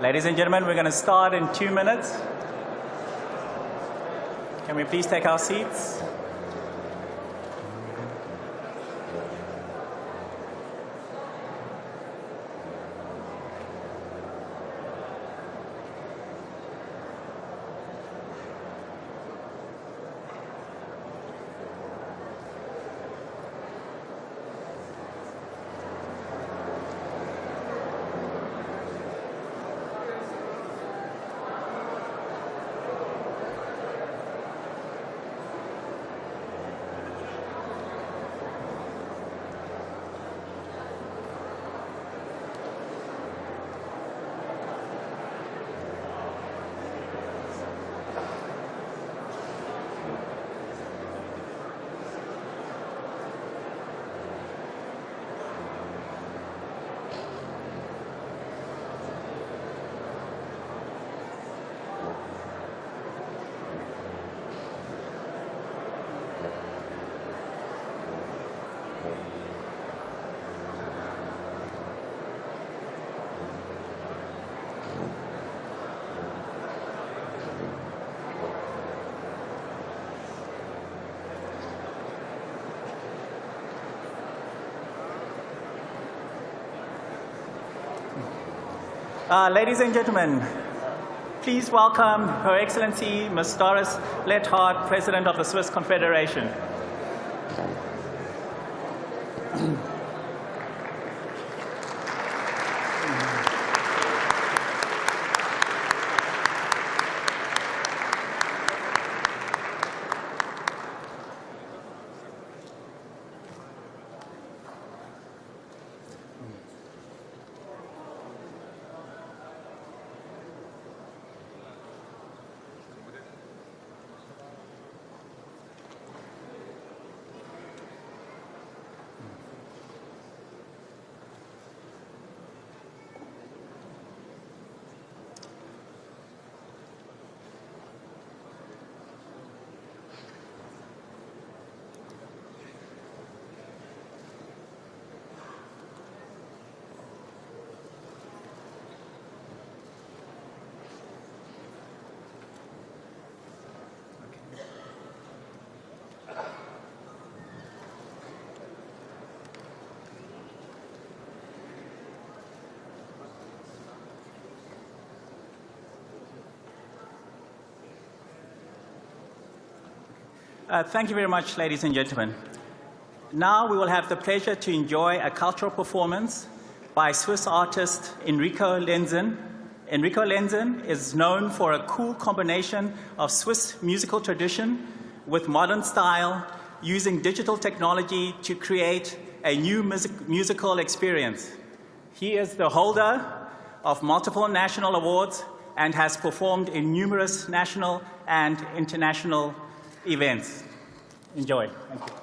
Ladies and gentlemen, we're going to start in 2 minutes. Can we please take our seats? Ladies and gentlemen, please welcome Her Excellency Ms. Doris Lethard, President of the Swiss Confederation. Thank you very much, ladies and gentlemen. Now we will have the pleasure to enjoy a cultural performance by Swiss artist Enrico Lenzen. Enrico Lenzen is known for a cool combination of Swiss musical tradition with modern style, using digital technology to create a new musical experience. He is the holder of multiple national awards and has performed in numerous national and international events. Enjoy. Thank you.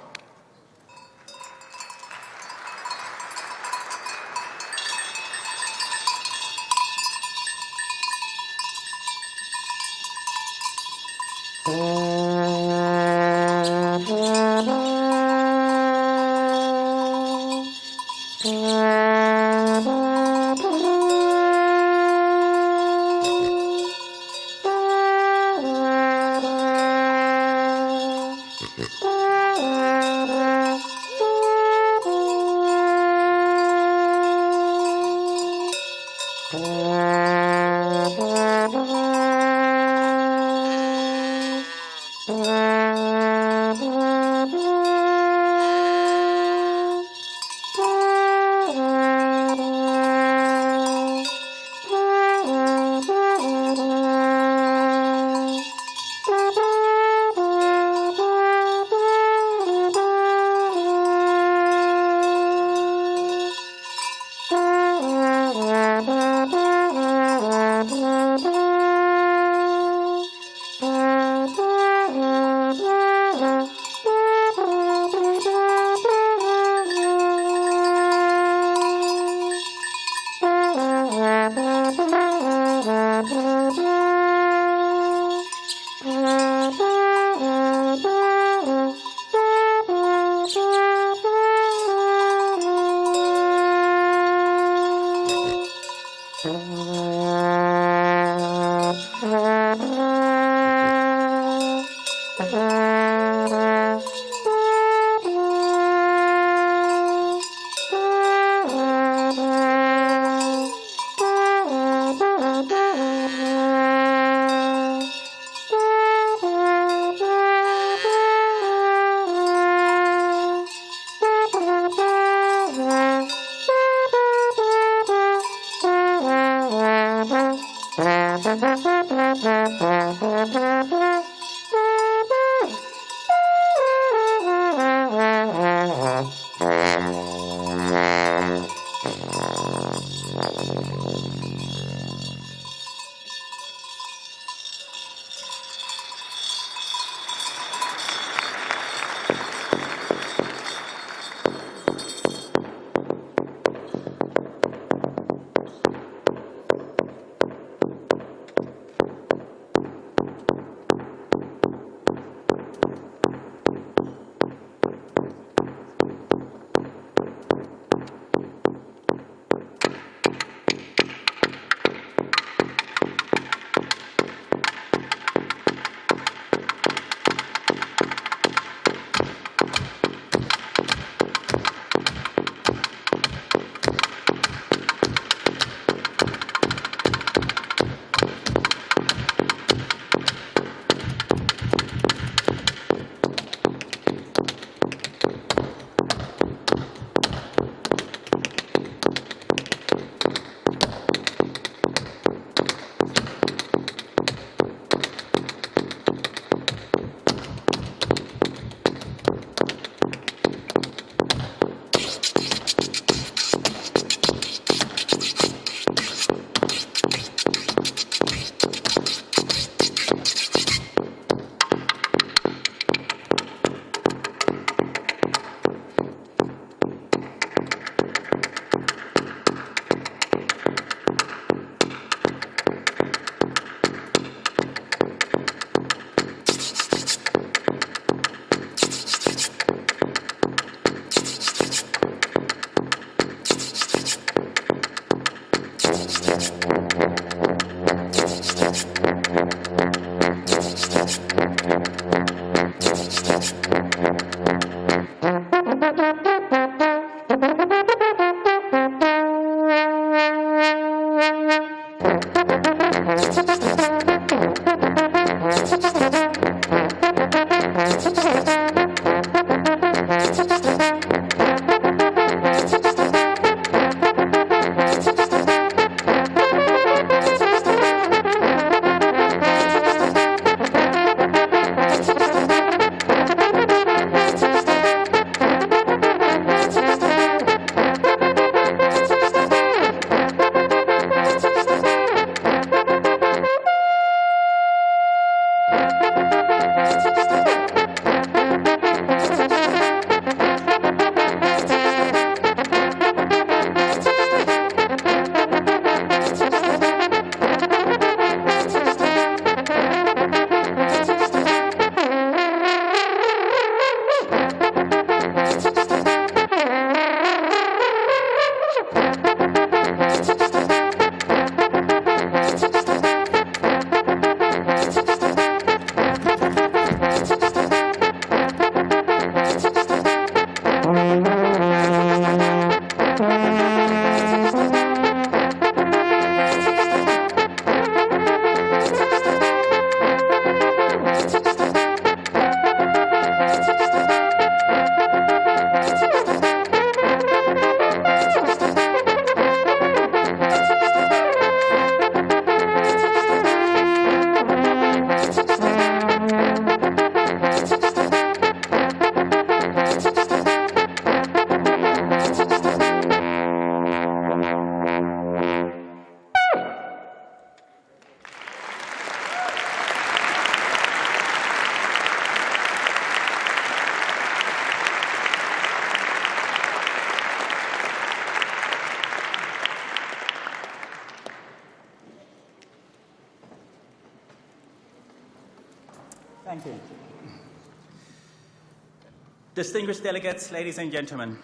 Distinguished delegates, ladies and gentlemen,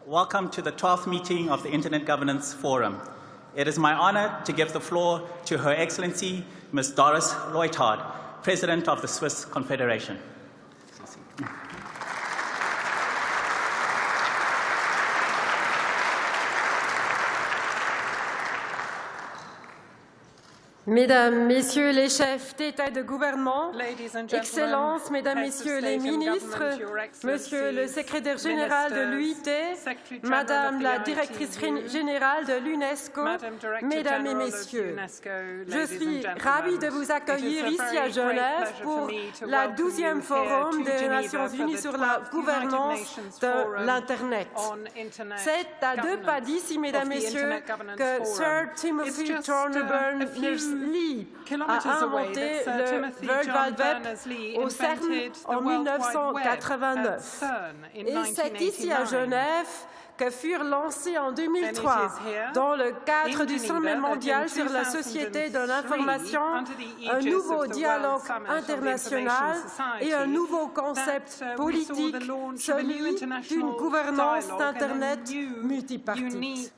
welcome to the 12th meeting of the Internet Governance Forum. It is my honor to give the floor to Her Excellency, Ms. Doris Leuthard, President of the Swiss Confederation. Mesdames, Messieurs les chefs d'État et de gouvernement, Excellences, Mesdames, Messieurs les ministres, Monsieur le secrétaire général de l'UIT, Madame la directrice générale de l'UNESCO, Mesdames et Messieurs, je suis ravie de vous accueillir ici à Genève pour la 12e Forum des Nations Unies sur la gouvernance de l'Internet. C'est à 2 pas d'ici, Mesdames, Messieurs, que Sir Timothy Berners-Lee a inventé le World Wide Web au CERN en 1989. Et c'est ici à Genève que furent lancés en 2003, dans le cadre du Sommet mondial sur la société de l'information, un nouveau dialogue international et un nouveau concept politique, celui d'une gouvernance d'Internet multipartite.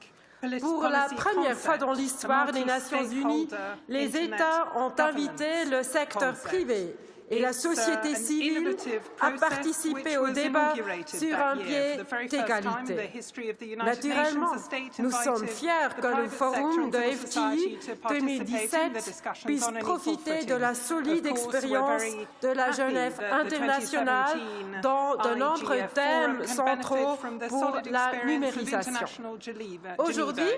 Pour la première fois dans l'histoire des Nations Unies, les États ont invité le secteur privé et la société civile à participer au débat sur un pied d'égalité. Naturellement, nous sommes fiers que le forum de FTI 2017 puisse profiter de la solide expérience de la Genève internationale dans de nombreux thèmes centraux pour la numérisation. Aujourd'hui,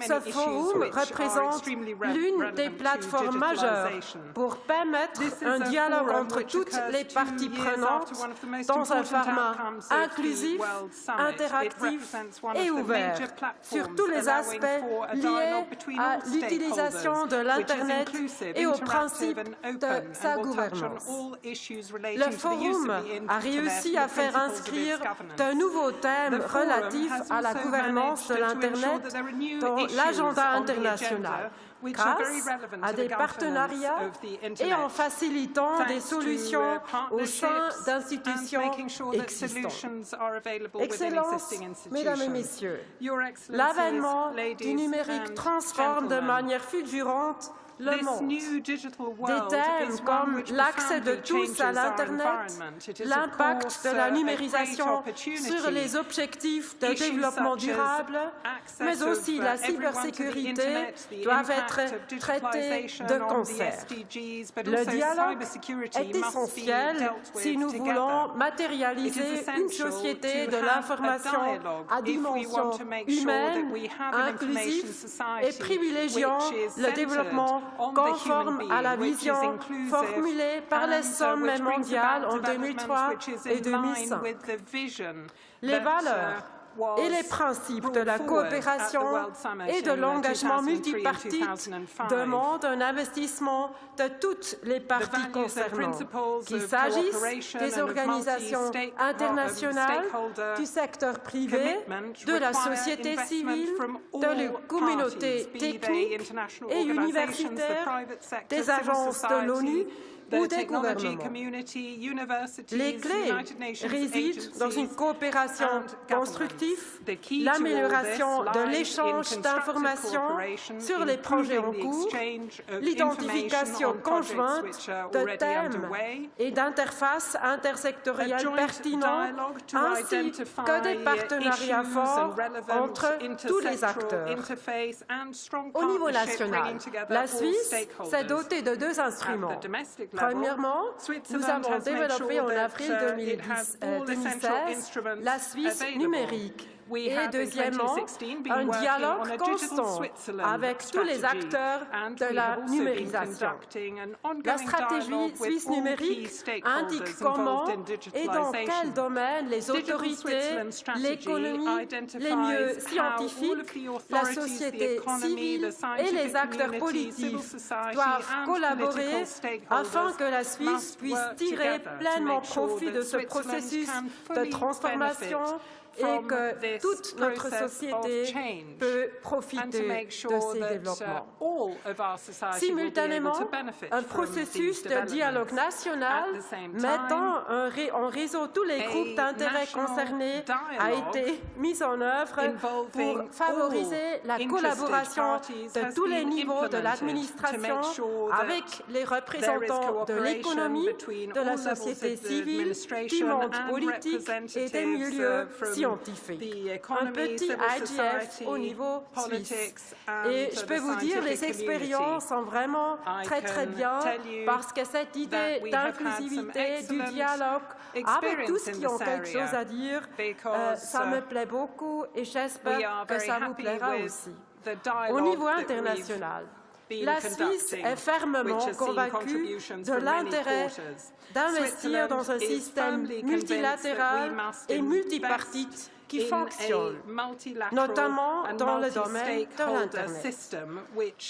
ce forum représente l'une des plateformes majeures pour permettre un dialogue entre toutes les parties prenantes dans un format inclusif, interactif et ouvert sur tous les aspects liés à l'utilisation de l'Internet et aux principes de sa gouvernance. Le Forum a réussi à faire inscrire de nouveaux thèmes relatifs à la gouvernance de l'Internet dans l'agenda international, grâce à des partenariats et en facilitant des solutions au sein d'institutions existantes. Excellences, Mesdames et Messieurs, l'avènement du numérique transforme de manière fulgurante le monde. Des thèmes comme l'accès de tous à l'Internet, l'impact de la numérisation sur les objectifs de développement durable, mais aussi la cybersécurité doivent être traités de concert. Le dialogue est essentiel si nous voulons matérialiser une société de l'information à dimension humaine, inclusive et privilégiant le développement conforme à la vision formulée par les sommets mondiaux en 2003 et 2005. Les valeurs et les principes de la coopération et de l'engagement multipartite demandent un investissement de toutes les parties concernées, qu'il s'agisse des organisations internationales, du secteur privé, de la société civile, de la communauté technique et universitaire, des agences de l'ONU ou des gouvernements. Les clés résident dans une coopération constructive, l'amélioration de l'échange d'informations sur les projets en cours, l'identification conjointe de thèmes et d'interfaces intersectorielles pertinents, ainsi que des partenariats forts entre tous les acteurs. Au niveau national, la Suisse s'est dotée de 2 instruments. Premièrement, nous avons développé en avril 2016 la Suisse numérique. Et deuxièmement, un dialogue constant avec tous les acteurs de la numérisation. La stratégie suisse numérique indique comment et dans quel domaine les autorités, l'économie, les milieux scientifiques, la société civile et les acteurs politiques doivent collaborer afin que la Suisse puisse tirer pleinement profit de ce processus de transformation et que toute notre société peut profiter de ces développements. Simultanément, un processus de dialogue national mettant en réseau tous les groupes d'intérêt concernés a été mis en œuvre pour favoriser la collaboration de tous les niveaux de l'administration avec les représentants de l'économie, de la société civile, du monde politique et des milieux scientifiques. Un petit IGF au niveau suisse. Et je peux vous dire, les expériences sont vraiment très bien parce que cette idée d'inclusivité, du dialogue, avec tous qui ont quelque chose à dire, ça me plaît beaucoup et j'espère que ça vous plaira aussi. Au niveau international, la Suisse est fermement convaincue de l'intérêt d'investir dans un système multilatéral et multipartite qui fonctionne, notamment dans le domaine de l'Internet.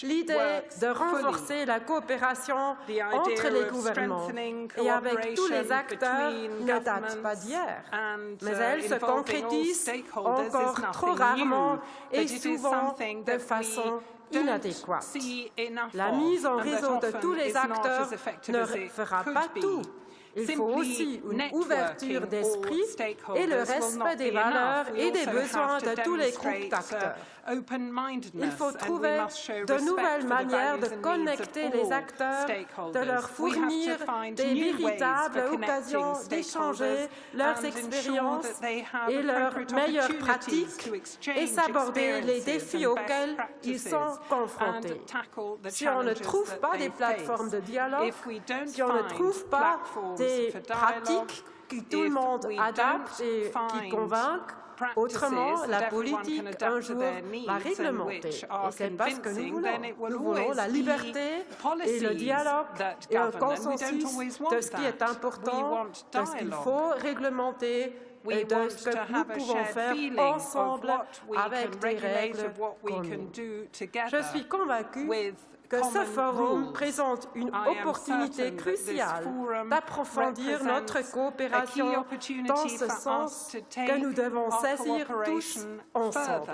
L'idée de renforcer la coopération entre les gouvernements et avec tous les acteurs ne date pas d'hier, mais elle se concrétise encore trop rarement et souvent de façon inadéquate. La mise en réseau de tous les acteurs ne fera pas tout. Il faut aussi une ouverture d'esprit et le respect des valeurs et des besoins de tous les groupes d'acteurs. Il faut trouver de nouvelles manières de connecter les acteurs, de leur fournir des véritables occasions d'échanger leurs expériences et leurs meilleures pratiques et s'aborder les défis auxquels ils sont confrontés. Si on ne trouve pas des plateformes de dialogue, si on ne trouve pas des pratiques que tout le monde adapte et qui convainquent, autrement, la politique, un jour, va réglementer. Et c'est parce que nous voulons. Nous voulons la liberté et le dialogue et un consensus de ce qui est important, de ce qu'il faut réglementer et de ce que nous pouvons faire ensemble avec des règles communes. Je suis convaincue que ce forum présente une opportunité cruciale d'approfondir notre coopération dans ce sens que nous devons saisir tous ensemble.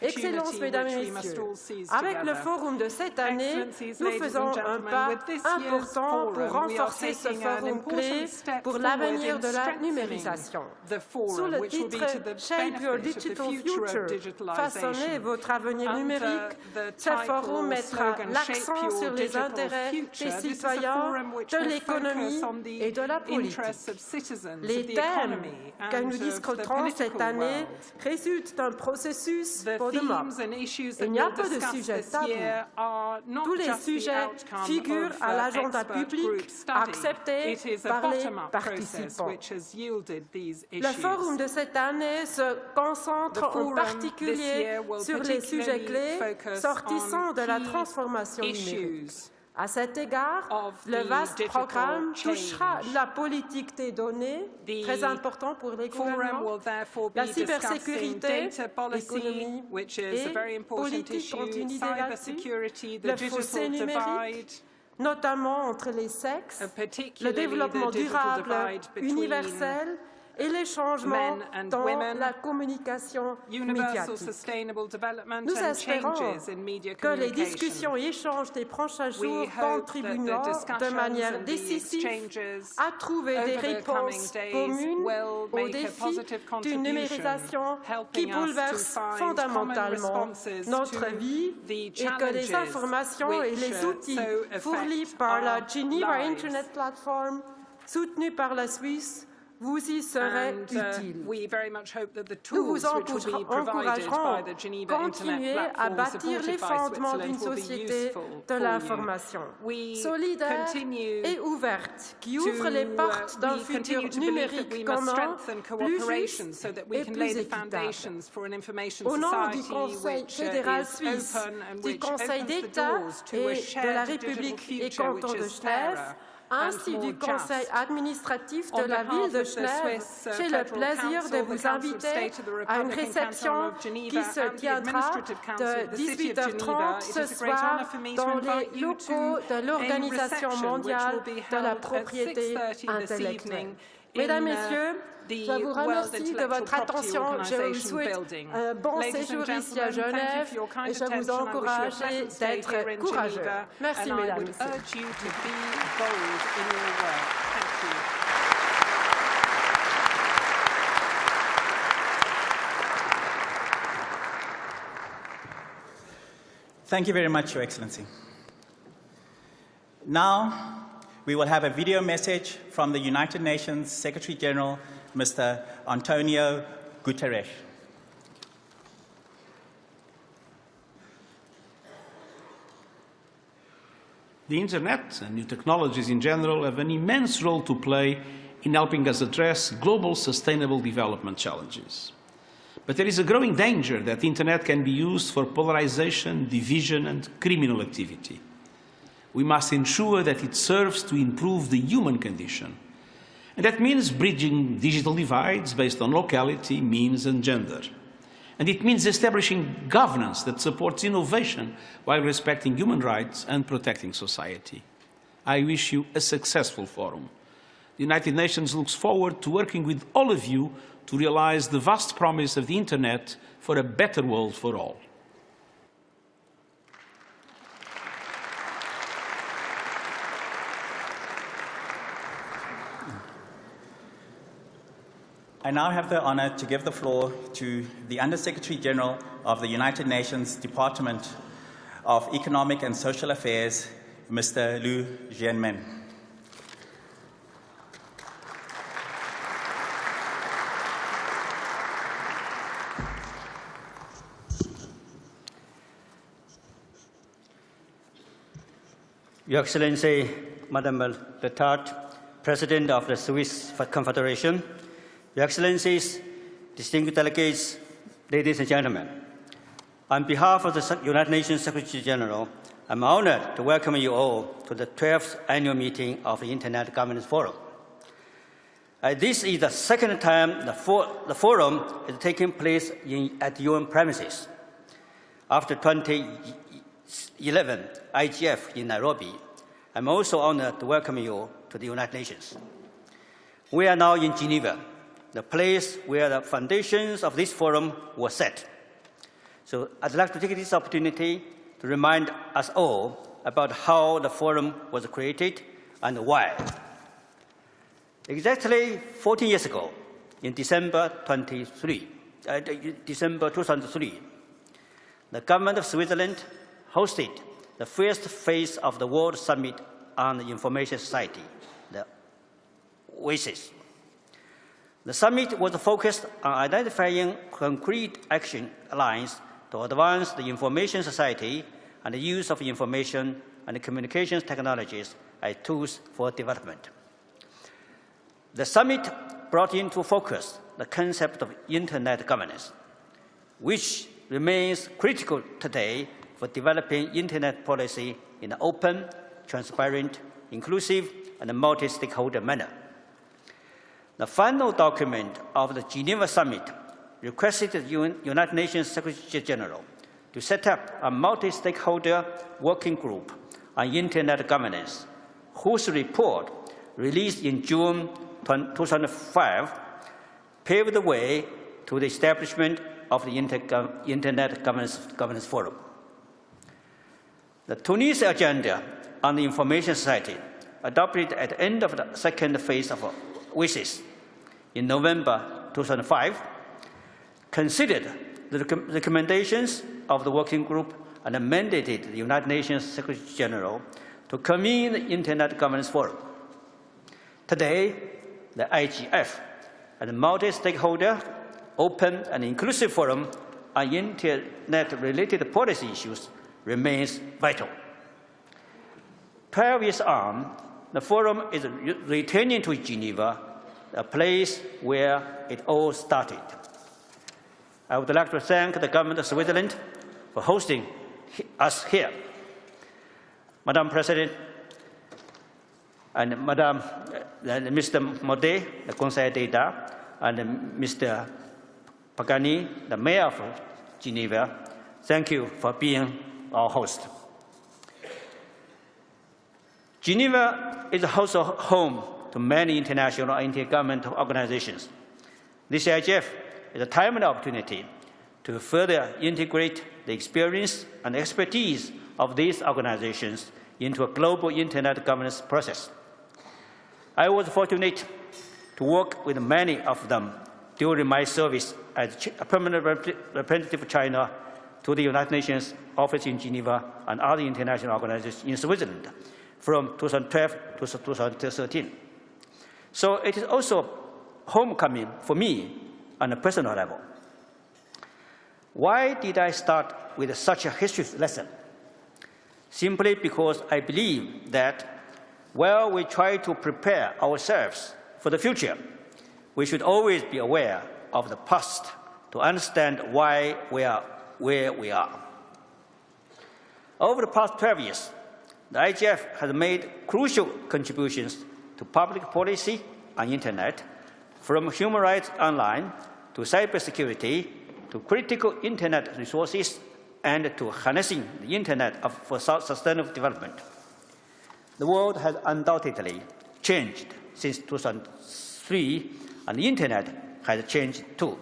Excellences, Mesdames et Messieurs, avec le forum de cette année, nous faisons un pas important pour renforcer ce forum clé pour l'avenir de la numérisation. Sous le titre « Shape Your Digital Future », façonnez votre avenir numérique, ce forum mettra l'accent sur les intérêts des citoyens, de l'économie et de la politique. Les thèmes que nous discuterons cette année résultent d'un processus bottom-up. Il n'y a pas de sujet tabou. Tous les sujets figurent à l'agenda public accepté par les participants. Le forum de cette année se concentre en particulier sur les sujets clés sortissant de la transformation numérique. À cet égard, le vaste programme touchera la politique des données, très important pour les gouvernements, la cybersécurité, l'économie et politique continue là-dessus, le fossé numérique, notamment entre les sexes, le développement durable universel et les changements dans la communication médiatique. Nous espérons que les discussions et échanges des prochains jours contribueront de manière décisive à trouver des réponses communes aux défis d'une numérisation qui bouleverse fondamentalement notre vie et que les informations et les outils fournis par la Geneva Internet Platform, soutenus par la Suisse, vous y serez utiles. Nous vous encouragerons à continuer à bâtir les fondements d'une société de l'information solidaire et ouverte, qui ouvre les portes d'un futur numérique commun, plus juste et plus équitable. Au nom du Conseil fédéral suisse, du Conseil d'État et de la République et canton de Genève, ainsi du conseil administratif de la ville de Genève, j'ai le plaisir de vous inviter à une réception qui se tiendra de 18h30 ce soir dans les locaux de l'Organisation mondiale de la propriété intellectuelle. Mesdames, Messieurs, je vous remercie de votre attention. Je vous souhaite un bon séjour ici à Genève et je vous encourage d'être courageux. Merci, Mesdames et Messieurs. Thank you very much, Your Excellency. Now, we will have a video message from the United Nations Secretary General, Mr. Antonio Guterres. The Internet and new technologies in general have an immense role to play in helping us address global sustainable development challenges. But there is a growing danger that the Internet can be used for polarization, division, and criminal activity. We must ensure that it serves to improve the human condition. And that means bridging digital divides based on locality, means, and gender. And it means establishing governance that supports innovation while respecting human rights and protecting society. I wish you a successful forum. The United Nations looks forward to working with all of you to realize the vast promise of the Internet for a better world for all. I now have the honor to give the floor to the Under-Secretary General of the United Nations Department of Economic and Social Affairs, Mr. Liu Jianmen. Your Excellency, Madame Letarte, President of the Swiss Confederation, Your Excellencies, distinguished delegates, ladies and gentlemen, on behalf of the United Nations Secretary General, I'm honored to welcome you all to the 12th annual meeting of the Internet Governance Forum. This is the second time the forum is taking place at UN premises. After 2011 IGF in Nairobi, I'm also honored to welcome you to the United Nations. We are now in Geneva, the place where the foundations of this forum were set. So I'd like to take this opportunity to remind us all about how the forum was created and why. Exactly 14 years ago, in December 2003, the government of Switzerland hosted the first phase of the World Summit on the Information Society, the WSIS. The summit was focused on identifying concrete action lines to advance the information society and the use of information and communications technologies as tools for development. The summit brought into focus the concept of Internet governance, which remains critical today for developing Internet policy in an open, transparent, inclusive, and multi-stakeholder manner. The final document of the Geneva Summit requested the United Nations Secretary General to set up a multi-stakeholder working group on Internet governance, whose report, released in June 2005, paved the way to the establishment of the Internet Governance Forum. The Tunisia Agenda on the Information Society, adopted at the end of the second phase of WSIS in November 2005, considered the recommendations of the working group and mandated the United Nations Secretary General to convene the Internet Governance Forum. Today, the IGF and the multi-stakeholder, open and inclusive forum on Internet-related policy issues remains vital. 12 years on, the forum is returning to Geneva, a place where it all started. I would like to thank the government of Switzerland for hosting us here. Madam President, and Mr. Maudet, the Conseil d'État, and Mr. Pagani, the Mayor of Geneva, thank you for being our host. Geneva is also home to many international and intergovernmental organizations. This IGF is a timely opportunity to further integrate the experience and expertise of these organizations into a global Internet governance process. I was fortunate to work with many of them during my service as a permanent representative of China to the United Nations Office in Geneva and other international organizations in Switzerland from 2012 to 2013. So it is also homecoming for me on a personal level. Why did I start with such a history lesson? Simply because I believe that while we try to prepare ourselves for the future, we should always be aware of the past to understand why we are where we are. Over the past 12 years, the IGF has made crucial contributions to public policy on Internet, from human rights online to cybersecurity to critical Internet resources and to harnessing the Internet for sustainable development. The world has undoubtedly changed since 2003, and the Internet has changed too.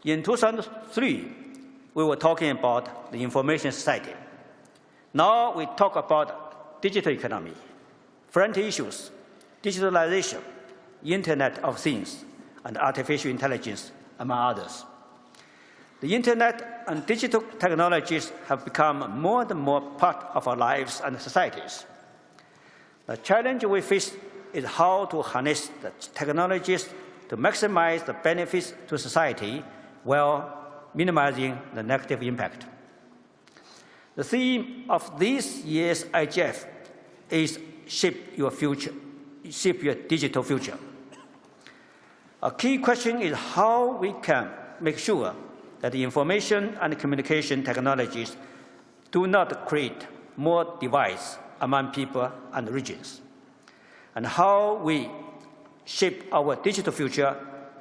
In 2003, we were talking about the information society. Now we talk about digital economy, front issues, digitalization, Internet of Things, and artificial intelligence, among others. The Internet and digital technologies have become more and more part of our lives and societies. The challenge we face is how to harness the technologies to maximize the benefits to society while minimizing the negative impact. The theme of this year's IGF is Shape Your Future, Shape Your Digital Future. A key question is how we can make sure that the information and communication technologies do not create more divides among people and regions, and how we shape our digital future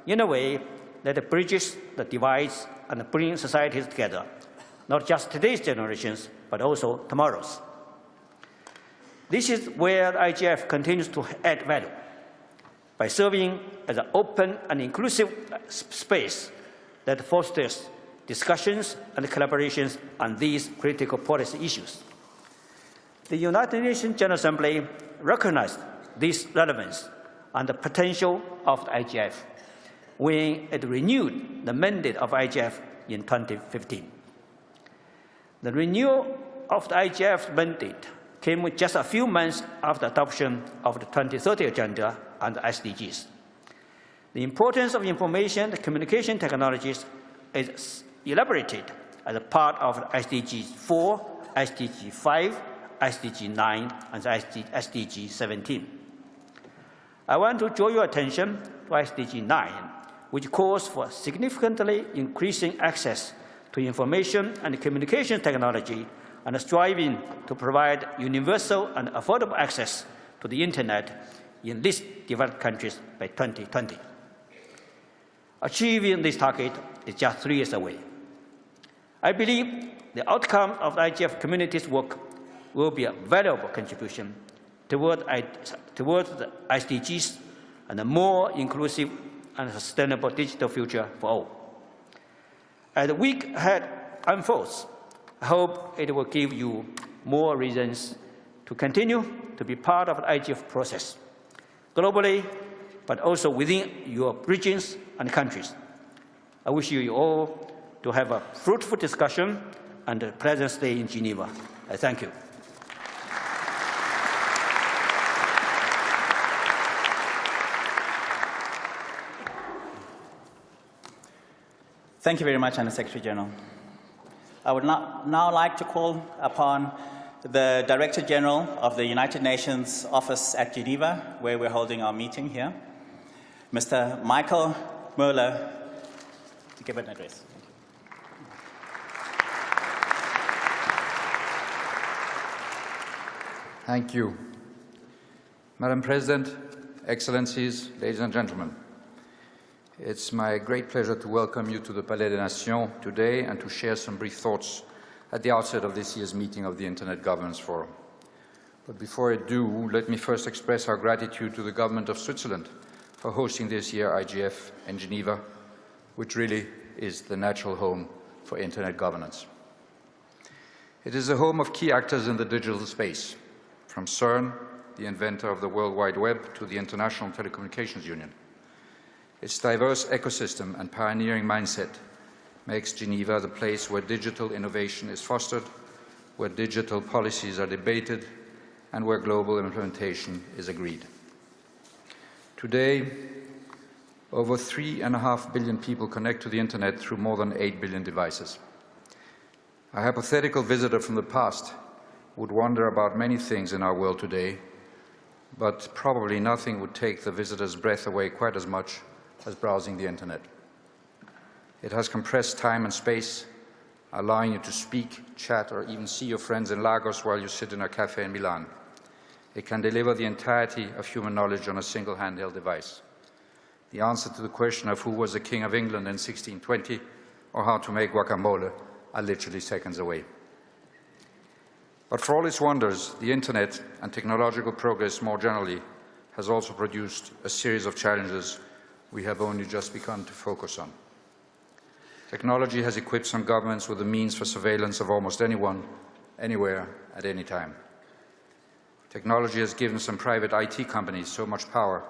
in a way that bridges the divides and brings societies together, not just today's generations, but also tomorrow's. This is where IGF continues to add value by serving as an open and inclusive space that fosters discussions and collaborations on these critical policy issues. The United Nations General Assembly recognized this relevance and the potential of the IGF when it renewed the mandate of IGF in 2015. The renewal of the IGF's mandate came just a few months after adoption of the 2030 Agenda and the SDGs. The importance of information and communication technologies is elaborated as a part of SDG 4, SDG 5, SDG 9, and SDG 17. I want to draw your attention to SDG 9, which calls for significantly increasing access to information and communication technology and striving to provide universal and affordable access to the Internet in least developed countries by 2020. Achieving this target is just 3 years away. I believe the outcome of the IGF community's work will be a valuable contribution toward the SDGs and a more inclusive and sustainable digital future for all. As the week ahead unfolds, I hope it will give you more reasons to continue to be part of the IGF process, globally, but also within your regions and countries. I wish you all to have a fruitful discussion and a pleasant stay in Geneva. I thank you. Thank you very much, Under Secretary General. I would now like to call upon the Director General of the United Nations Office at Geneva, where we're holding our meeting here, Mr. Michael Mueller, to give an address. Thank you. Madam President, Excellencies, ladies and gentlemen, it's my great pleasure to welcome you to the Palais des Nations today and to share some brief thoughts at the outset of this year's meeting of the Internet Governance Forum. But before I do, let me first express our gratitude to the government of Switzerland for hosting this year IGF in Geneva, which really is the natural home for Internet governance. It is the home of key actors in the digital space, from CERN, the inventor of the World Wide Web, to the International Telecommunications Union. Its diverse ecosystem and pioneering mindset makes Geneva the place where digital innovation is fostered, where digital policies are debated, and where global implementation is agreed. Today, over 3.5 billion people connect to the Internet through more than 8 billion devices. A hypothetical visitor from the past would wonder about many things in our world today, but probably nothing would take the visitor's breath away quite as much as browsing the Internet. It has compressed time and space, allowing you to speak, chat, or even see your friends in Lagos while you sit in a cafe in Milan. It can deliver the entirety of human knowledge on a single handheld device. The answer to the question of who was the King of England in 1620 or how to make guacamole are literally seconds away. But for all its wonders, the Internet and technological progress more generally has also produced a series of challenges we have only just begun to focus on. Technology has equipped some governments with the means for surveillance of almost anyone, anywhere, at any time. Technology has given some private IT companies so much power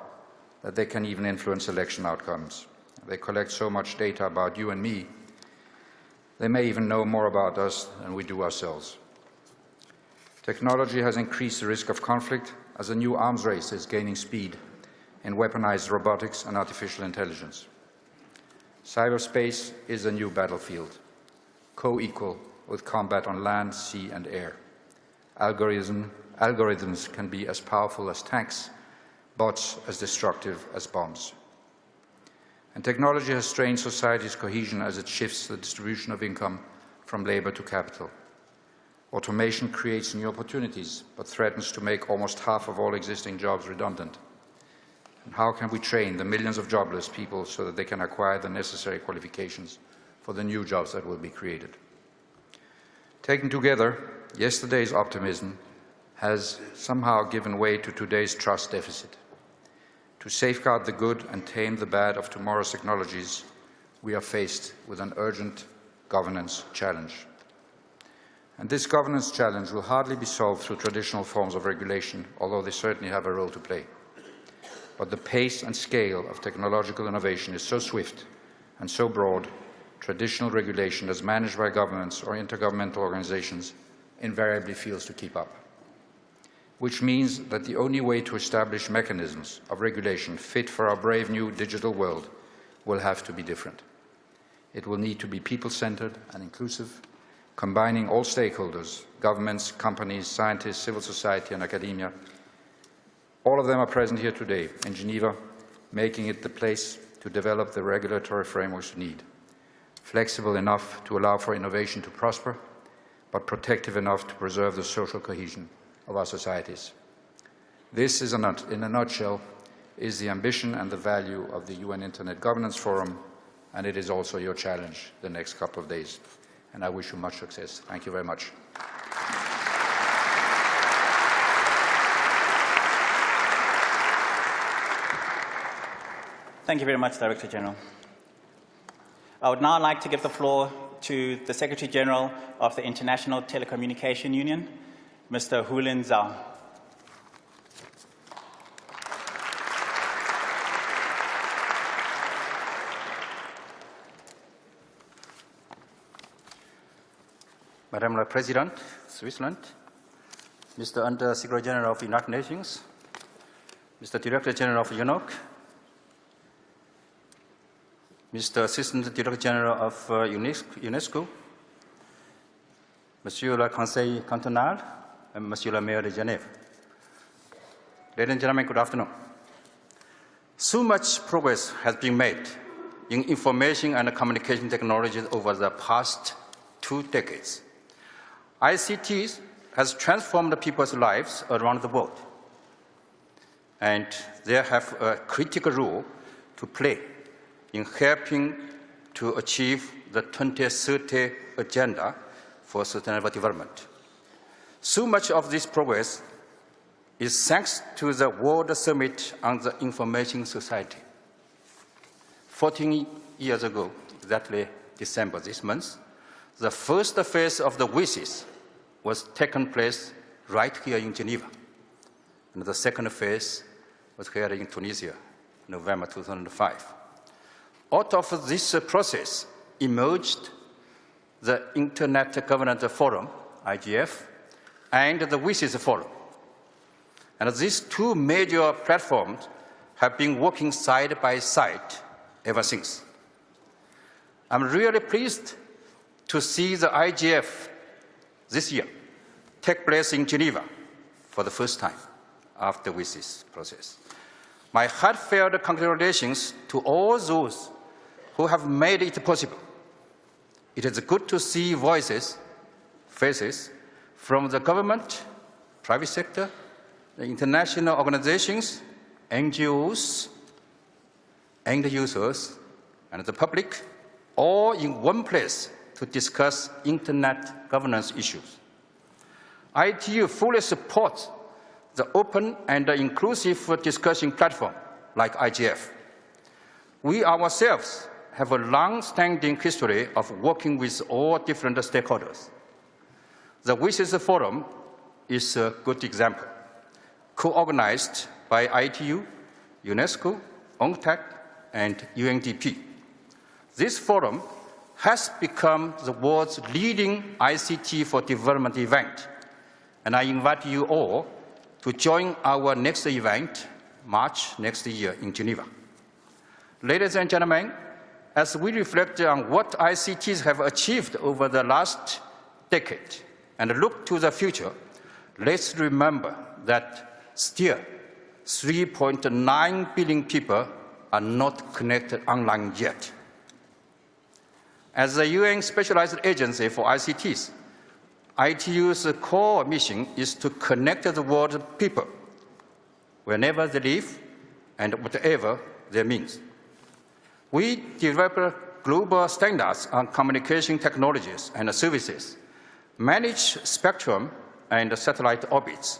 that they can even influence election outcomes. They collect so much data about you and me, they may even know more about us than we do ourselves. Technology has increased the risk of conflict as a new arms race is gaining speed in weaponized robotics and artificial intelligence. Cyberspace is a new battlefield, co-equal with combat on land, sea, and air. Algorithms can be as powerful as tanks, bots as destructive as bombs. And technology has strained society's cohesion as it shifts the distribution of income from labor to capital. Automation creates new opportunities, but threatens to make almost half of all existing jobs redundant. And how can we train the millions of jobless people so that they can acquire the necessary qualifications for the new jobs that will be created? Taken together, yesterday's optimism has somehow given way to today's trust deficit. To safeguard the good and tame the bad of tomorrow's technologies, we are faced with an urgent governance challenge. And this governance challenge will hardly be solved through traditional forms of regulation, although they certainly have a role to play. But the pace and scale of technological innovation is so swift and so broad, traditional regulation as managed by governments or intergovernmental organizations invariably fails to keep up. Which means that the only way to establish mechanisms of regulation fit for our brave new digital world will have to be different. It will need to be people-centered and inclusive, combining all stakeholders, governments, companies, scientists, civil society, and academia. All of them are present here today in Geneva, making it the place to develop the regulatory frameworks we need. Flexible enough to allow for innovation to prosper, but protective enough to preserve the social cohesion of our societies. This, in a nutshell, is the ambition and the value of the UN Internet Governance Forum, and it is also your challenge the next couple of days. And I wish you much success. Thank you very much. Thank you very much, Director General. I would now like to give the floor to the Secretary General of the International Telecommunication Union, Mr. Hulin Zhao. Madam la President, Switzerland, Mr. Under Secretary General of the United Nations, Mr. Director General of UNOC, Mr. Assistant Director General of UNESCO, Monsieur le Conseil cantonal, and Monsieur le Maire de Genève. Ladies and gentlemen, good afternoon. So much progress has been made in information and communication technologies over the past 2 decades. ICT has transformed people's lives around the world, and they have a critical role to play in helping to achieve the 2030 Agenda for Sustainable Development. So much of this progress is thanks to the World Summit on the Information Society. 14 years ago, exactly December this month, the first phase of the WISIS was taken place right here in Geneva. And the second phase was held in Tunisia, November 2005. Out of this process emerged the Internet Governance Forum, IGF, and the WISIS Forum. And these two major platforms have been working side by side ever since. I'm really pleased to see the IGF this year take place in Geneva for the first time after WISIS process. My heartfelt congratulations to all those who have made it possible. It is good to see faces from the government, private sector, the international organizations, NGOs, end users, and the public, all in one place to discuss Internet governance issues. ITU fully supports the open and inclusive discussion platform like IGF. We ourselves have a long-standing history of working with all different stakeholders. The WISIS Forum is a good example, co-organized by ITU, UNESCO, UNCTAD, and UNDP. This forum has become the world's leading ICT for development event, and I invite you all to join our next event, March next year in Geneva. Ladies and gentlemen, as we reflect on what ICTs have achieved over the last decade and look to the future, let's remember that still 3.9 billion people are not connected online yet. As the UN Specialized Agency for ICTs, ITU's core mission is to connect the world's people whenever they live and whatever their means. We develop global standards on communication technologies and services, manage spectrum and satellite orbits,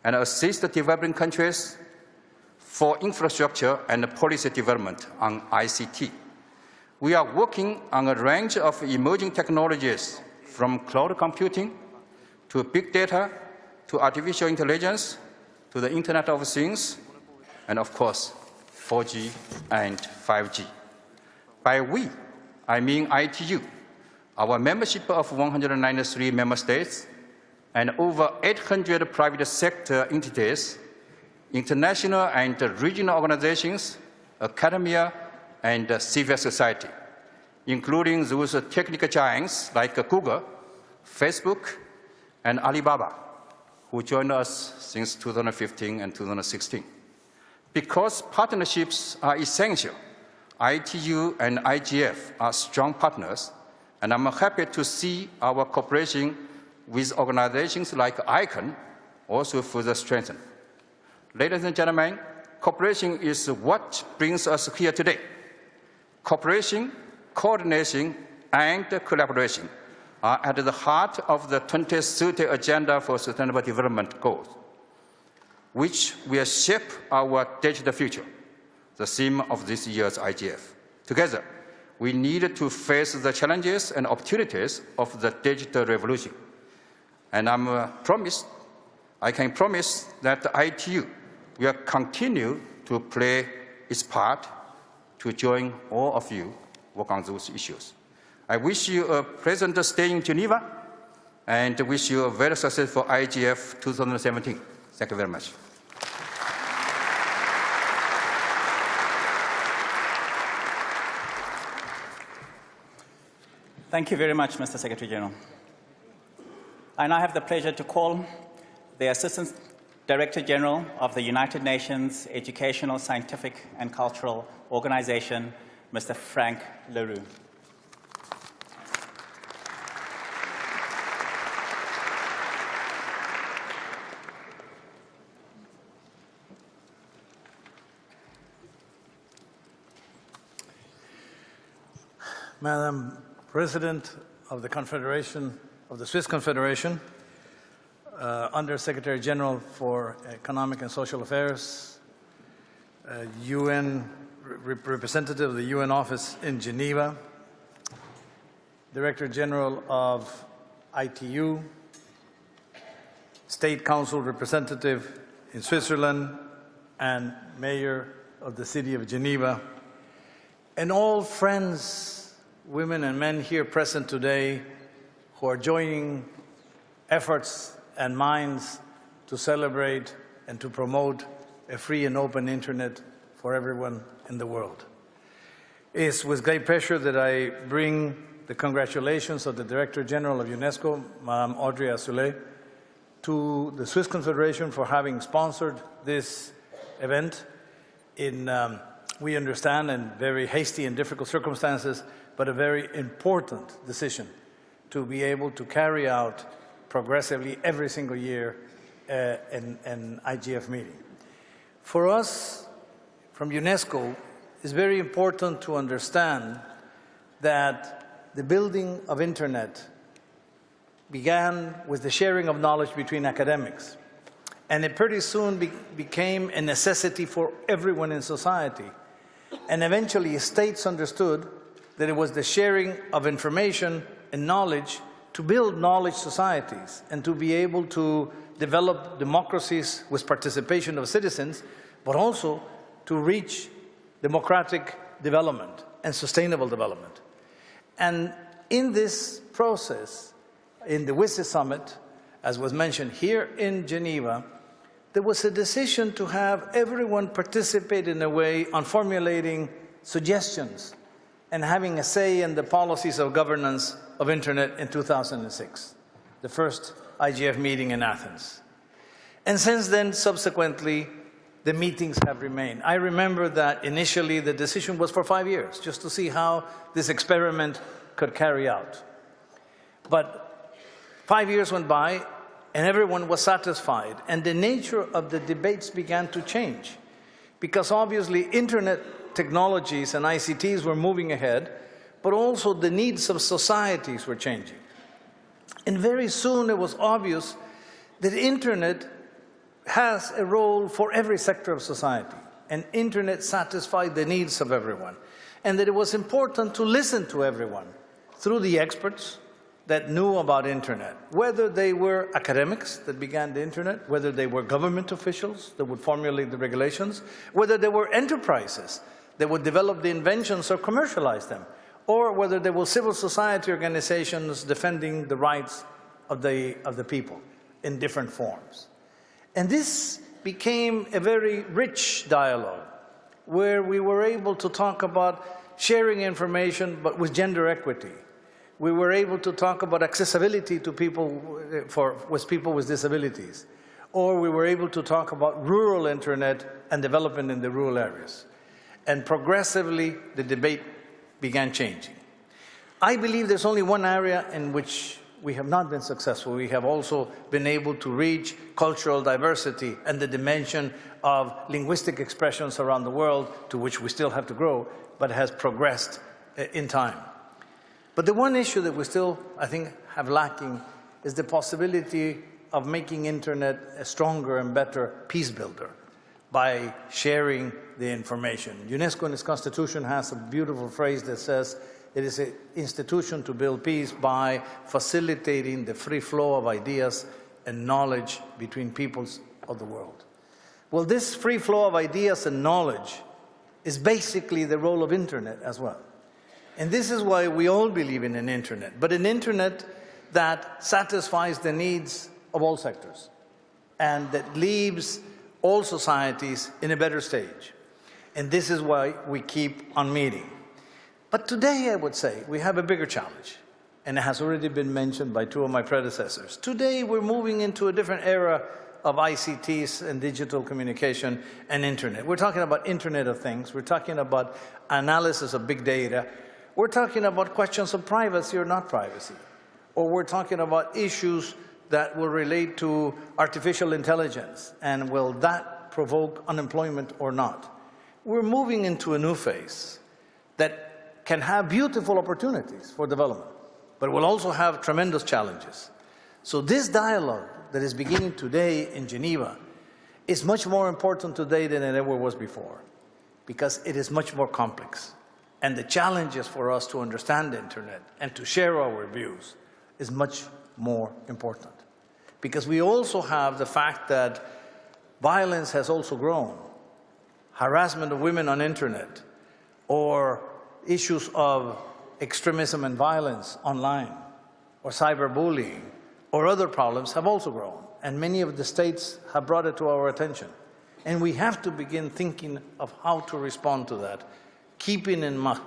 and assist developing countries for infrastructure and policy development on ICT. We are working on a range of emerging technologies from cloud computing to big data to artificial intelligence to the Internet of Things and, of course, 4G and 5G. By we, I mean ITU, our membership of 193 member states, and over 800 private sector entities, international and regional organizations, academia, and civil society, including those technical giants like Google, Facebook, and Alibaba, who joined us since 2015 and 2016. Because partnerships are essential, ITU and IGF are strong partners, and I'm happy to see our cooperation with organizations like ICON also further strengthened. Ladies and gentlemen, cooperation is what brings us here today. Cooperation, coordination, and collaboration are at the heart of the 2030 Agenda for Sustainable Development Goals, which will shape our digital future, the theme of this year's IGF. Together, we need to face the challenges and opportunities of the digital revolution. And I can promise that the ITU will continue to play its part to join all of you work on those issues. I wish you a pleasant stay in Geneva and wish you a very successful IGF 2017. Thank you very much. Thank you very much, Mr. Secretary General. I now have the pleasure to call the Assistant Director General of the United Nations Educational, Scientific and Cultural Organization, Mr. Frank Leroux. Madam President of the Confederation, of the Swiss Confederation, Under-Secretary General for Economic and Social Affairs, UN representative of the UN office in Geneva, Director General of ITU, State Council representative in Switzerland, and Mayor of the city of Geneva, and all friends, women and men here present today who are joining efforts and minds to celebrate and to promote a free and open internet for everyone in the world. It is with great pleasure that I bring the congratulations of the Director General of UNESCO, Madame Audrey Azoulay, to the Swiss Confederation for having sponsored this event in, we understand, in very hasty and difficult circumstances, but a very important decision to be able to carry out progressively every single year an IGF meeting. For us, from UNESCO, it's very important to understand that the building of internet began with the sharing of knowledge between academics. And it pretty soon became a necessity for everyone in society. And eventually, states understood that it was the sharing of information and knowledge to build knowledge societies and to be able to develop democracies with participation of citizens, but also to reach democratic development and sustainable development. And in this process, in the WISE Summit, as was mentioned here in Geneva, there was a decision to have everyone participate in a way on formulating suggestions and having a say in the policies of governance of Internet in 2006, the first IGF meeting in Athens. And since then, subsequently, the meetings have remained. I remember that initially the decision was for 5 years, just to see how this experiment could carry out. But 5 years went by, and everyone was satisfied, and the nature of the debates began to change, because obviously Internet technologies and ICTs were moving ahead, but also the needs of societies were changing. And very soon it was obvious that Internet has a role for every sector of society, and Internet satisfied the needs of everyone, and that it was important to listen to everyone through the experts that knew about Internet, whether they were academics that began the Internet, whether they were government officials that would formulate the regulations, whether they were enterprises that would develop the inventions or commercialize them, or whether there were civil society organizations defending the rights of the people in different forms. And this became a very rich dialogue where we were able to talk about sharing information but with gender equity. We were able to talk about accessibility to people with disabilities. Or we were able to talk about rural internet and development in the rural areas. And progressively, the debate began changing. I believe there's only one area in which we have not been successful. We have also been able to reach cultural diversity and the dimension of linguistic expressions around the world, to which we still have to grow, but has progressed in time. But the one issue that we still, I think, have lacking is the possibility of making Internet a stronger and better peace builder by sharing the information. UNESCO in its constitution has a beautiful phrase that says, it is an institution to build peace by facilitating the free flow of ideas and knowledge between peoples of the world. Well, this free flow of ideas and knowledge is basically the role of Internet as well. And this is why we all believe in an Internet, but an Internet that satisfies the needs of all sectors and that leaves all societies in a better stage. And this is why we keep on meeting. But today, I would say, we have a bigger challenge, and it has already been mentioned by two of my predecessors. Today, we're moving into a different era of ICTs and digital communication and Internet. We're talking about Internet of Things. We're talking about analysis of big data. We're talking about questions of privacy or not privacy. Or we're talking about issues that will relate to artificial intelligence, and will that provoke unemployment or not? We're moving into a new phase that can have beautiful opportunities for development, but will also have tremendous challenges. So this dialogue that is beginning today in Geneva is much more important today than it ever was before, because it is much more complex. And the challenges for us to understand the internet and to share our views is much more important. Because we also have the fact that violence has also grown. Harassment of women on internet, or issues of extremism and violence online, or cyberbullying, or other problems have also grown. And many of the states have brought it to our attention. And we have to begin thinking of how to respond to that, keeping in mind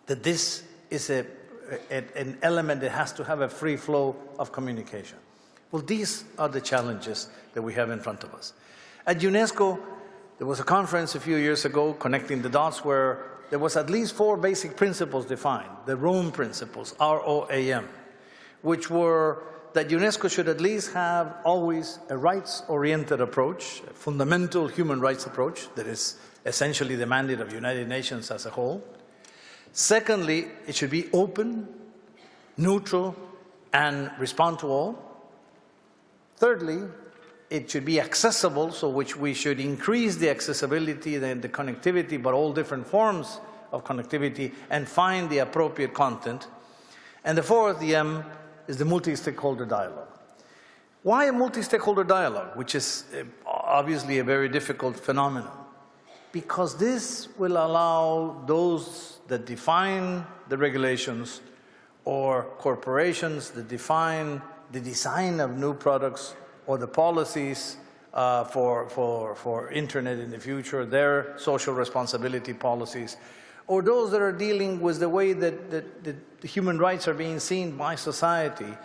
that this is an element that has to have a free flow of communication. Well, these are the challenges that we have in front of us. At UNESCO, there was a conference a few years ago, Connecting the Dots, where there was at least 4 basic principles defined, the Rome principles, R-O-A-M, which were that UNESCO should at least have always a rights-oriented approach, a fundamental human rights approach that is essentially the mandate of the United Nations as a whole. Secondly, it should be open, neutral, and respond to all. Thirdly, it should be accessible, so which we should increase the accessibility and the connectivity, but all different forms of connectivity, and find the appropriate content. And the fourth, the M, is the multi-stakeholder dialogue. Why a multi-stakeholder dialogue, which is obviously a very difficult phenomenon? Because this will allow those that define the regulations, or corporations that define the design of new products or the policies for internet in the future, their social responsibility policies, or those that are dealing with the way that the human rights are being seen by society,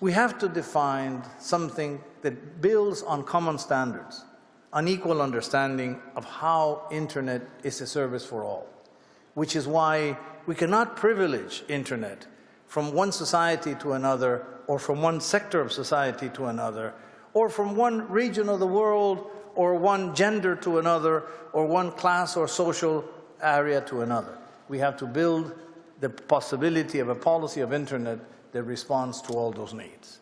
we have to define something that builds on common standards, an equal understanding of how internet is a service for all, which is why we cannot privilege internet from one society to another, or from one sector of society to another, or from one region of the world, or one gender to another, or one class or social area to another. We have to build the possibility of a policy of internet that responds to all those needs.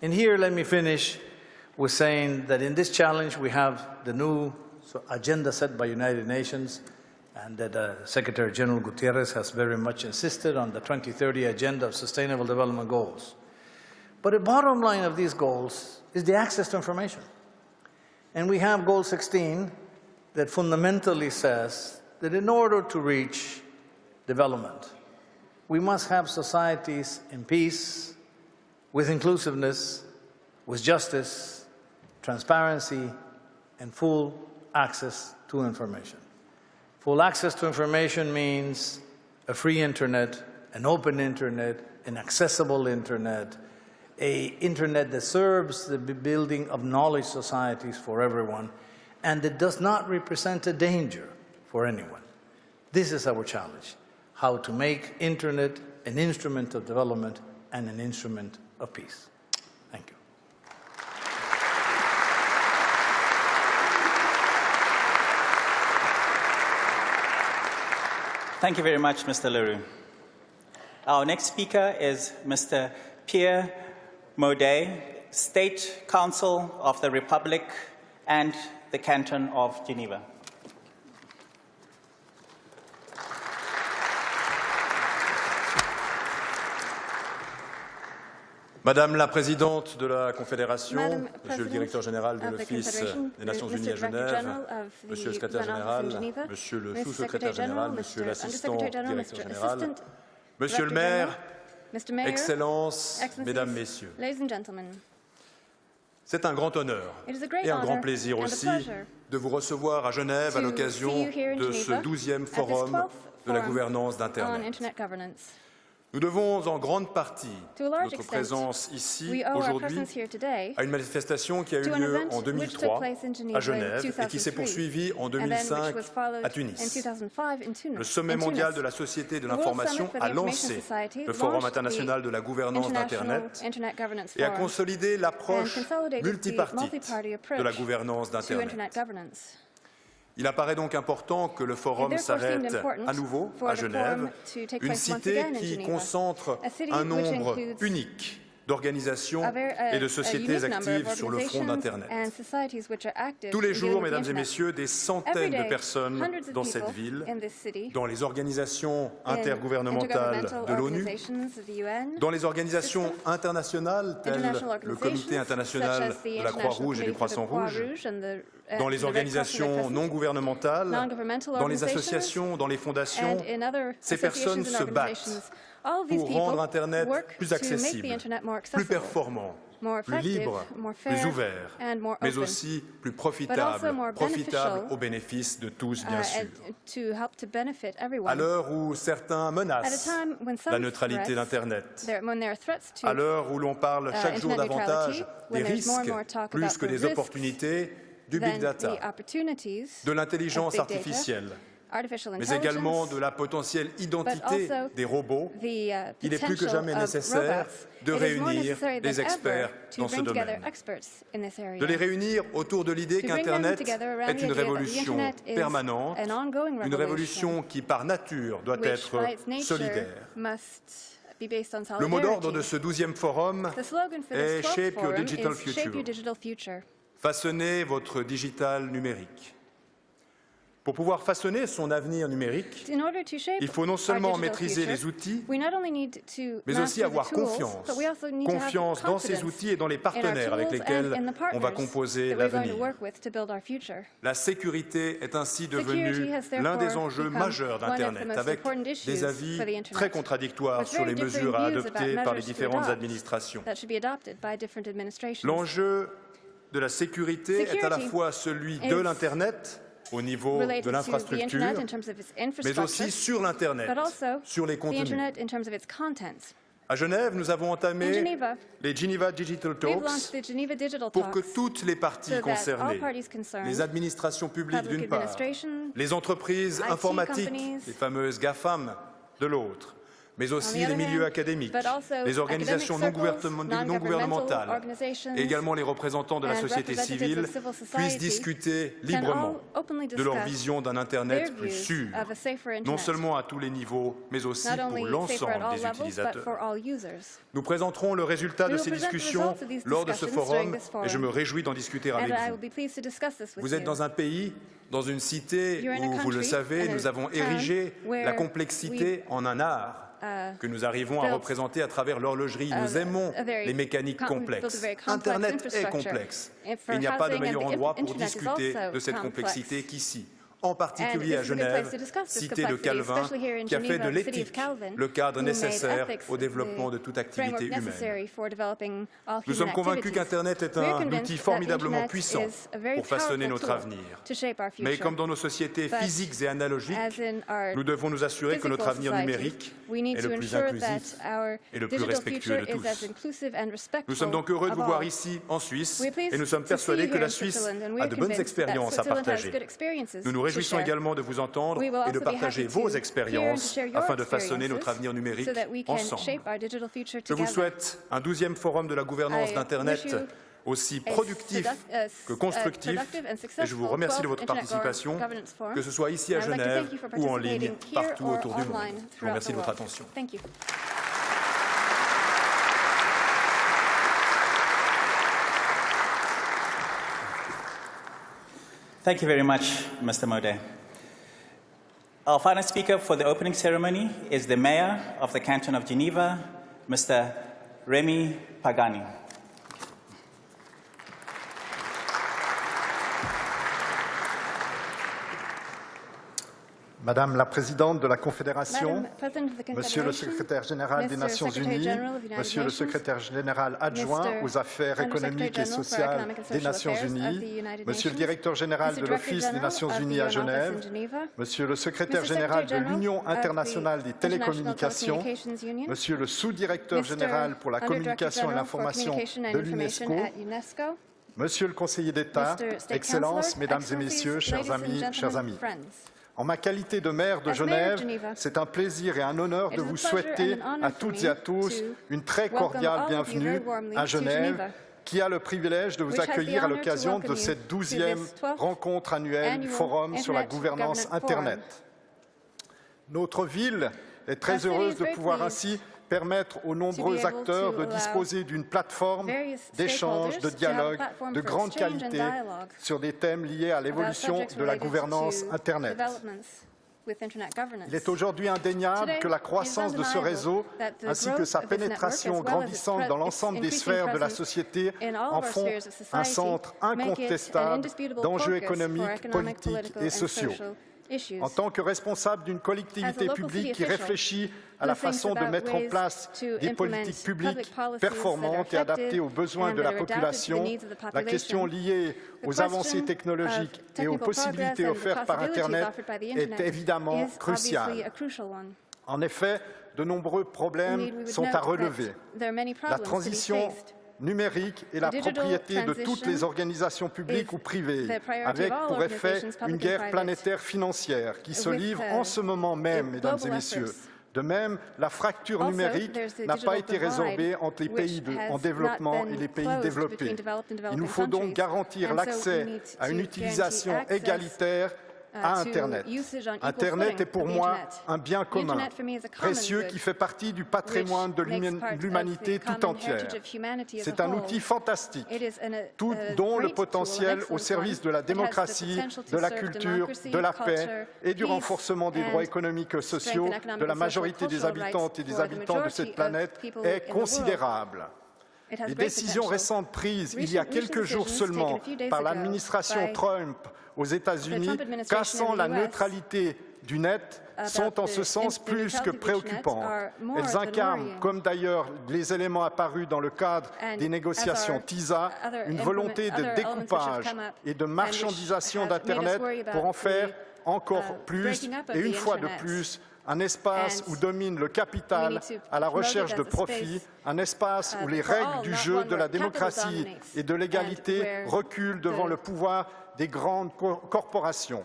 And here, let me finish with saying that in this challenge, we have the new agenda set by United Nations, and that Secretary General Gutierrez has very much insisted on the 2030 Agenda of Sustainable Development Goals. But the bottom line of these goals is the access to information. And we have Goal 16 that fundamentally says that in order to reach development, we must have societies in peace, with inclusiveness, with justice, transparency, and full access to information. Full access to information means a free internet, an open internet, an accessible internet, an internet that serves the building of knowledge societies for everyone, and that does not represent a danger for anyone. This is our challenge, how to make internet an instrument of development and an instrument of peace. Thank you. Thank you very much, Mr. Leroux. Our next speaker is Mr. Pierre Maudet, State Counsel of the Republic and the Canton of Geneva. Madame la Présidente de la Confédération, Monsieur le Directeur Général de l'Office des Nations Unies à Genève, Monsieur le Secrétaire Général, Monsieur le Sous-Secrétaire Général, Monsieur l'Assistant Directeur Général, Monsieur le Maire, Excellences, Mesdames, Messieurs. C'est un grand honneur et un grand plaisir aussi de vous recevoir à Genève à l'occasion de ce 12e Forum de la gouvernance d'Internet. Nous devons en grande partie notre présence ici aujourd'hui à une manifestation qui a eu lieu en 2003 à Genève et qui s'est poursuivie en 2005 à Tunis. Le sommet mondial de la société de l'information a lancé le Forum international de la gouvernance d'Internet et a consolidé l'approche multipartite de la gouvernance d'Internet. Il apparaît donc important que le Forum s'arrête à nouveau à Genève, une cité qui concentre un nombre unique d'organisations et de sociétés actives sur le front d'Internet. Tous les jours, mesdames et messieurs, des centaines de personnes dans cette ville, dans les organisations intergouvernementales de l'ONU, dans les organisations internationales telles le Comité international de la Croix-Rouge et du Croissant-Rouge, dans les organisations non gouvernementales, dans les associations, dans les fondations, ces personnes se battent pour rendre Internet plus accessible, plus performant, plus libre, plus ouvert, mais aussi plus profitable au bénéfice de tous, bien sûr. À l'heure où certains menacent la neutralité d'Internet, à l'heure où l'on parle chaque jour davantage des risques plus que des opportunités du big data, de l'intelligence artificielle, mais également de la potentielle identité des robots, il est plus que jamais nécessaire de réunir des experts dans ce domaine, de les réunir autour de l'idée qu'Internet est une révolution permanente, une révolution qui par nature doit être solidaire. Le mot d'ordre de ce 12e forum est « Shape your digital future ». Façonnez votre digital numérique. Pour pouvoir façonner son avenir numérique, il faut non seulement maîtriser les outils, mais aussi avoir confiance. Confiance dans ces outils et dans les partenaires avec lesquels on va composer l'avenir. La sécurité est ainsi devenue l'un des enjeux majeurs d'Internet, avec des avis très contradictoires sur les mesures à adopter par les différentes administrations. L'enjeu de la sécurité est à la fois celui de l'Internet, au niveau de l'infrastructure, mais aussi sur l'Internet, sur les contenus. À Genève, nous avons entamé les Geneva Digital Talks pour que toutes les parties concernées, les administrations publiques d'une part, les entreprises informatiques, les fameuses GAFAM de l'autre, mais aussi les milieux académiques, les organisations non gouvernementales et également les représentants de la société civile puissent discuter librement de leur vision d'un Internet plus sûr, non seulement à tous les niveaux, mais aussi pour l'ensemble des utilisateurs. Nous présenterons le résultat de ces discussions lors de ce forum et je me réjouis d'en discuter avec vous. Vous êtes dans un pays, dans une cité où, vous le savez, nous avons érigé la complexité en un art que nous arrivons à représenter à travers l'horlogerie. Nous aimons les mécaniques complexes. Internet est complexe. Il n'y a pas de meilleur endroit pour discuter de cette complexité qu'ici. En particulier à Genève, cité de Calvin, qui a fait de l'éthique le cadre nécessaire au développement de toute activité humaine. Nous sommes convaincus qu'Internet est un outil formidablement puissant pour façonner notre avenir. Mais comme dans nos sociétés physiques et analogiques, nous devons nous assurer que notre avenir numérique est le plus inclusif et le plus respectueux de tous. Nous sommes donc heureux de vous voir ici, en Suisse, et nous sommes persuadés que la Suisse a de bonnes expériences à partager. Nous nous réjouissons également de vous entendre et de partager vos expériences afin de façonner notre avenir numérique ensemble. Je vous souhaite un 12e forum de la gouvernance d'Internet aussi productif que constructif et je vous remercie de votre participation, que ce soit ici à Genève ou en ligne, partout autour du monde. Je vous remercie de votre attention. Thank you very much, Mr. Mode. Our final speaker for the opening ceremony is the Mayor of the Canton of Geneva, Mr. Remy Pagani. Madame la Présidente de la Confédération, Monsieur le Secrétaire général des Nations Unies, Monsieur le Secrétaire général adjoint aux affaires économiques et sociales des Nations Unies, Monsieur le Directeur général de l'Office des Nations Unies à Genève, Monsieur le Secrétaire général de l'Union internationale des télécommunications, Monsieur le Sous-directeur général pour la communication et l'information de l'UNESCO, Monsieur le Conseiller d'État, Excellences, Mesdames et Messieurs, chers amis. En ma qualité de maire de Genève, c'est un plaisir et un honneur de vous souhaiter à toutes et à tous une très cordiale bienvenue à Genève, qui a le privilège de vous accueillir à l'occasion de cette 12e rencontre annuelle du Forum sur la gouvernance Internet. Notre ville est très heureuse de pouvoir ainsi permettre aux nombreux acteurs de disposer d'une plateforme d'échange, de dialogue de grande qualité sur des thèmes liés à l'évolution de la gouvernance Internet. Il est aujourd'hui indéniable que la croissance de ce réseau, ainsi que sa pénétration grandissante dans l'ensemble des sphères de la société, en font un centre incontestable d'enjeux économiques, politiques et sociaux. En tant que responsable d'une collectivité publique qui réfléchit à la façon de mettre en place des politiques publiques performantes et adaptées aux besoins de la population, la question liée aux avancées technologiques et aux possibilités offertes par Internet est évidemment cruciale. En effet, de nombreux problèmes sont à relever. La transition numérique et la propriété de toutes les organisations publiques ou privées, avec pour effet une guerre planétaire financière qui se livre en ce moment même, mesdames et messieurs. De même, la fracture numérique n'a pas été résorbée entre les pays en développement et les pays développés. Il nous faut donc garantir l'accès à une utilisation égalitaire à Internet. Internet est pour moi un bien commun, précieux qui fait partie du patrimoine de l'humanité tout entière. C'est un outil fantastique, dont le potentiel au service de la démocratie, de la culture, de la paix et du renforcement des droits économiques et sociaux de la majorité des habitantes et des habitants de cette planète est considérable. Les décisions récentes prises il y a quelques jours seulement par l'administration Trump aux États-Unis, cassant la neutralité du net, sont en ce sens plus que préoccupantes. Elles incarnent, comme d'ailleurs les éléments apparus dans le cadre des négociations TISA, une volonté de découpage et de marchandisation d'Internet pour en faire encore plus et une fois de plus un espace où domine le capital à la recherche de profit, un espace où les règles du jeu de la démocratie et de l'égalité reculent devant le pouvoir des grandes corporations.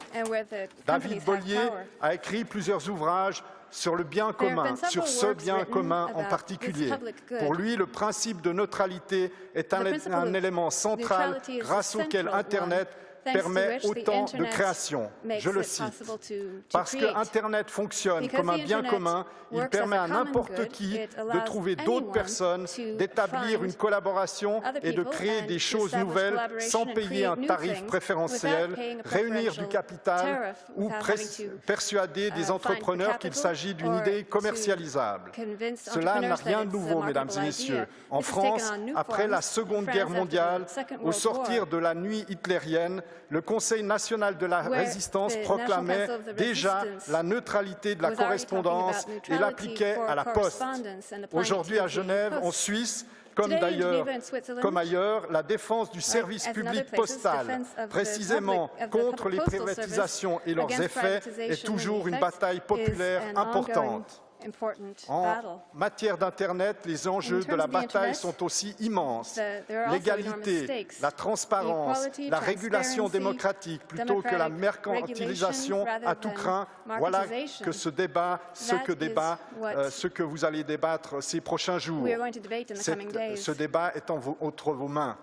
David Bollier a écrit plusieurs ouvrages sur le bien commun, sur ce bien commun en particulier. Pour lui, le principe de neutralité est un élément central grâce auquel Internet permet autant de création. Je le cite. Parce que Internet fonctionne comme un bien commun, il permet à n'importe qui de trouver d'autres personnes, d'établir une collaboration et de créer des choses nouvelles sans payer un tarif préférentiel, réunir du capital ou persuader des entrepreneurs qu'il s'agit d'une idée commercialisable. Cela n'a rien de nouveau, mesdames et messieurs. En France, après la Seconde Guerre mondiale, au sortir de la nuit hitlérienne, le Conseil national de la résistance proclamait déjà la neutralité de la correspondance et l'appliquait à la poste. Aujourd'hui, à Genève, en Suisse, comme ailleurs, la défense du service public postal, précisément contre les privatisations et leurs effets, est toujours une bataille populaire importante. En matière d'Internet, les enjeux de la bataille sont aussi immenses. L'égalité, la transparence, la régulation démocratique plutôt que la mercantilisation à tout crin, voilà ce que vous allez débattre ces prochains jours. Ce débat est entre vos mains.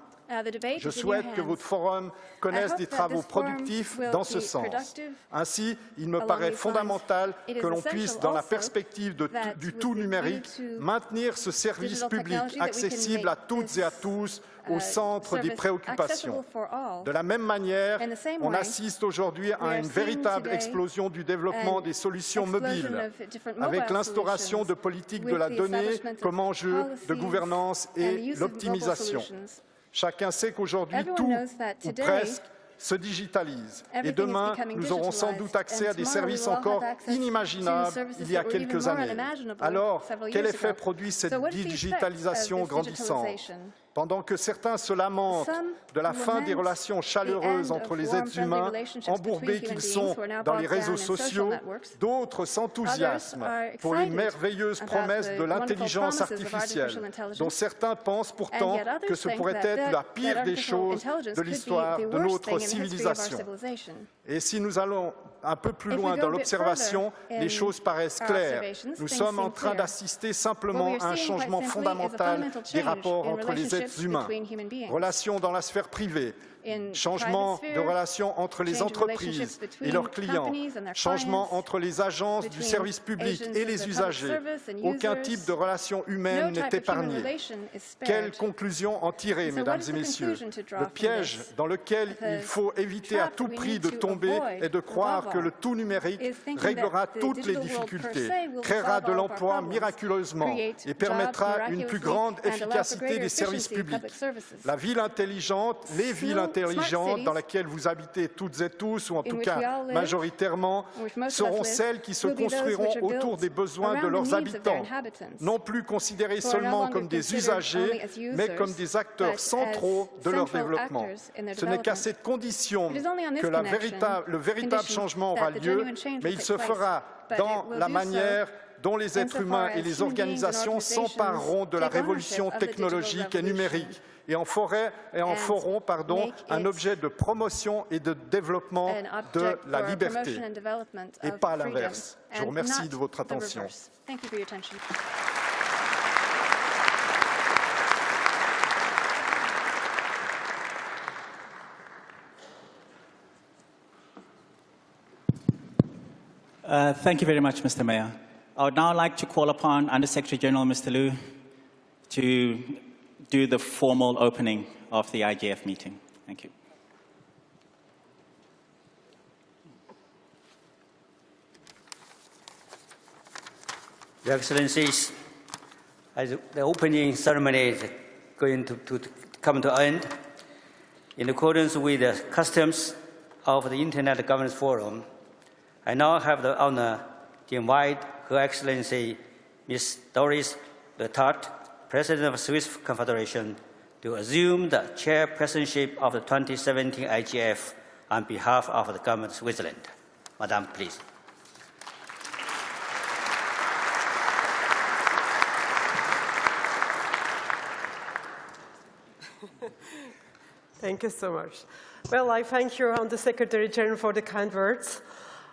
Je souhaite que votre forum connaisse des travaux productifs dans ce sens. Ainsi, il me paraît fondamental que l'on puisse, dans la perspective du tout numérique, maintenir ce service public accessible à toutes et à tous au centre des préoccupations. De la même manière, on assiste aujourd'hui à une véritable explosion du développement des solutions mobiles, avec l'instauration de politiques de la donnée comme enjeu de gouvernance et l'optimisation. Chacun sait qu'aujourd'hui, tout, ou presque, se digitalise. Et demain, nous aurons sans doute accès à des services encore inimaginables il y a quelques années. Alors, quel effet produit cette digitalisation grandissante ? Pendant que certains se lamentent de la fin des relations chaleureuses entre les êtres humains, embourbés qu'ils sont dans les réseaux sociaux, d'autres s'enthousiasment pour les merveilleuses promesses de l'intelligence artificielle, dont certains pensent pourtant que ce pourrait être la pire des choses de l'histoire de notre civilisation. Et si nous allons un peu plus loin dans l'observation, les choses paraissent claires. Nous sommes en train d'assister simplement à un changement fondamental des rapports entre les êtres humains. Relations dans la sphère privée, changement de relations entre les entreprises et leurs clients, changement entre les agences du service public et les usagers. Aucun type de relation humaine n'est épargné. Quelle conclusion en tirer, mesdames et messieurs? Le piège dans lequel il faut éviter à tout prix de tomber est de croire que le tout numérique réglera toutes les difficultés, créera de l'emploi miraculeusement et permettra une plus grande efficacité des services publics. La ville intelligente, les villes intelligentes dans laquelle vous habitez toutes et tous, ou en tout cas majoritairement, seront celles qui se construiront autour des besoins de leurs habitants, non plus considérés seulement comme des usagers, mais comme des acteurs centraux de leur développement. Ce n'est qu'à cette condition que le véritable changement aura lieu, mais il se fera dans la manière dont les êtres humains et les organisations s'empareront de la révolution technologique et numérique et en feront un objet de promotion et de développement de la liberté, et pas l'inverse. Je vous remercie de votre attention. Thank you very much, Mr. Mayor. I would now like to call upon Under-Secretary General Mr. Liu to do the formal opening of the IGF meeting. Thank you. Your Excellencies, as the opening ceremony is going to come to an end, in accordance with the customs of the Internet Governance Forum, I now have the honor to invite Her Excellency Ms. Doris Letart, President of Swiss Confederation, to assume the chairpersonship of the 2017 IGF on behalf of the Government of Switzerland. Madam, please. Thank you so much. Well, I thank you, Under-Secretary General, for the kind words.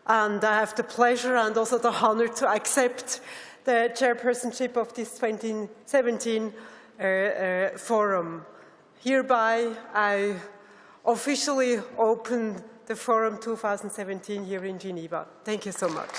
And I have the pleasure and also the honor to accept the chairpersonship of this 2017 forum. Hereby, I officially open the Forum 2017 here in Geneva. Thank you so much.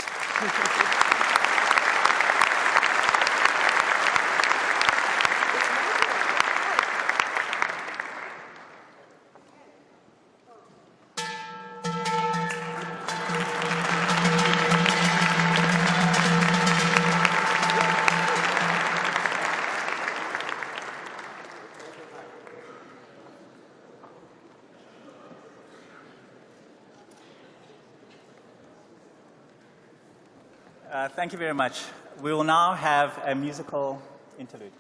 Thank you very much. We will now have a musical interlude.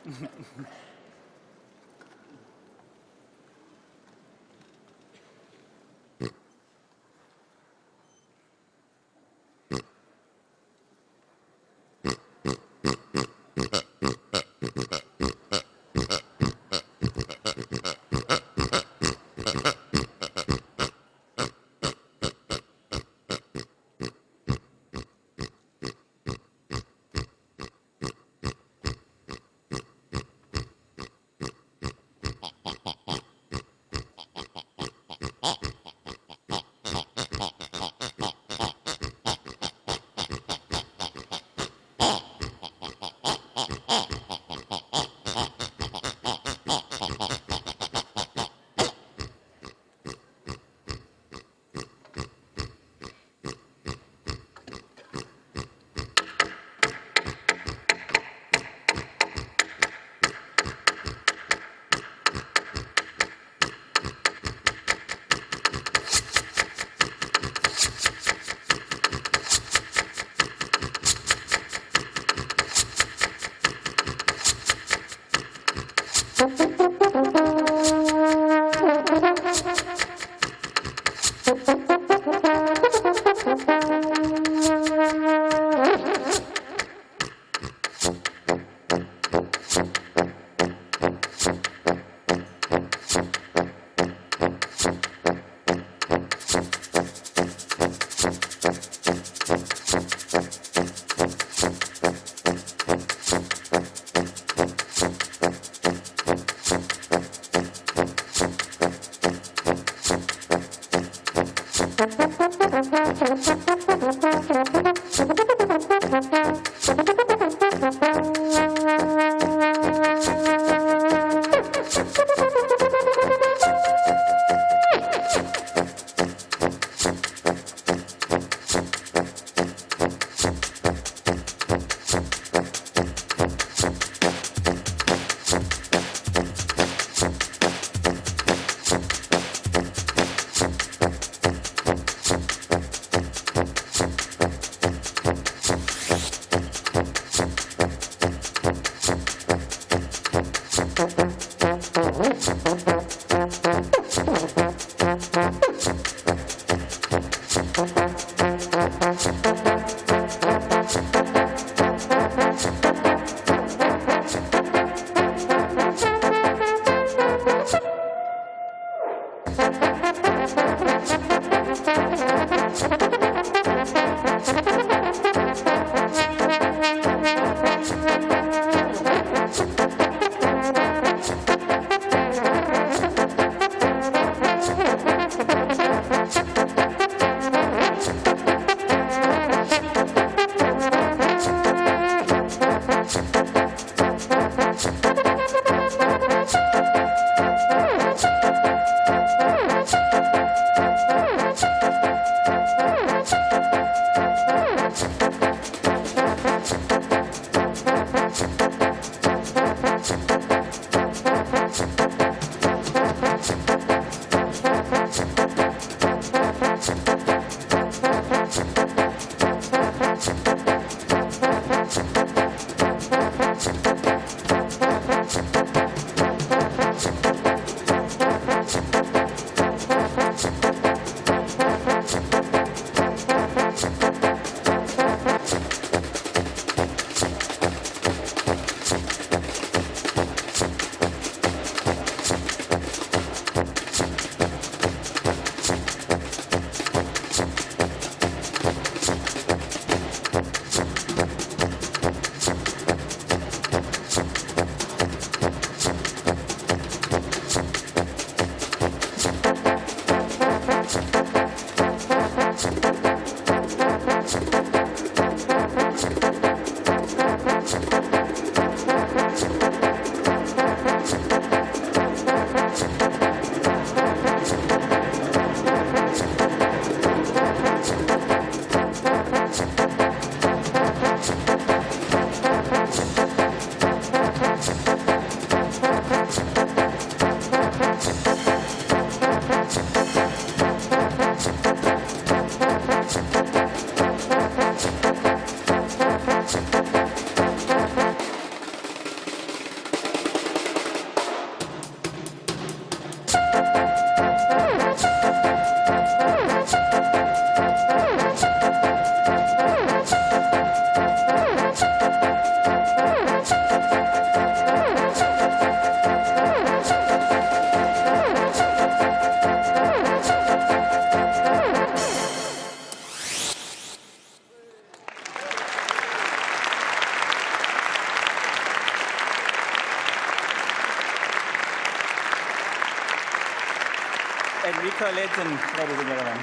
Enrico Lenzen, ladies and gentlemen.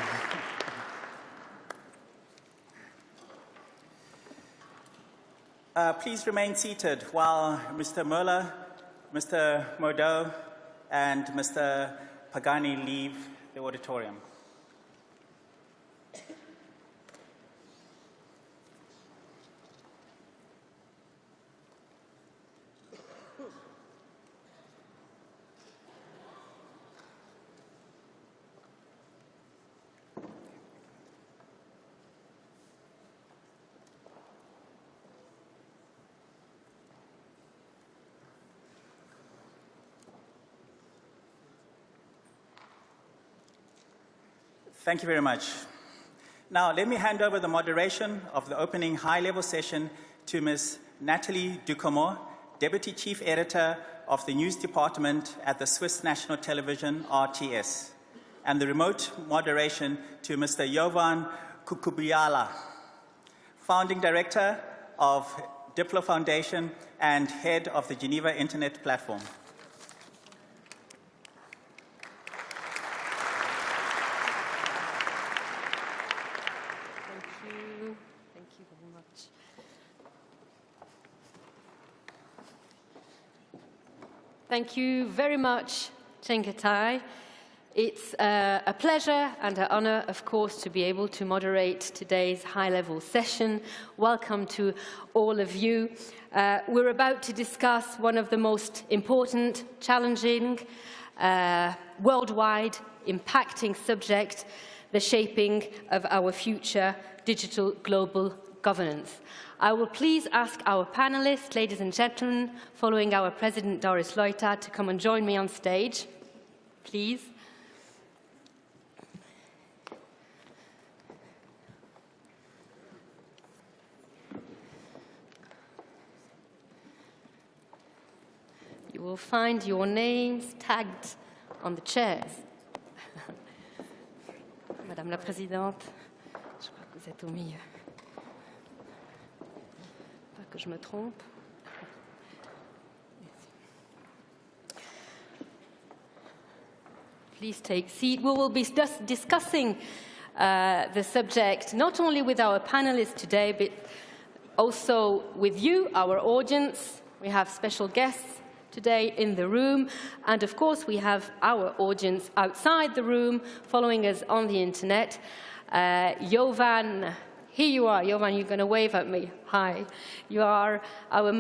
Please remain seated while Mr. Muller, Mr. Mordeau, and Mr. Pagani leave the auditorium. Thank you very much. Now, let me hand over the moderation of the opening high-level session to Ms. Nathalie Ducomont, Deputy Chief Editor of the News Department at the Swiss National Television, RTS, and the remote moderation to Mr. Jovan Kukubiala, Founding Director of Diplo Foundation and Head of the Geneva Internet Platform. Thank you very much, Chengetai. It's a pleasure and an honor, of course, to be able to moderate today's high-level session. Welcome to all of you. We're about to discuss one of the most important, challenging, worldwide, impacting subject, the shaping of our future digital global governance. I will please ask our panelists, ladies and gentlemen, following our President Doris Leuthard, to come and join me on stage, please. You will find your names tagged on the chairs. Madame la Présidente, je crois que vous êtes au milieu. Pas que je me trompe. Please take seat. We will be discussing the subject not only with our panelists today, but also with you, our audience. We have special guests today in the room, and of course we have our audience outside the room following us on the internet. Jovan, here you are. Jovan, you're going to wave at me. Hi. You are our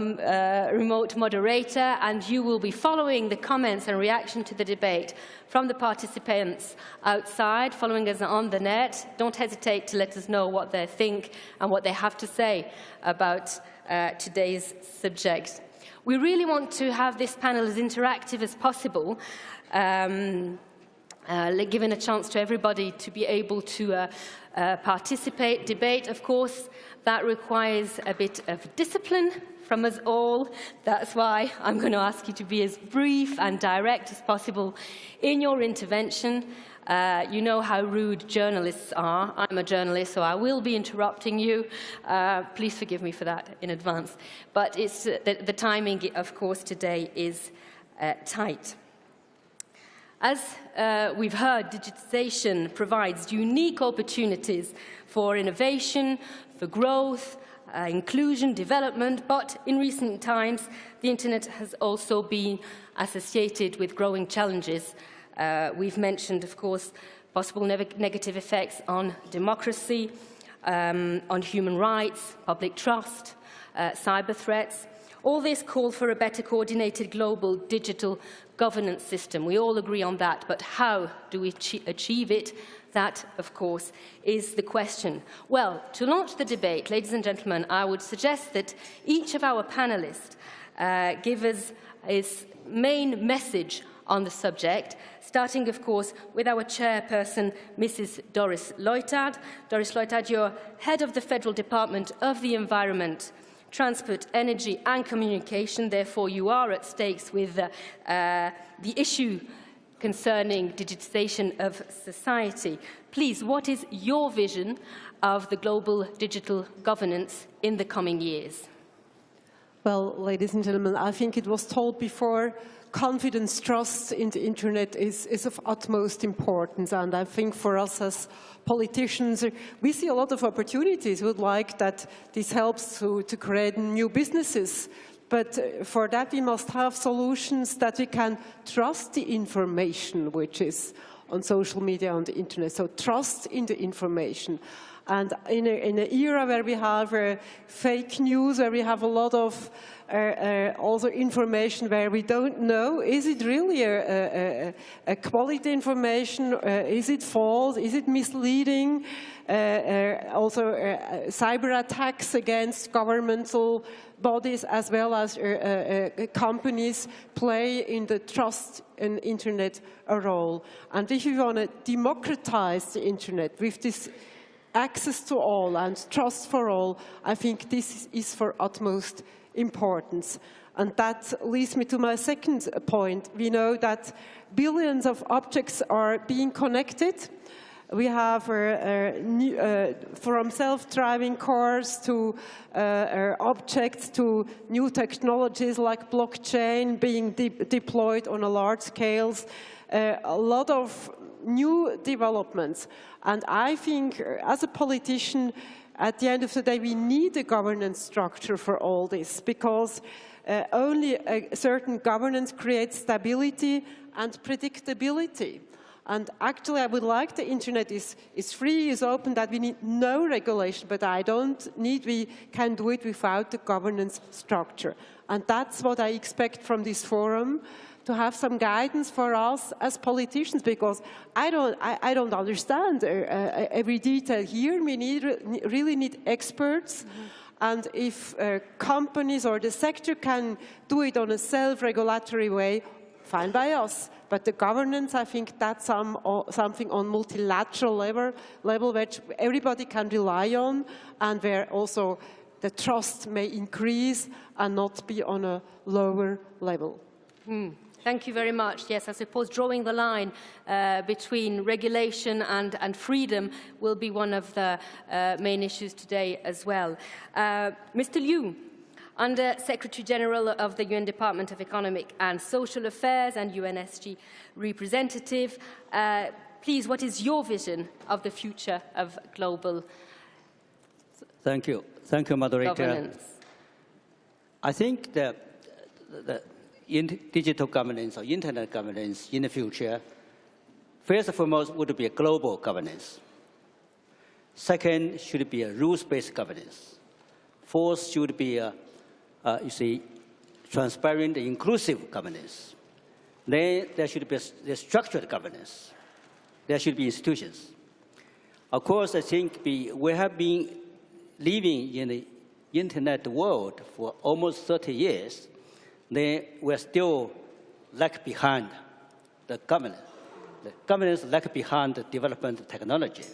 remote moderator, and you will be following the comments and reaction to the debate from the participants outside, following us on the net. Don't hesitate to let us know what they think and what they have to say about today's subject. We really want to have this panel as interactive as possible, giving a chance to everybody to be able to participate, debate. Of course, that requires a bit of discipline from us all. That's why I'm going to ask you to be as brief and direct as possible in your intervention. You know how rude journalists are. I'm a journalist, so I will be interrupting you. Please forgive me for that in advance. But it's, the timing, of course, today is tight. As we've heard, digitization provides unique opportunities for innovation, for growth, inclusion, development, but in recent times, the internet has also been associated with growing challenges. We've mentioned, of course, possible negative effects on democracy, on human rights, public trust, cyber threats. All this call for a better coordinated global digital governance system. We all agree on that, but how do we achieve it? That, of course, is the question. Well, to launch the debate, ladies and gentlemen, I would suggest that each of our panelists give us his main message on the subject, starting, of course, with our chairperson, Mrs. Doris Leuthard. Doris Leuthard, you're head of the Federal Department of the Environment, Transport, Energy and Communication. Therefore, you are at stakes with the issue concerning digitization of society. Please, what is your vision of the global digital governance in the coming years? Well, ladies and gentlemen, I think it was told before, confidence, trust in the internet is of utmost importance. And I think for us as politicians, we see a lot of opportunities. We would like that this helps to create new businesses. But for that, we must have solutions that we can trust the information which is on social media, on the internet. So trust in the information. And in an era where we have fake news, where we have a lot of also information where we don't know, is it really a quality information? Is it false? Is it misleading? Also cyber attacks against governmental bodies as well as companies play in the trust in internet a role. And if we want to democratize the internet with this access to all and trust for all, I think this is for utmost importance. And that leads me to my second point. We know that billions of objects are being connected. We have from self-driving cars to objects to new technologies like blockchain being deployed on a large scale. A lot of new developments. And I think as a politician, at the end of the day, we need a governance structure for all this, because only a certain governance creates stability and predictability. And actually, I would like the internet is free, is open, that we need no regulation, but I don't need, we can do it without the governance structure. And that's what I expect from this forum, to have some guidance for us as politicians, because I don't understand every detail here. We really need experts. Mm-hmm. And if companies or the sector can do it on a self-regulatory way, fine by us. But the governance, I think that's something on multilateral level which everybody can rely on, and where also the trust may increase and not be on a lower level. Thank you very much. Yes, I suppose drawing the line between regulation and freedom will be one of the main issues today as well. Mr. Liu, Under Secretary General of the UN Department of Economic and Social Affairs and UNSG representative, please, what is your vision of the future of global Thank you, moderator. Governance? I think that in digital governance or internet governance in the future, first and foremost would be a global governance. Second should be a rules-based governance. Fourth should be a transparent, inclusive governance. Then there should be a structured governance. There should be institutions. Of course, I think we have been living in the internet world for almost 30 years. Then we're still lag behind the governance. The governance lag behind the development of technology.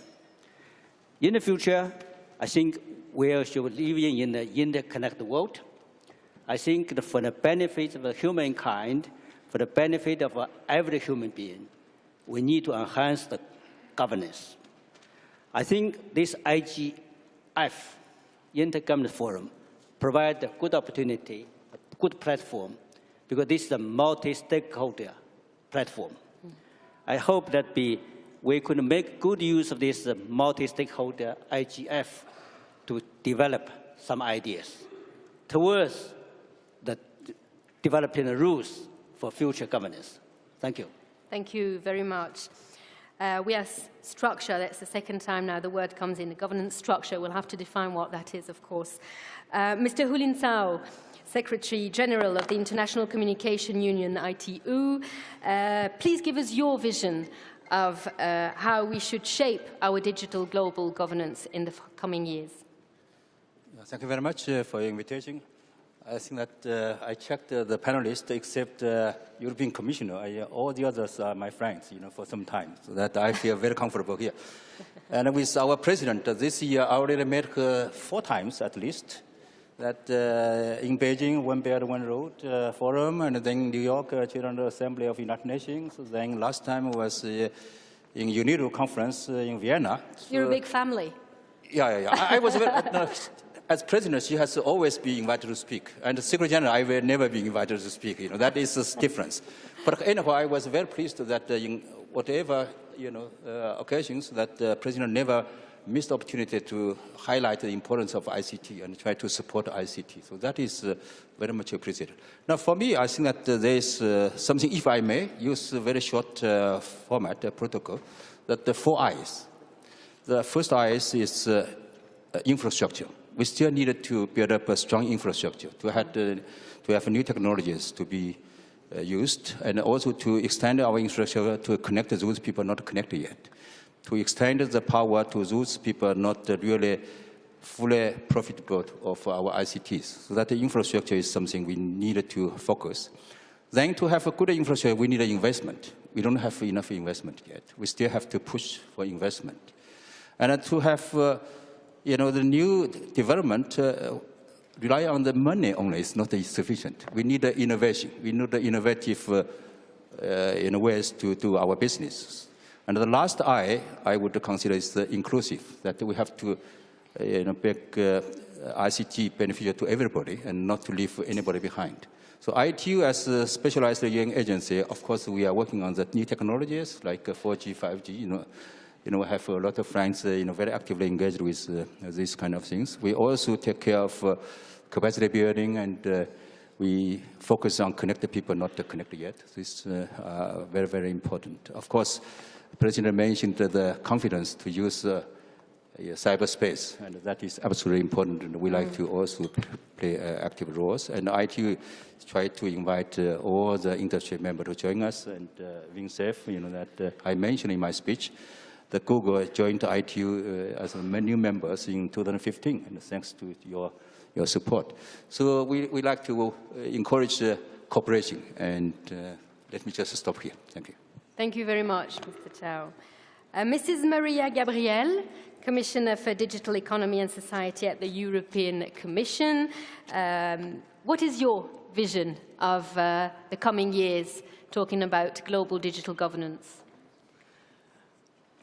In the future, I think we should live in the interconnected world. I think for the benefit of humankind, for the benefit of every human being, we need to enhance the governance. I think this IGF, Intergovernmental Forum, provides a good opportunity, a good platform, because this is a multi-stakeholder platform. I hope that we could make good use of this multi-stakeholder IGF to develop some ideas towards developing the rules for future governance. Thank you. Thank you very much. We have structure. That's the second time now the word comes in, the governance structure. We'll have to define what that is, of course. Mr. Hu Lintao, Secretary General of the International Communication Union, ITU, please give us your vision of how we should shape our digital global governance in the coming years. Thank you very much for your invitation. I think that I checked the panelists except European Commissioner. All the others are my friends, for some time, so that I feel very comfortable here. And with our president, this year I already met her 4 times at least. That in Beijing, One Belt, One Road Forum, and then New York, General Assembly of United Nations. Then last time was in UNIDO conference in Vienna. You're a big family. Yeah. I was very, as president, she has always been invited to speak. And the Secretary General, I will never be invited to speak. That is the difference. But anyhow, I was very pleased that in whatever occasions, that the president never missed the opportunity to highlight the importance of ICT and try to support ICT. So that is very much appreciated. Now, for me, I think that there is something, if I may, use a very short format, protocol, that the 4 I's. The first I is infrastructure. We still needed to build up a strong infrastructure to have new technologies to be used, and also to extend our infrastructure to connect those people not connected yet, to extend the power to those people not really fully profitable of our ICTs. So that the infrastructure is something we needed to focus. Then to have a good infrastructure, we need investment. We don't have enough investment yet. We still have to push for investment. And to have the new development rely on the money only is not sufficient. We need innovation. We need the innovative ways to do our business. And the last I would consider is the inclusive, that we have to make ICT beneficial to everybody and not to leave anybody behind. So ITU, as a specialized UN agency, of course, we are working on the new technologies like 4G, 5G, we have a lot of friends, very actively engaged with these kind of things. We also take care of capacity building and we focus on connected people, not the connected yet. This is very, very important. Of course, the President mentioned the confidence to use cyberspace, and that is absolutely important, and we like to also play active roles. And ITU try to invite all the industry members to join us, and WinSafe, that I mentioned in my speech, that Google joined ITU as new members in 2015, and thanks to your support. So we like to encourage cooperation, and let me just stop here. Thank you. Thank you very much, Mr. Chao. Mrs. Maria Gabriel, Commissioner for Digital Economy and Society at the European Commission. What is your vision of the coming years, talking about global digital governance?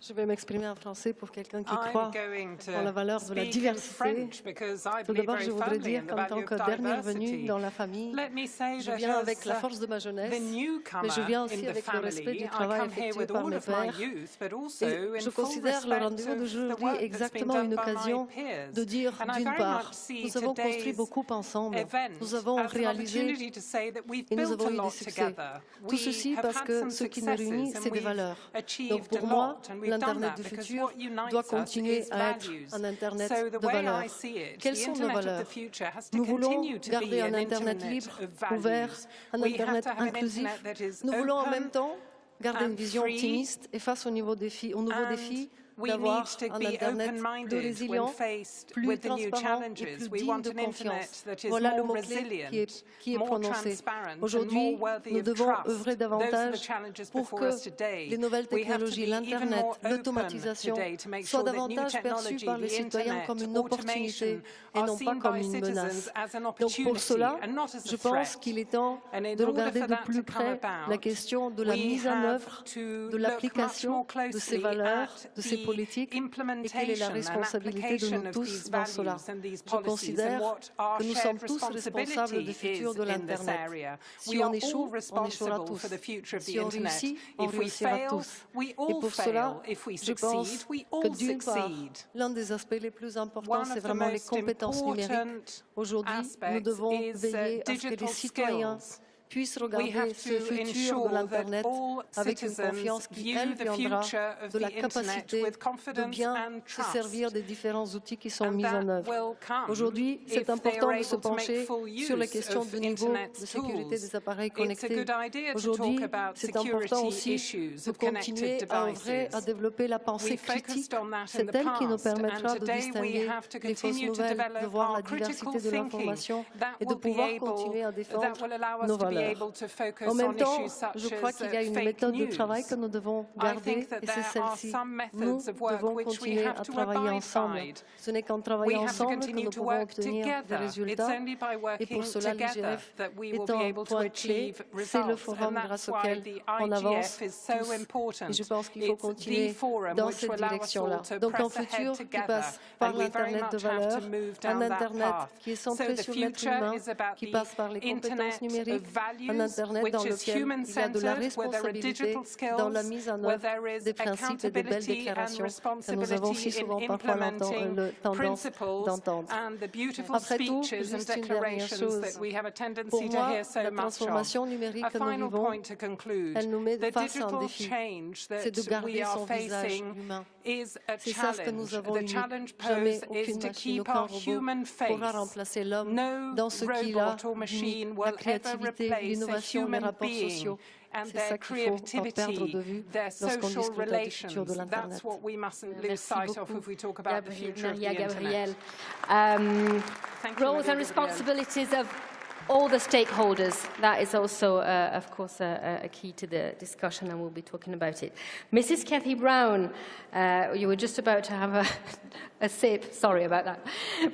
Je vais m'exprimer en français pour quelqu'un qui croit en la valeur de la diversité. Tout d'abord, je voudrais dire qu'en tant que dernière venue dans la famille, je viens avec la force de ma jeunesse, mais je viens aussi avec le respect du travail effectué par mes pairs. Et je considère le rendez-vous d'aujourd'hui exactement une occasion de dire, d'une part, nous avons construit beaucoup ensemble, nous avons réalisé et nous avons eu des succès. Tout ceci parce que ce qui nous réunit, c'est des valeurs. Donc pour moi, l'Internet du futur doit continuer à être un Internet de valeurs. Quelles sont nos valeurs? Nous voulons garder un Internet libre, ouvert, un Internet inclusif. Nous voulons en même temps garder une vision optimiste et face aux nouveaux défis, d'avoir un Internet de résilient, plus transparent et plus digne de confiance. Voilà le mot-clé qui est prononcé. Aujourd'hui, nous devons œuvrer davantage pour que les nouvelles technologies, l'Internet, l'automatisation soient davantage perçues par les citoyens comme une opportunité et non pas comme une menace. Donc pour cela, je pense qu'il est temps de regarder de plus près la question de la mise en œuvre, de l'application de ces valeurs, de ces politique et quelle est la responsabilité de nous tous dans cela. Je considère que nous sommes tous responsables du futur de l'Internet. Si on échoue, on échouera tous. Si on réussit, on réussira tous. Et pour cela, je pense que d'une part, l'un des aspects les plus importants, c'est vraiment les compétences numériques. Aujourd'hui, nous devons veiller à ce que les citoyens puissent regarder ce futur de l'Internet avec une confiance qui, elle, viendra de la capacité de bien se servir des différents outils qui sont mis en œuvre. Aujourd'hui, c'est important de se pencher sur les questions de niveau de sécurité des appareils connectés. Aujourd'hui, c'est important aussi de continuer à œuvrer à développer la pensée critique. C'est elle qui nous permettra de distinguer les fausses nouvelles, de voir la diversité de l'information et de pouvoir continuer à défendre nos valeurs. En même temps, je crois qu'il y a une méthode de travail que nous devons garder et c'est celle-ci. Nous devons continuer à travailler ensemble. Ce n'est qu'en travaillant ensemble que nous pouvons obtenir des résultats et pour cela l'IGF est un point clé, c'est le forum grâce auquel on avance tous. Et je pense qu'il faut continuer dans cette direction-là. Donc un futur qui passe par l'Internet de valeur, un Internet qui est centré sur l'être humain, qui passe par les compétences numériques, un Internet dans lequel il y a de la responsabilité dans la mise en œuvre des principes et des belles déclarations que nous avons si souvent parfois tendance d'entendre. Après tout, juste une dernière chose. Pour moi, la transformation numérique que nous vivons, elle nous met face à un défi. C'est de garder son visage humain. C'est ça ce que nous avons unique. Jamais aucune machine, aucun robot pourra remplacer l'homme dans ce qu'il a dit, la créativité, l'innovation, les rapports sociaux. C'est ça qu'il ne faut pas perdre de vue lorsqu'on discute du futur de l'Internet. Merci beaucoup, Maria Gabriel. Roles and responsibilities of all the stakeholders. That is also, of course, a key to the discussion, and we'll be talking about it. Mrs. Cathy Brown, you were just about to have a sip. Sorry about that.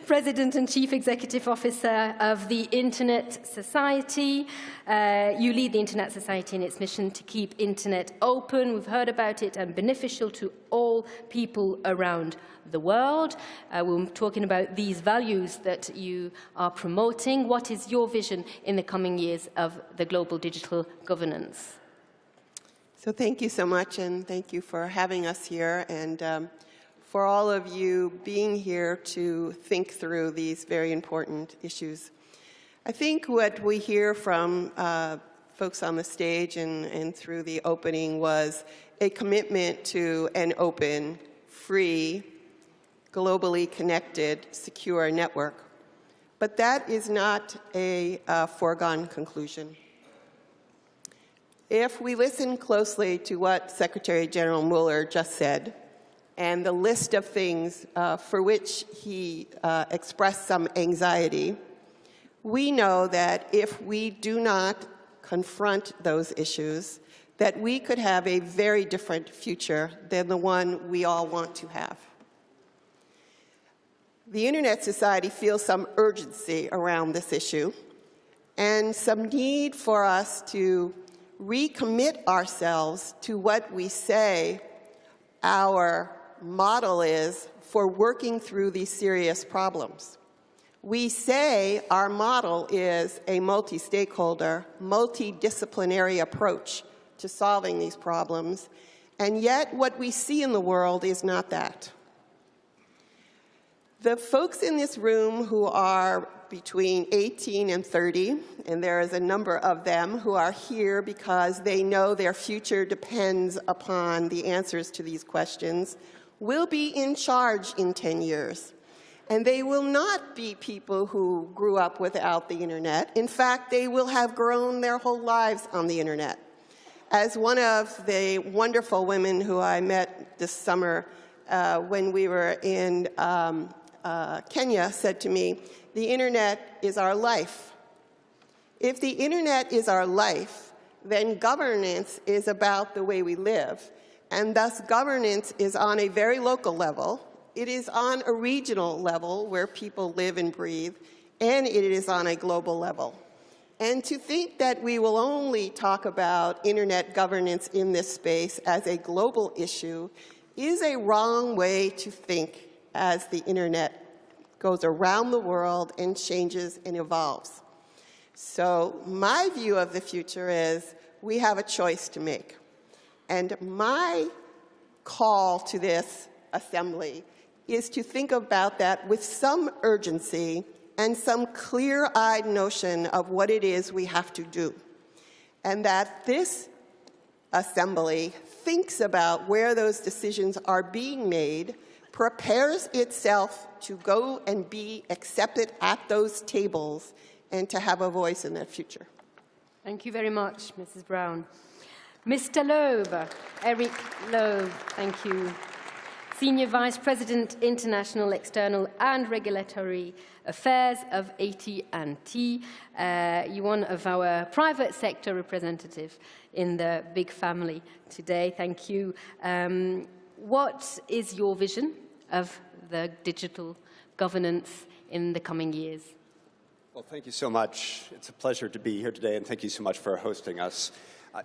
President and Chief Executive Officer of the Internet Society. You lead the Internet Society in its mission to keep Internet open. We've heard about it and beneficial to all people around the world. We're talking about these values that you are promoting. What is your vision in the coming years of the global digital governance? So thank you so much, and thank you for having us here, and for all of you being here to think through these very important issues. I think what we hear from folks on the stage and through the opening was a commitment to an open, free, globally connected, secure network. But that is not a foregone conclusion. If we listen closely to what Secretary General Mueller just said, and the list of things for which he expressed some anxiety, we know that if we do not confront those issues, that we could have a very different future than the one we all want to have. The Internet Society feels some urgency around this issue and some need for us to recommit ourselves to what we say our model is for working through these serious problems. We say our model is a multi-stakeholder, multidisciplinary approach to solving these problems, and yet what we see in the world is not that. The folks in this room who are between 18 and 30, and there is a number of them who are here because they know their future depends upon the answers to these questions, will be in charge in 10 years. And they will not be people who grew up without the Internet. In fact, they will have grown their whole lives on the Internet. As one of the wonderful women who I met this summer when we were in Kenya said to me, the Internet is our life. If the Internet is our life, then governance is about the way we live. And thus, governance is on a very local level. It is on a regional level where people live and breathe, and it is on a global level. And to think that we will only talk about Internet governance in this space as a global issue is a wrong way to think as the Internet goes around the world and changes and evolves. So my view of the future is we have a choice to make. And my call to this assembly is to think about that with some urgency and some clear-eyed notion of what it is we have to do. And that this assembly thinks about where those decisions are being made, prepares itself to go and be accepted at those tables and to have a voice in that future. Thank you very much, Mrs. Brown. Mr. Loeb, Eric Loeb, thank you. Senior Vice President, International, External and Regulatory Affairs of AT&T. You're one of our private sector representatives in the big family today. Thank you. What is your vision of the digital governance in the coming years? Well, thank you so much. It's a pleasure to be here today, and thank you so much for hosting us.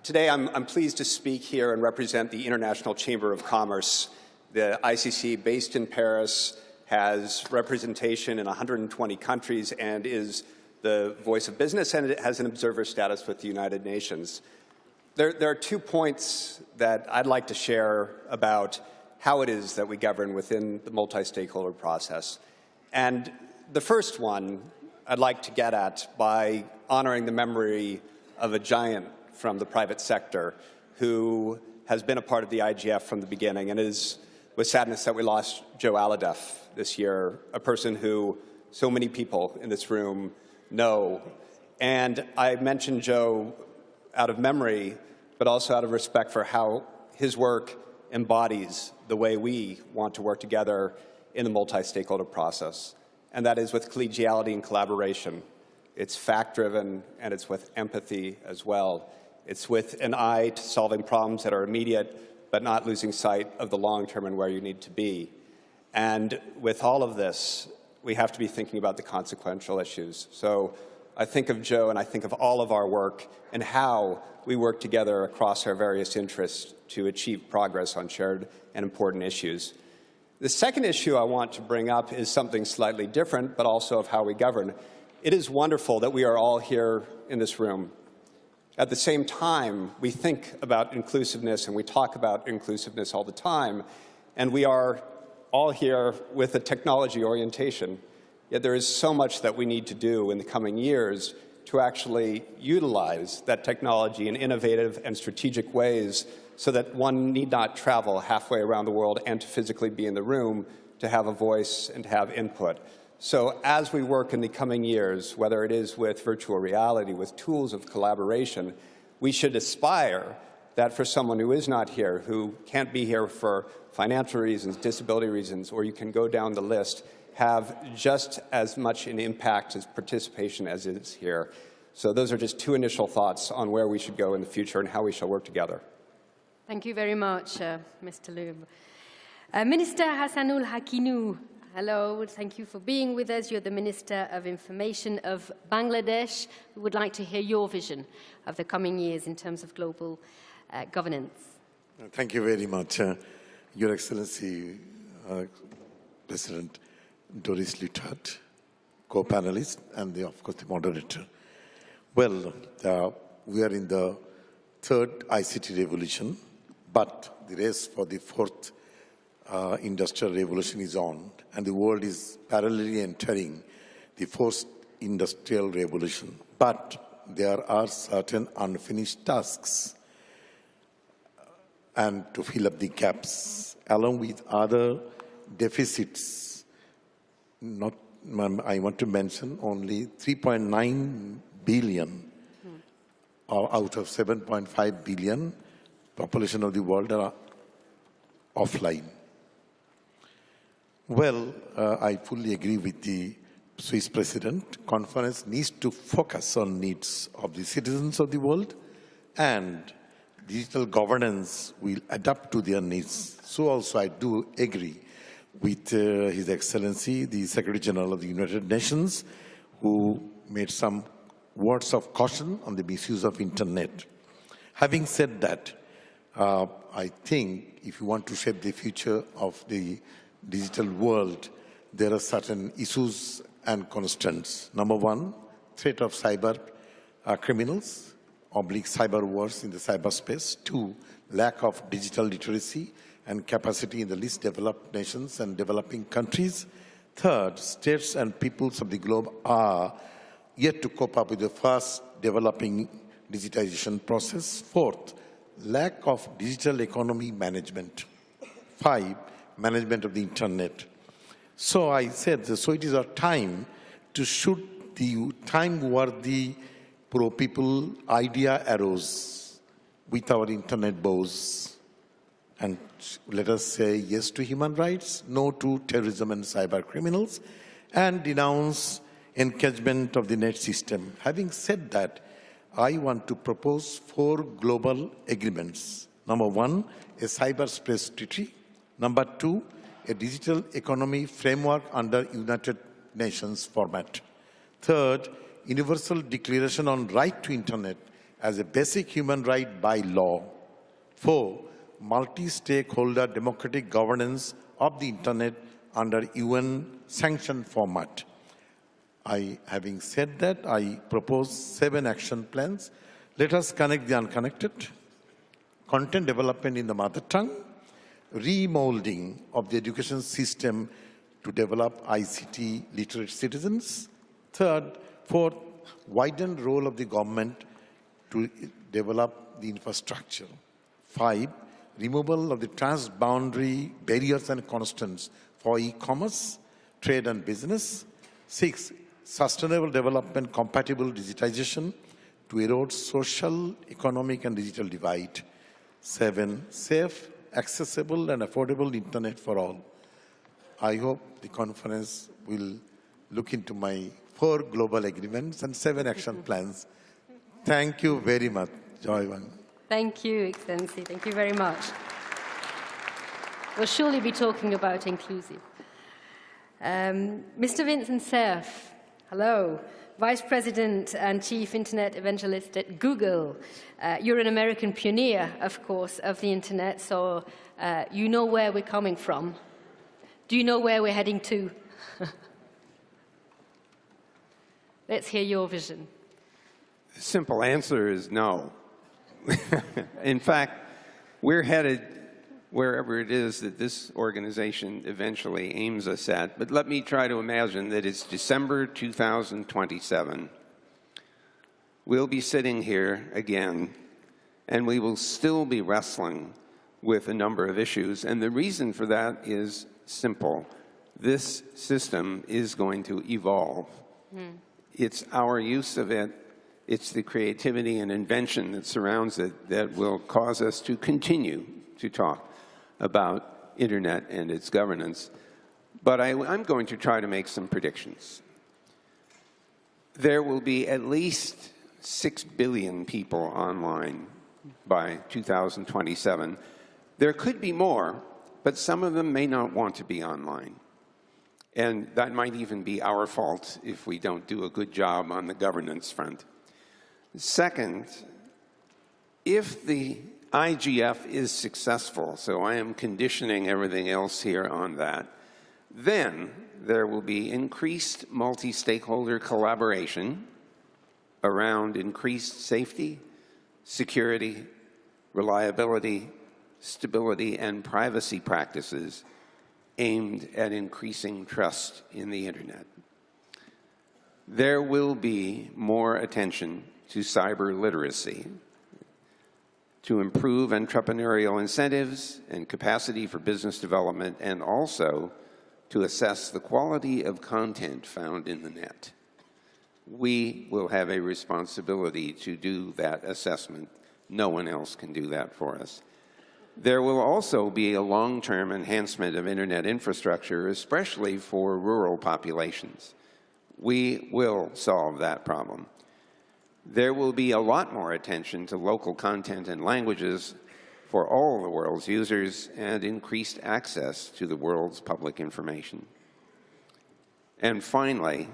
Today, I'm pleased to speak here and represent the International Chamber of Commerce. The ICC, based in Paris, has representation in 120 countries and is the voice of business, and it has an observer status with the United Nations. There are 2 points that I'd like to share about how it is that we govern within the multi-stakeholder process. And the first one I'd like to get at by honoring the memory of a giant from the private sector who has been a part of the IGF from the beginning, and it is with sadness that we lost Joe Alhadeff this year, a person who so many people in this room know. And I mention Joe out of memory, but also out of respect for how his work embodies the way we want to work together in the multi-stakeholder process. And that is with collegiality and collaboration. It's fact-driven, and it's with empathy as well. It's with an eye to solving problems that are immediate, but not losing sight of the long term and where you need to be. And with all of this, we have to be thinking about the consequential issues. So I think of Joe, and I think of all of our work and how we work together across our various interests to achieve progress on shared and important issues. The second issue I want to bring up is something slightly different, but also of how we govern. It is wonderful that we are all here in this room. At the same time, we think about inclusiveness and we talk about inclusiveness all the time, and we are all here with a technology orientation. Yet there is so much that we need to do in the coming years to actually utilize that technology in innovative and strategic ways so that one need not travel halfway around the world and to physically be in the room to have a voice and to have input. So as we work in the coming years, whether it is with virtual reality, with tools of collaboration, we should aspire that for someone who is not here, who can't be here for financial reasons, disability reasons, or you can go down the list, have just as much an impact as participation as is here. So those are just two initial thoughts on where we should go in the future and how we shall work together. Thank you very much, Mr. Loeb. Minister Hassanul Hakinou, hello, thank you for being with us. You're the Minister of Information of Bangladesh. We would like to hear your vision of the coming years in terms of global governance. Thank you very much, Your Excellency, President Doris Littert, co-panelist, and of course the moderator. Well, we are in the third ICT revolution, but the race for the fourth industrial revolution is on, and the world is parallelly entering the fourth industrial revolution. But there are certain unfinished tasks, and to fill up the gaps, along with other deficits. I want to mention only 3.9 billion out of 7.5 billion population of the world are offline. Well, I fully agree with the Swiss President. Conference needs to focus on needs of the citizens of the world, and digital governance will adapt to their needs. So also I do agree with His Excellency, the Secretary General of the United Nations, who made some words of caution on the misuse of Internet. Having said that, I think if you want to shape the future of the digital world, there are certain issues and constraints. Number one, threat of cyber criminals, cyber wars in the cyberspace. Two, lack of digital literacy and capacity in the least developed nations and developing countries. Third, states and peoples of the globe are yet to cope up with the fast developing digitization process. Fourth, lack of digital economy management. Five, management of the Internet. So I said, so it is our time to shoot the time-worthy pro-people idea arrows with our Internet bows. And let us say yes to human rights, no to terrorism and cyber criminals, and denounce engagement of the net system. Having said that, I want to propose 4 global agreements. Number one, a cyberspace treaty. Number two, a digital economy framework under United Nations format. Third, universal declaration on right to internet as a basic human right by law. 4, multi-stakeholder democratic governance of the internet under UN sanctioned format. Having said that, I propose 7 action plans. Let us connect the unconnected, content development in the mother tongue, remolding of the education system to develop ICT literate citizens. Fourth, widened role of the government to develop the infrastructure. 5, removal of the transboundary barriers and constraints for e-commerce, trade and business. 6, sustainable development compatible digitization to erode social, economic and digital divide. 7, safe, accessible and affordable internet for all. I hope the conference will look into my 4 global agreements and 7 action plans. Thank you very much. Joyvan. Thank you, Excellency. Thank you very much. We'll surely be talking about inclusive. Mr. Vincent Cerf, hello. Vice President and Chief Internet Evangelist at Google. You're an American pioneer, of course, of the Internet, so you know where we're coming from. Do you know where we're heading to? Let's hear your vision. The simple answer is no. In fact, we're headed wherever it is that this organization eventually aims us at. But let me try to imagine that it's December 2027. We'll be sitting here again, and we will still be wrestling with a number of issues. And the reason for that is simple. This system is going to evolve. It's our use of it, it's the creativity and invention that surrounds it that will cause us to continue to talk about Internet and its governance. But I'm going to try to make some predictions. There will be at least 6 billion people online by 2027. There could be more, but some of them may not want to be online. And that might even be our fault if we don't do a good job on the governance front. Second, if the IGF is successful, so I am conditioning everything else here on that, then there will be increased multi-stakeholder collaboration around increased safety, security, reliability, stability, and privacy practices aimed at increasing trust in the Internet. There will be more attention to cyber literacy to improve entrepreneurial incentives and capacity for business development, and also to assess the quality of content found in the net. We will have a responsibility to do that assessment. No one else can do that for us. There will also be a long-term enhancement of Internet infrastructure, especially for rural populations. We will solve that problem. There will be a lot more attention to local content and languages for all the world's users and increased access to the world's public information. And finally,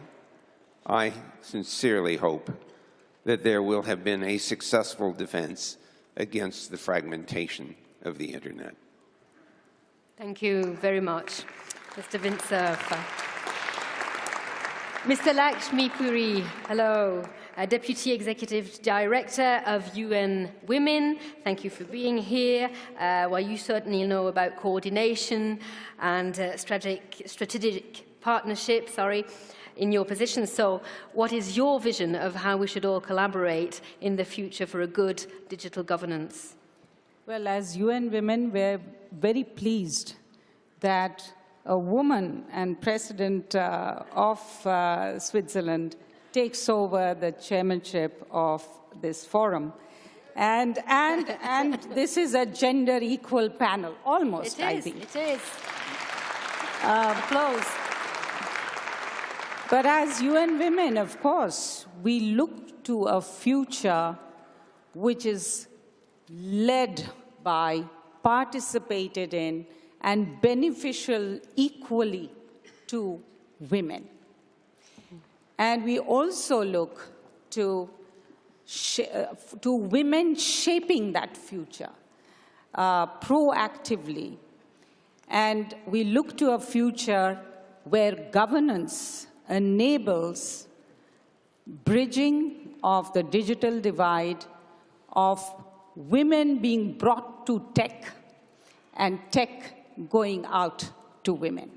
I sincerely hope that there will have been a successful defense against the fragmentation of the Internet. Thank you very much, Mr. Vincerf. Mr. Lakshmi Puri, hello. Deputy Executive Director of UN Women, thank you for being here. Well, you certainly know about coordination and strategic partnership, in your position. So what is your vision of how we should all collaborate in the future for a good digital governance? Well, as UN Women, we're very pleased that a woman and president of Switzerland takes over the chairmanship of this forum. And this is a gender equal panel, almost, I think. It is. Applause. But as UN Women, of course, we look to a future which is led by, participated in, and beneficial equally to women. And we also look to women shaping that future proactively. And we look to a future where governance enables bridging of the digital divide, of women being brought to tech and tech going out to women.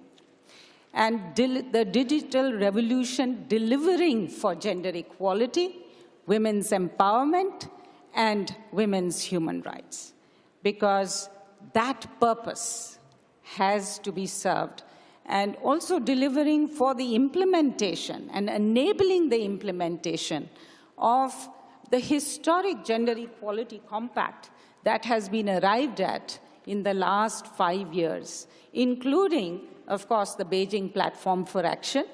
And the digital revolution delivering for gender equality, women's empowerment, and women's human rights. Because that purpose has to be served. And also delivering for the implementation and enabling the implementation of the historic Gender Equality Compact that has been arrived at in the last 5 years, including, of course, the Beijing Platform for Action,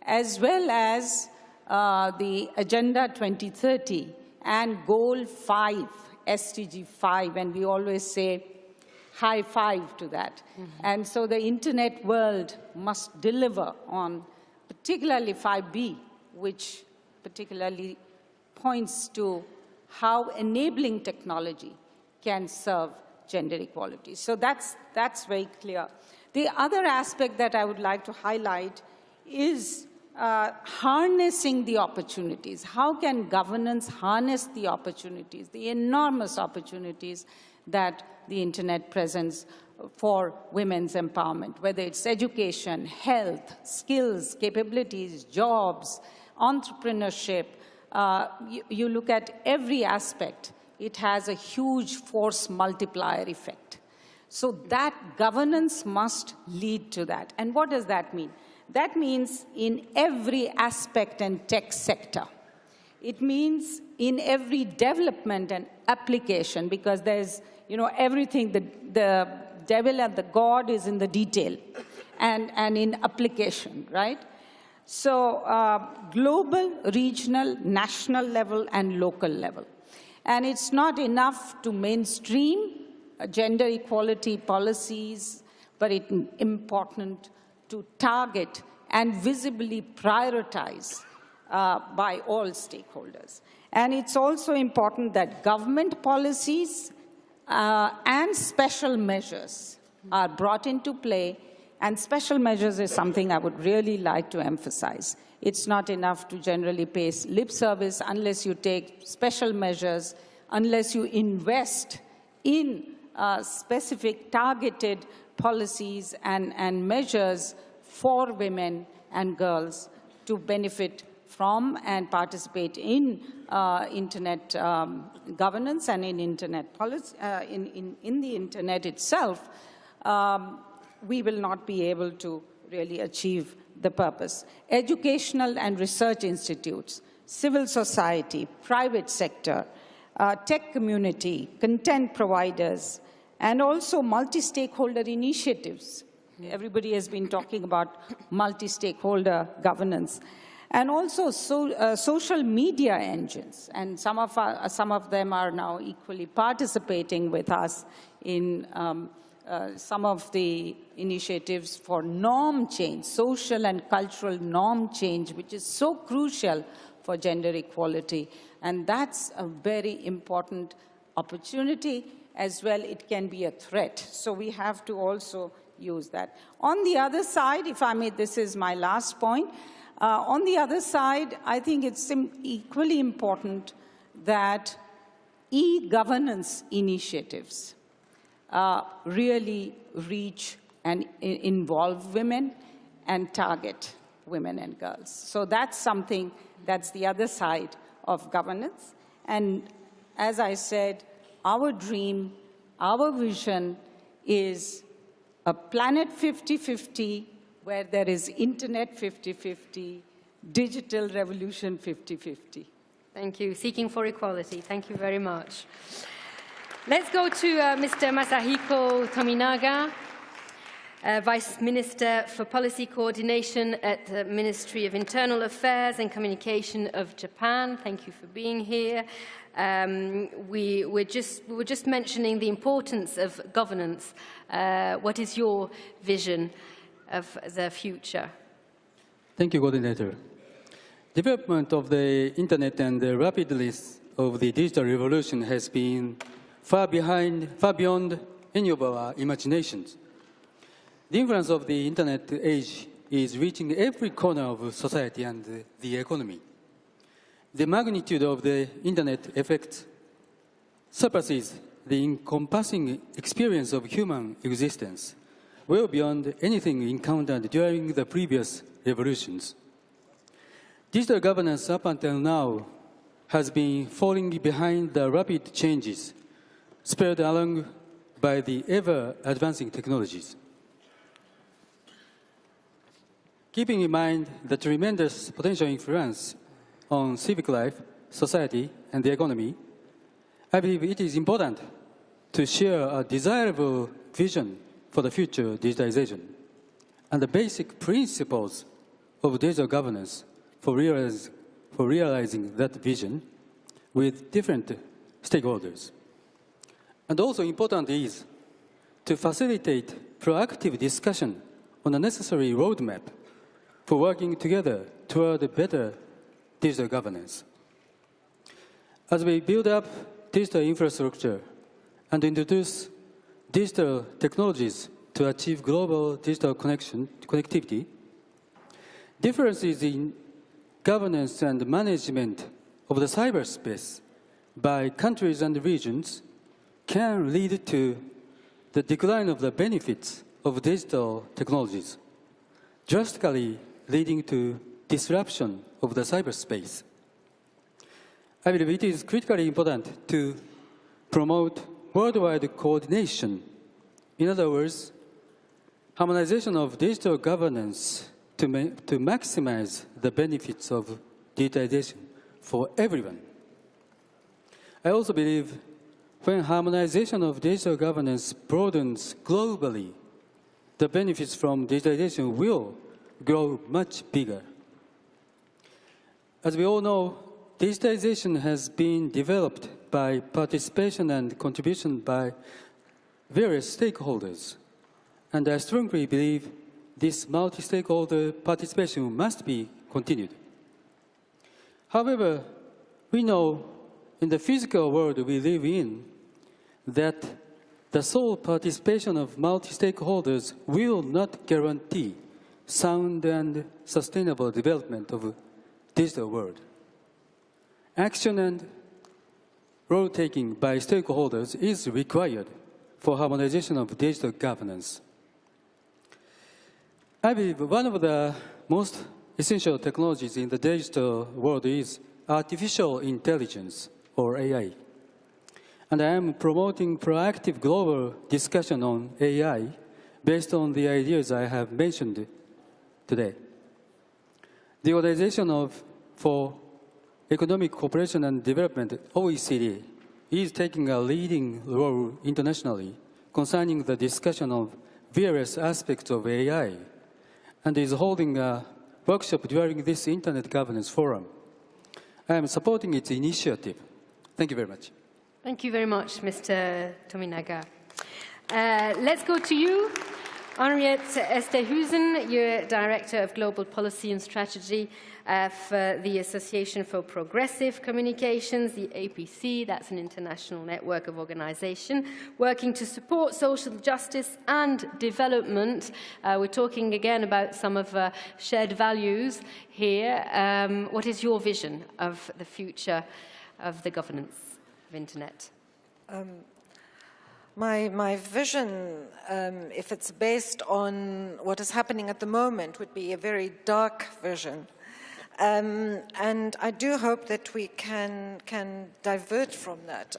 as well as the Agenda 2030 and Goal 5, SDG 5, and we always say high five to that. And so the Internet world must deliver on particularly 5B, which particularly points to how enabling technology can serve gender equality. So that's very clear. The other aspect that I would like to highlight is harnessing the opportunities. How can governance harness the opportunities, the enormous opportunities that the Internet presents for women's empowerment, whether it's education, health, skills, capabilities, jobs, entrepreneurship. You look at every aspect, it has a huge force multiplier effect. So that governance must lead to that. And what does that mean? That means in every aspect and tech sector. It means in every development and application, because there's, everything, the devil and the God is in the detail and in application, right? So global, regional, national level, and local level. And it's not enough to mainstream gender equality policies, but it's important to target and visibly prioritize by all stakeholders. And it's also important that government policies and special measures are brought into play, and special measures is something I would really like to emphasize. It's not enough to generally pay lip service unless you take special measures, unless you invest in specific targeted policies and measures for women and girls to benefit from and participate in internet governance and in internet policy, in the internet itself. We will not be able to really achieve the purpose. Educational and research institutes, civil society, private sector, tech community, content providers, and also multi-stakeholder initiatives. Everybody has been talking about multi-stakeholder governance. And also social media engines, and some of them are now equally participating with us in some of the initiatives for norm change, social and cultural norm change, which is so crucial for gender equality. And that's a very important opportunity as well. It can be a threat. So we have to also use that. On the other side, if I may, this is my last point. On the other side, I think it's equally important that e-governance initiatives really reach and involve women and target women and girls. So that's something, that's the other side of governance. And as I said, our dream, our vision is a planet 50-50, where there is internet 50-50, digital revolution 50-50. Thank you. Seeking for equality. Thank you very much. Let's go to Mr. Masahiko Tominaga, Vice Minister for Policy Coordination at the Ministry of Internal Affairs and Communication of Japan. Thank you for being here. We were just mentioning the importance of governance. What is your vision of the future? Thank you, Coordinator. Development of the Internet and the rapidness of the digital revolution has been far beyond any of our imaginations. The influence of the Internet age is reaching every corner of society and the economy. The magnitude of the Internet effect surpasses the encompassing experience of human existence, well beyond anything encountered during the previous revolutions. Digital governance up until now has been falling behind the rapid changes spurred along by the ever-advancing technologies. Keeping in mind the tremendous potential influence on civic life, society, and the economy, I believe it is important to share a desirable vision for the future digitalization and the basic principles of digital governance for realizing that vision with different stakeholders. And also important is to facilitate proactive discussion on a necessary roadmap for working together toward better digital governance. As we build up digital infrastructure and introduce digital technologies to achieve global digital connectivity, differences in governance and management of the cyberspace by countries and regions can lead to the decline of the benefits of digital technologies, drastically leading to disruption of the cyberspace. I believe it is critically important to promote worldwide coordination. In other words, harmonization of digital governance to maximize the benefits of digitization for everyone. I also believe when harmonization of digital governance broadens globally, the benefits from digitization will grow much bigger. As we all know, digitization has been developed by participation and contribution by various stakeholders. And I strongly believe this multi-stakeholder participation must be continued. However, we know in the physical world we live in that the sole participation of multi-stakeholders will not guarantee sound and sustainable development of digital world. Action and role-taking by stakeholders is required for harmonization of digital governance. I believe one of the most essential technologies in the digital world is artificial intelligence, or AI. And I am promoting proactive global discussion on AI based on the ideas I have mentioned today. The Organization for Economic Cooperation and Development, OECD, is taking a leading role internationally concerning the discussion of various aspects of AI and is holding a workshop during this Internet Governance Forum. I am supporting its initiative. Thank you very much. Thank you very much, Mr. Tominaga. Let's go to you, Henriette Esterhuizen. You're Director of Global Policy and Strategy for the Association for Progressive Communications, the APC. That's an international network of organizations working to support social justice and development. We're talking again about some of shared values here. What is your vision of the future of the governance of Internet? My vision, if it's based on what is happening at the moment, would be a very dark vision. And I do hope that we can divert from that.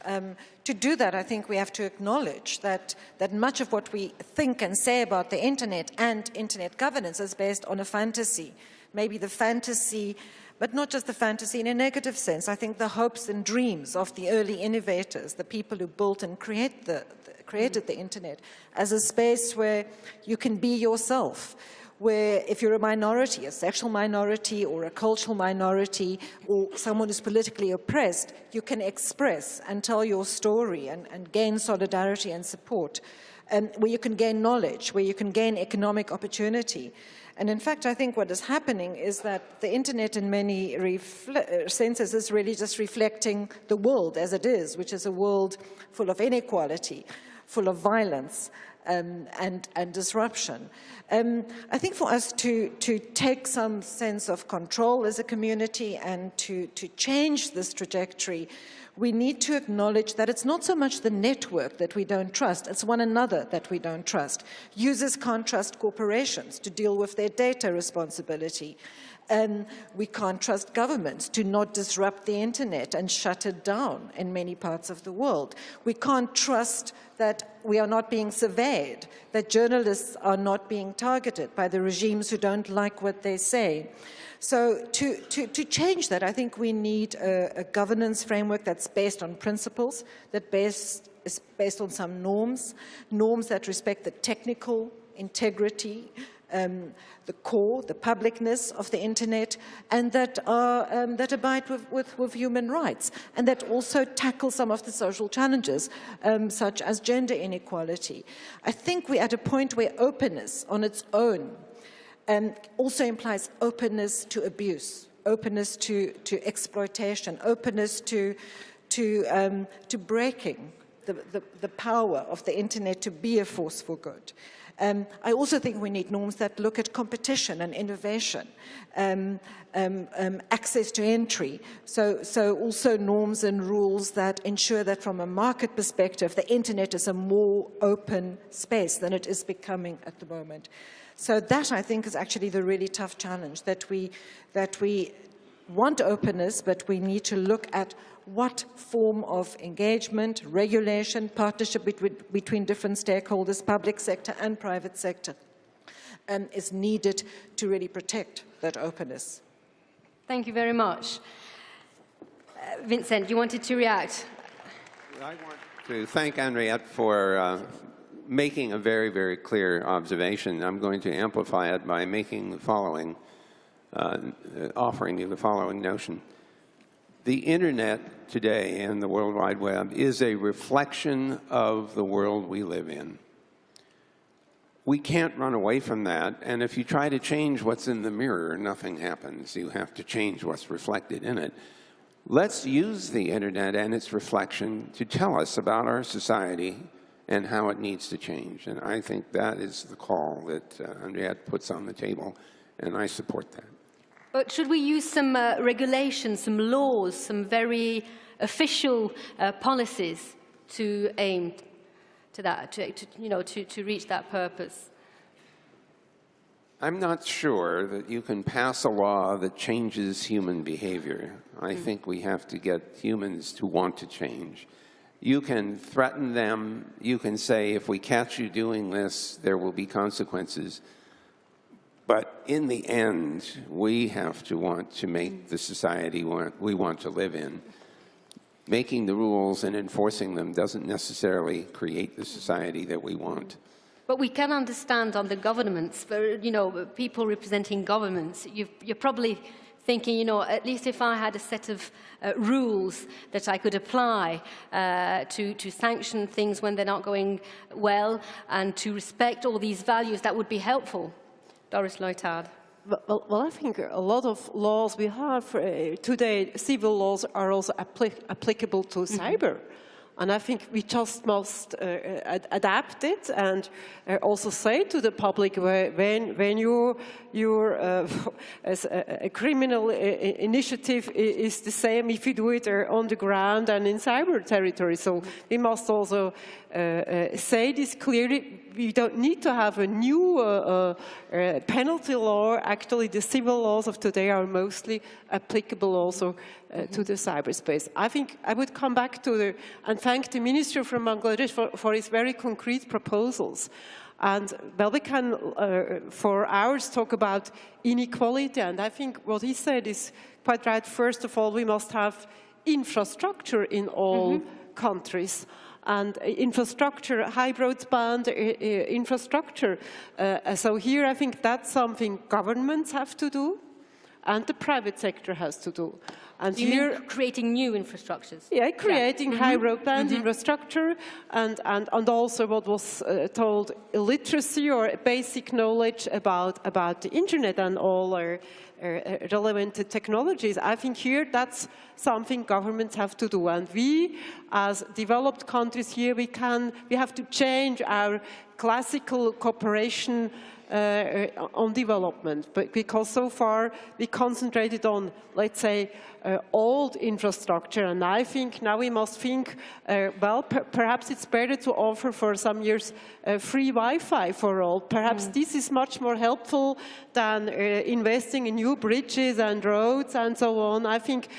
To do that, I think we have to acknowledge that much of what we think and say about the Internet and Internet governance is based on a fantasy. Maybe the fantasy, but not just the fantasy in a negative sense. I think the hopes and dreams of the early innovators, the people who built and created the Internet, as a space where you can be yourself, where if you're a minority, a sexual minority or a cultural minority or someone who's politically oppressed, you can express and tell your story and gain solidarity and support, where you can gain knowledge, where you can gain economic opportunity. And in fact, I think what is happening is that the Internet in many senses is really just reflecting the world as it is, which is a world full of inequality, full of violence, and disruption. I think for us to take some sense of control as a community and to change this trajectory, we need to acknowledge that it's not so much the network that we don't trust, it's one another that we don't trust. Users can't trust corporations to deal with their data responsibility. We can't trust governments to not disrupt the Internet and shut it down in many parts of the world. We can't trust that we are not being surveyed, that journalists are not being targeted by the regimes who don't like what they say. So to change that, I think we need a governance framework that's based on principles, that is based on some norms that respect the technical integrity, the core, the publicness of the Internet, and that abide with human rights, and that also tackle some of the social challenges, such as gender inequality. I think we're at a point where openness on its own also implies openness to abuse, openness to exploitation, openness to breaking the power of the internet to be a force for good. I also think we need norms that look at competition and innovation, access to entry. So also norms and rules that ensure that from a market perspective, the internet is a more open space than it is becoming at the moment. So that, I think, is actually the really tough challenge, that we want openness, but we need to look at what form of engagement, regulation, partnership between different stakeholders, public sector and private sector, is needed to really protect that openness. Thank you very much. Vincent, you wanted to react? I want to thank Henriette for making a very, very clear observation. I'm going to amplify it by making the following, offering you the following notion. The internet today and the World Wide Web is a reflection of the world we live in. We can't run away from that, and if you try to change what's in the mirror, nothing happens. You have to change what's reflected in it. Let's use the internet and its reflection to tell us about our society and how it needs to change. And I think that is the call that Henriette puts on the table, and I support that. But should we use some regulations, some laws, some very official policies to aim to that, to reach that purpose? I'm not sure that you can pass a law that changes human behavior. I think we have to get humans to want to change. You can threaten them. You can say, if we catch you doing this, there will be consequences. But in the end, we have to want to make the society we want to live in. Making the rules and enforcing them doesn't necessarily create the society that we want. But we can understand on the governments, people representing governments, you're probably thinking, at least if I had a set of rules that I could apply to sanction things when they're not going well and to respect all these values, that would be helpful. Doris Leuthard. Well, I think a lot of laws we have today, civil laws, are also applicable to cyber. And I think we just must adapt it and also say to the public when your as a criminal initiative is the same if you do it on the ground and in cyber territory. So we must also say this clearly. We don't need to have a new penalty law. Actually, the civil laws of today are mostly applicable also to the cyberspace. I think I would come back to and thank the minister from Bangladesh for his very concrete proposals. And well, we can for hours talk about inequality, and I think what he said is quite right. First of all, we must have infrastructure in all countries. And infrastructure, high broadband infrastructure. So here I think that's something governments have to do and the private sector has to do. And you mean creating new infrastructures? Yeah, creating high broadband infrastructure and also what was told, illiteracy or basic knowledge about the internet and all our relevant technologies. I think here that's something governments have to do, and we as developed countries here we have to change our classical cooperation on development, but because so far we concentrated on, let's say, old infrastructure, and I think now we must think, well, perhaps it's better to offer for some years free Wi-Fi for all. Perhaps this is much more helpful than investing in new bridges and roads and so on. I think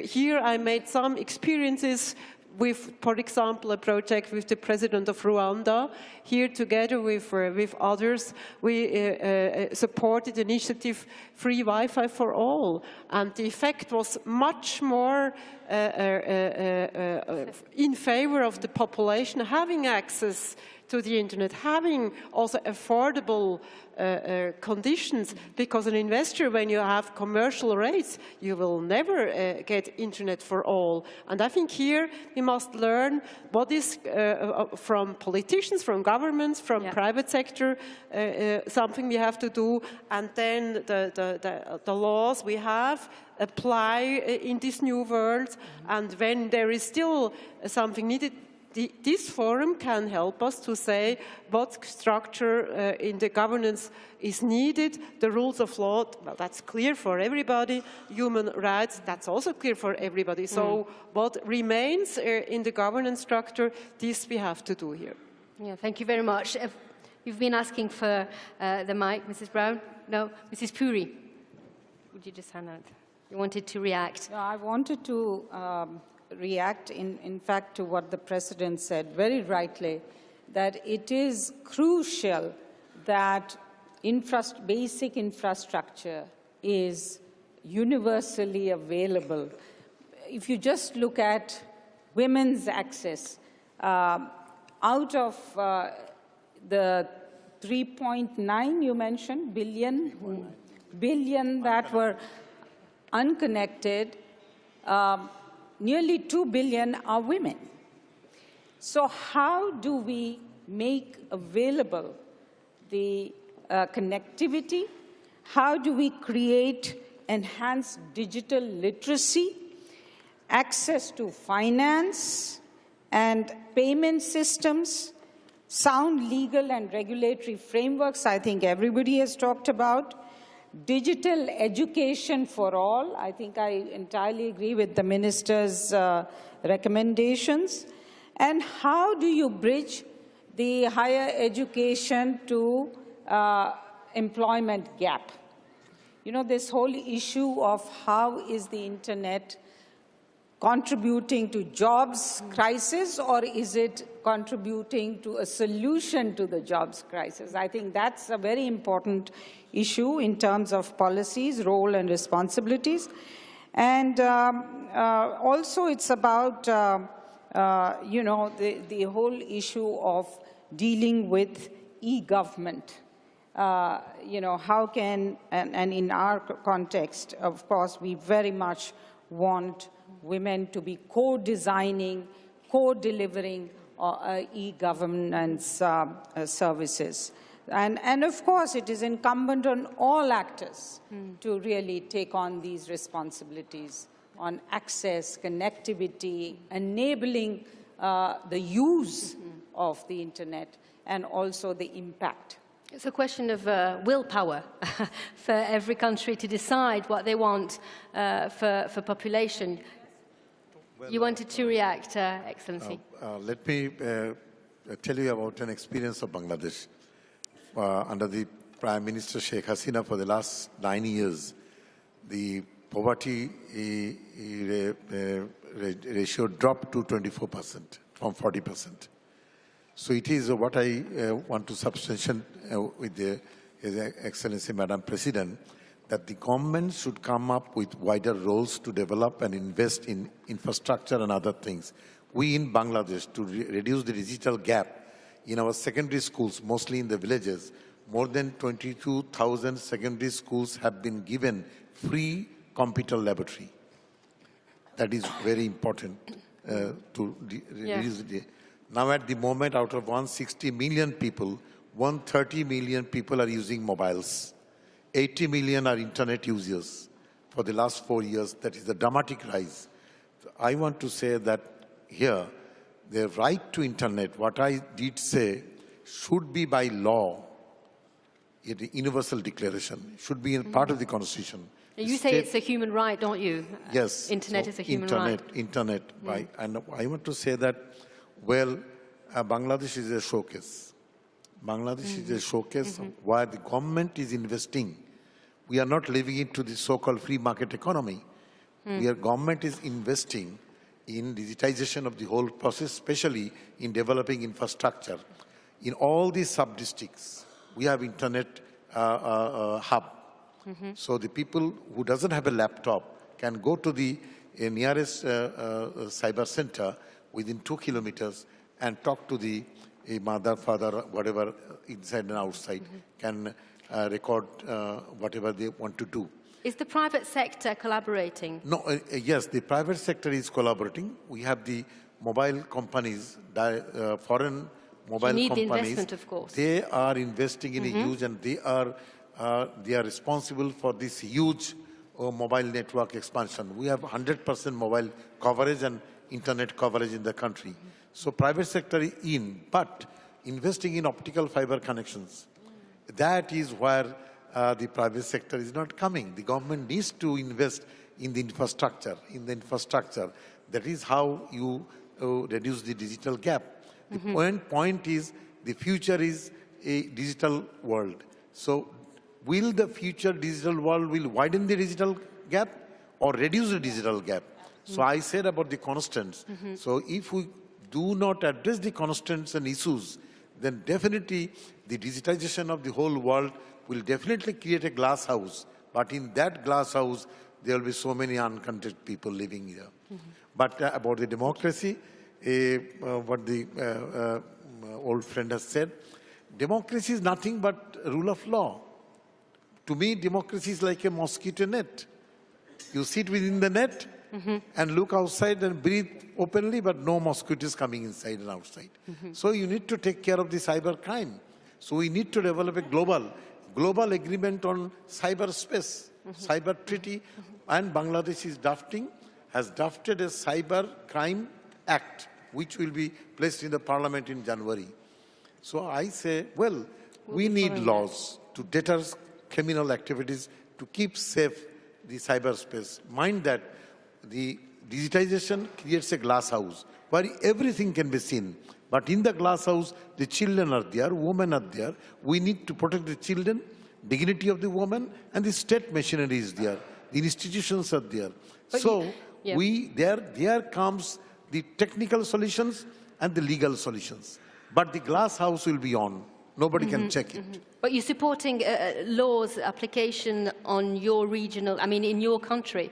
here I made some experiences with, for example, a project with the president of Rwanda. Here, together with others, we supported the initiative Free Wi-Fi for All. And the effect was much more in favor of the population having access to the internet, having also affordable conditions, because an investor, when you have commercial rates, you will never get internet for all. And I think here we must learn what is from politicians, from governments, from private sector, something we have to do, and then the laws we have apply in this new world, and when there is still something needed, this forum can help us to say what structure in the governance is needed. The rules of law, well, that's clear for everybody. Human rights, that's also clear for everybody. So what remains in the governance structure, this we have to do here. Yeah, thank you very much. You've been asking for the mic, Mrs. Brown. No, Mrs. Puri. Would you just hand out? You wanted to react. I wanted to react, in fact, to what the President said very rightly, that it is crucial that basic infrastructure is universally available. If you just look at women's access, out of the 3.9 you mentioned, billion that were unconnected, nearly 2 billion are women. So how do we make available the connectivity? How do we create enhanced digital literacy, access to finance and payment systems, sound legal and regulatory frameworks, I think everybody has talked about, digital education for all. I think I entirely agree with the Minister's recommendations. And how do you bridge the higher education to employment gap? You know, this whole issue of how is the internet contributing to jobs crisis, or is it contributing to a solution to the jobs crisis? I think that's a very important issue in terms of policies, role and responsibilities. And also it's about, you know, the whole issue of dealing with e-government. You know, how can, and in our context, of course, we very much want women to be co-designing, co-delivering e-governance services. And of course, it is incumbent on all actors to really take on these responsibilities on access, connectivity, enabling the use of the internet, and also the impact. It's a question of willpower for every country to decide what they want for population. Well, you wanted to react, Excellency. Let me tell you about an experience of Bangladesh. Under the Prime Minister Sheikh Hasina for the last 9 years, the poverty ratio dropped to 24% from 40%. So it is what I want to substantiate with His Excellency Madam President, that the government should come up with wider roles to develop and invest in infrastructure and other things. We in Bangladesh, to reduce the digital gap in our secondary schools, mostly in the villages, more than 22,000 secondary schools have been given free computer laboratory. That is very important to reduce the. Now at the moment, out of 160 million people, 130 million people are using mobiles. 80 million are internet users for the last 4 years. That is a dramatic rise. I want to say that here, the right to internet, what I did say, should be by law, a universal declaration, should be a part of the Constitution. You say it's a human right, don't you? Yes. Internet is a human right. Internet, right. And I want to say that, well, Bangladesh is a showcase. Bangladesh is a showcase where the government is investing. We are not living into the so-called free market economy. Government is investing in digitization of the whole process, especially in developing infrastructure. In all these sub-districts, we have internet hub. So the people who doesn't have a laptop can go to the nearest cyber center within 2 kilometers and talk to the mother, father, whatever, inside and outside, can record whatever they want to do. Is the private sector collaborating? No, yes, the private sector is collaborating. We have the mobile companies, foreign mobile companies. You need the investment, of course. They are investing in a huge, and they are responsible for this huge mobile network expansion. We have 100% mobile coverage, and internet coverage in the country. So private sector is in, but investing in optical fiber connections, that is where the private sector is not coming. The government needs to invest in the infrastructure. That is how you reduce the digital gap. The point is, the future is a digital world. So will the future digital world will widen the digital gap or reduce the digital gap? So I said about the constants. So if we do not address the constants and issues, then definitely the digitization of the whole world will definitely create a glass house. But in that glass house, there will be so many uncontented people living here. But about the democracy, what the old friend has said, democracy is nothing but rule of law. To me, democracy is like a mosquito net. You sit within the net and look outside and breathe openly, but no mosquitoes coming inside and outside. So you need to take care of the cyber crime. So we need to develop a global agreement on cyberspace, cyber treaty, and Bangladesh has drafted a cyber crime act, which will be placed in the parliament in January. So I say, well, we need laws to deter criminal activities, to keep safe the cyberspace. Mind that the digitization creates a glass house where everything can be seen. But in the glass house, the children are there, women are there. We need to protect the children, dignity of the woman, and the state machinery is there. The institutions are there. But so there comes the technical solutions and the legal solutions. But the glass house will be on. Nobody can check it. But you're supporting laws application on your regional, I mean, in your country.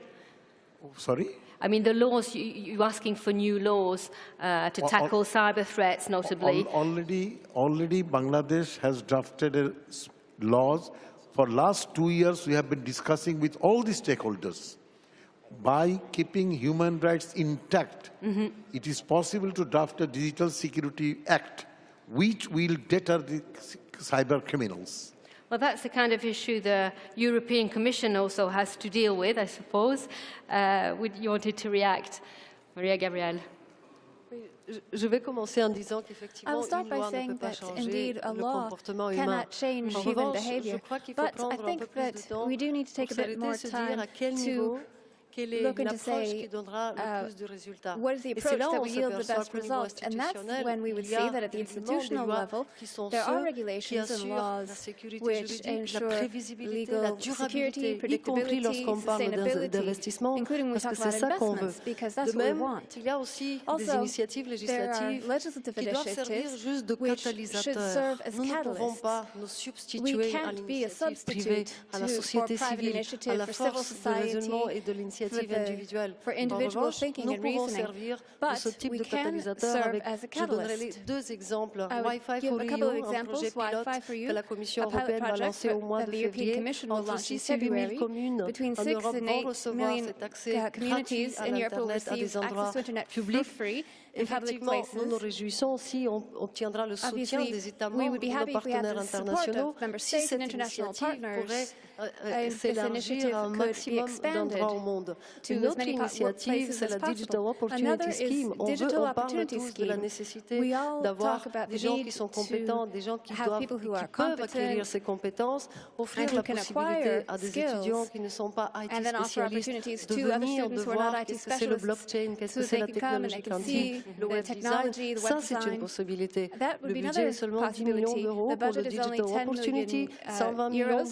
Sorry? I mean, the laws, you're asking for new laws to tackle cyber threats, notably. Already Bangladesh has drafted laws. For last 2 years, we have been discussing with all the stakeholders. By keeping human rights intact, it is possible to draft a Digital Security Act, which will deter the cyber criminals. Well, that's the kind of issue the European Commission also has to deal with, I suppose. You wanted to react. Maria Gabrielle. I will start by saying that indeed a law cannot change human behavior, but I think that we do need to take a bit more time to look into say what is the approach that will yield the best results, and that's when we would see that at the institutional level there are regulations and laws which ensure legal security, predictability, sustainability, including when we talk about investments, because that's what we want. Also, there are legislative initiatives which should serve as catalysts. We can't be a substitute for private initiative, for civil society, for individual thinking and reasoning, but we can serve as a catalyst. I would give a couple of examples. Wi-Fi for You, a pilot project that the European Commission will launch in February. Between 6 and 8 million communities in Europe will receive access to internet for free in public places. Obviously, we would be happy if we had the support of member states and international partners. If this initiative could be expanded to as many places as possible. Another is Digital Opportunity Scheme. We all talk about the need to have people who are competent and who can acquire skills and then offer opportunities to other students who are not IT specialists so they can come and they can see the technology, the web design. That would be another possibility. The budget is only 10 million euros.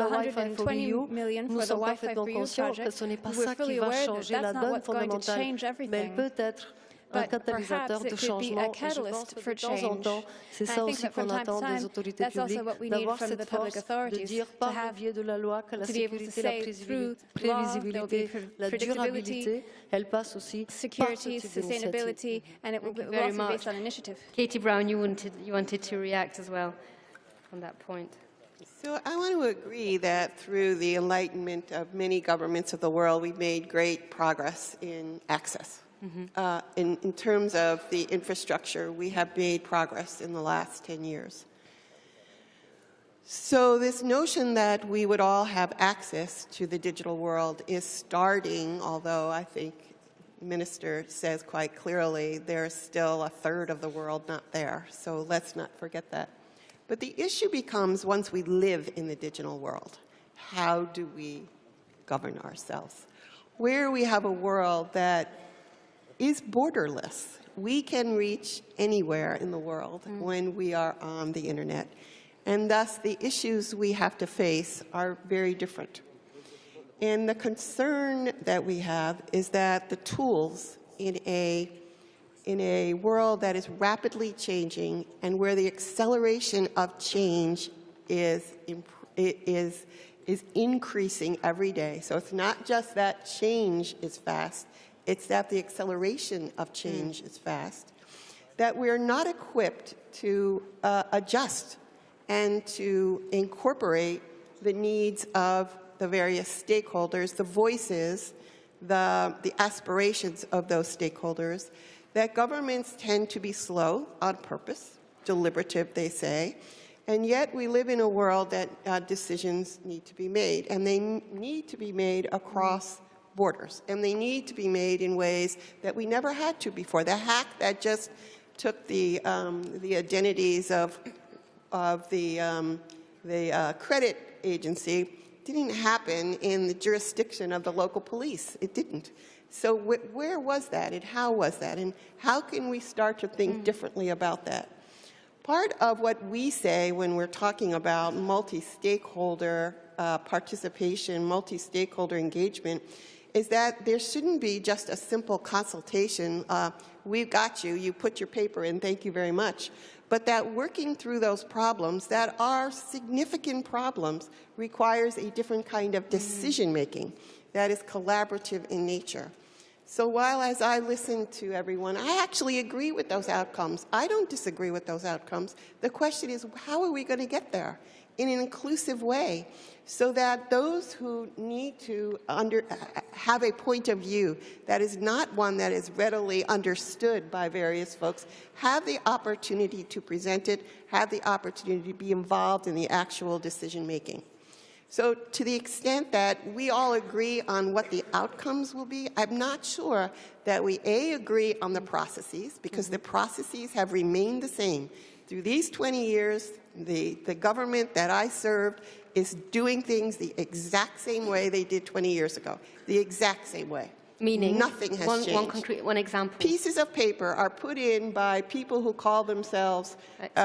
120 million for the Wi-Fi for You project. We're fully aware that that's not what's going to change everything. But perhaps it could be a catalyst for change. And I think that from time to time, that's also what we need from the public authorities, to be able to say through law there will be predictability, security, sustainability, and it will be also based on initiative. Katie Brown, you wanted to react as well on that point. So I want to agree that through the enlightenment of many governments of the world, we've made great progress in access. In terms of the infrastructure, we have made progress in the last 10 years. So this notion that we would all have access to the digital world is starting, although I think Minister says quite clearly, there's still a third of the world not there, so let's not forget that. But the issue becomes, once we live in the digital world, how do we govern ourselves? Where we have a world that is borderless. We can reach anywhere in the world when we are on the internet. And thus, the issues we have to face are very different. And the concern that we have is that the tools in a world that is rapidly changing and where the acceleration of change is increasing every day. So it's not just that change is fast, it's that the acceleration of change is fast, that we're not equipped to adjust and to incorporate the needs of the various stakeholders, the voices, the aspirations of those stakeholders, that governments tend to be slow on purpose, deliberative, they say, and yet we live in a world that decisions need to be made, and they need to be made across borders, and they need to be made in ways that we never had to before. The hack that just took the identities of the credit agency didn't happen in the jurisdiction of the local police. It didn't. So where was that, and how was that, and how can we start to think differently about that? Part of what we say when we're talking about multi-stakeholder participation, multi-stakeholder engagement, is that there shouldn't be just a simple consultation, we've got you, you put your paper in, thank you very much. But that working through those problems that are significant problems requires a different kind of decision-making that is collaborative in nature. So while as I listen to everyone, I actually agree with those outcomes. I don't disagree with those outcomes. The question is, how are we going to get there in an inclusive way so that those who need to have a point of view that is not one that is readily understood by various folks have the opportunity to present it, have the opportunity to be involved in the actual decision-making. So to the extent that we all agree on what the outcomes will be, I'm not sure that we, A, agree on the processes, because the processes have remained the same. Through these 20 years, the government that I served is doing things the exact same way they did 20 years ago, the exact same way. Meaning? Nothing has changed. One example. Pieces of paper are put in by people who call themselves, they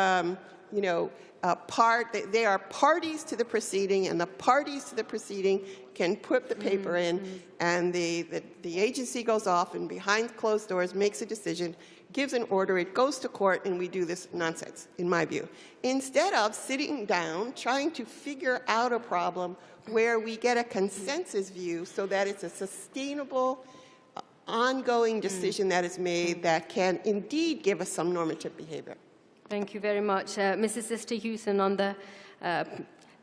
are parties to the proceeding, and the parties to the proceeding can put the paper in, and the agency goes off and behind closed doors makes a decision, gives an order, it goes to court, and we do this nonsense, in my view. Instead of sitting down, trying to figure out a problem where we get a consensus view so that it's a sustainable, ongoing decision that is made that can indeed give us some normative behavior. Thank you very much. Mrs. Sister-Houston, on the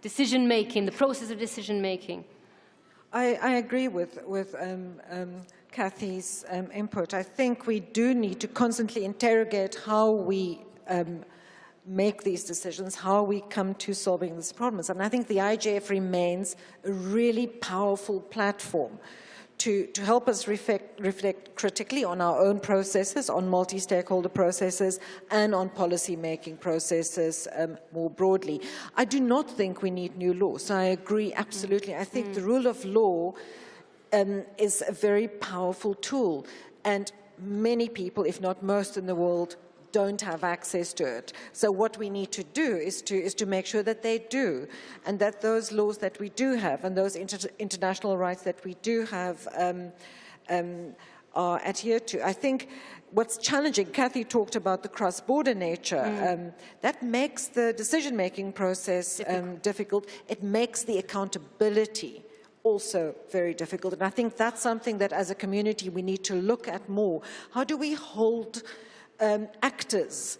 decision-making, the process of decision-making. I agree with Kathy's input. I think we do need to constantly interrogate how we make these decisions, how we come to solving these problems. And I think the IGF remains a really powerful platform to help us reflect critically on our own processes, on multi-stakeholder processes, and on policy-making processes more broadly. I do not think we need new laws. I agree absolutely. I think the rule of law is a very powerful tool, and many people, if not most in the world, don't have access to it. So what we need to do is to make sure that they do, and that those laws that we do have and those international rights that we do have are adhered to. I think what's challenging, Kathy talked about the cross-border nature, that makes the decision-making process difficult. It makes the accountability also very difficult. And I think that's something that as a community we need to look at more. How do we hold actors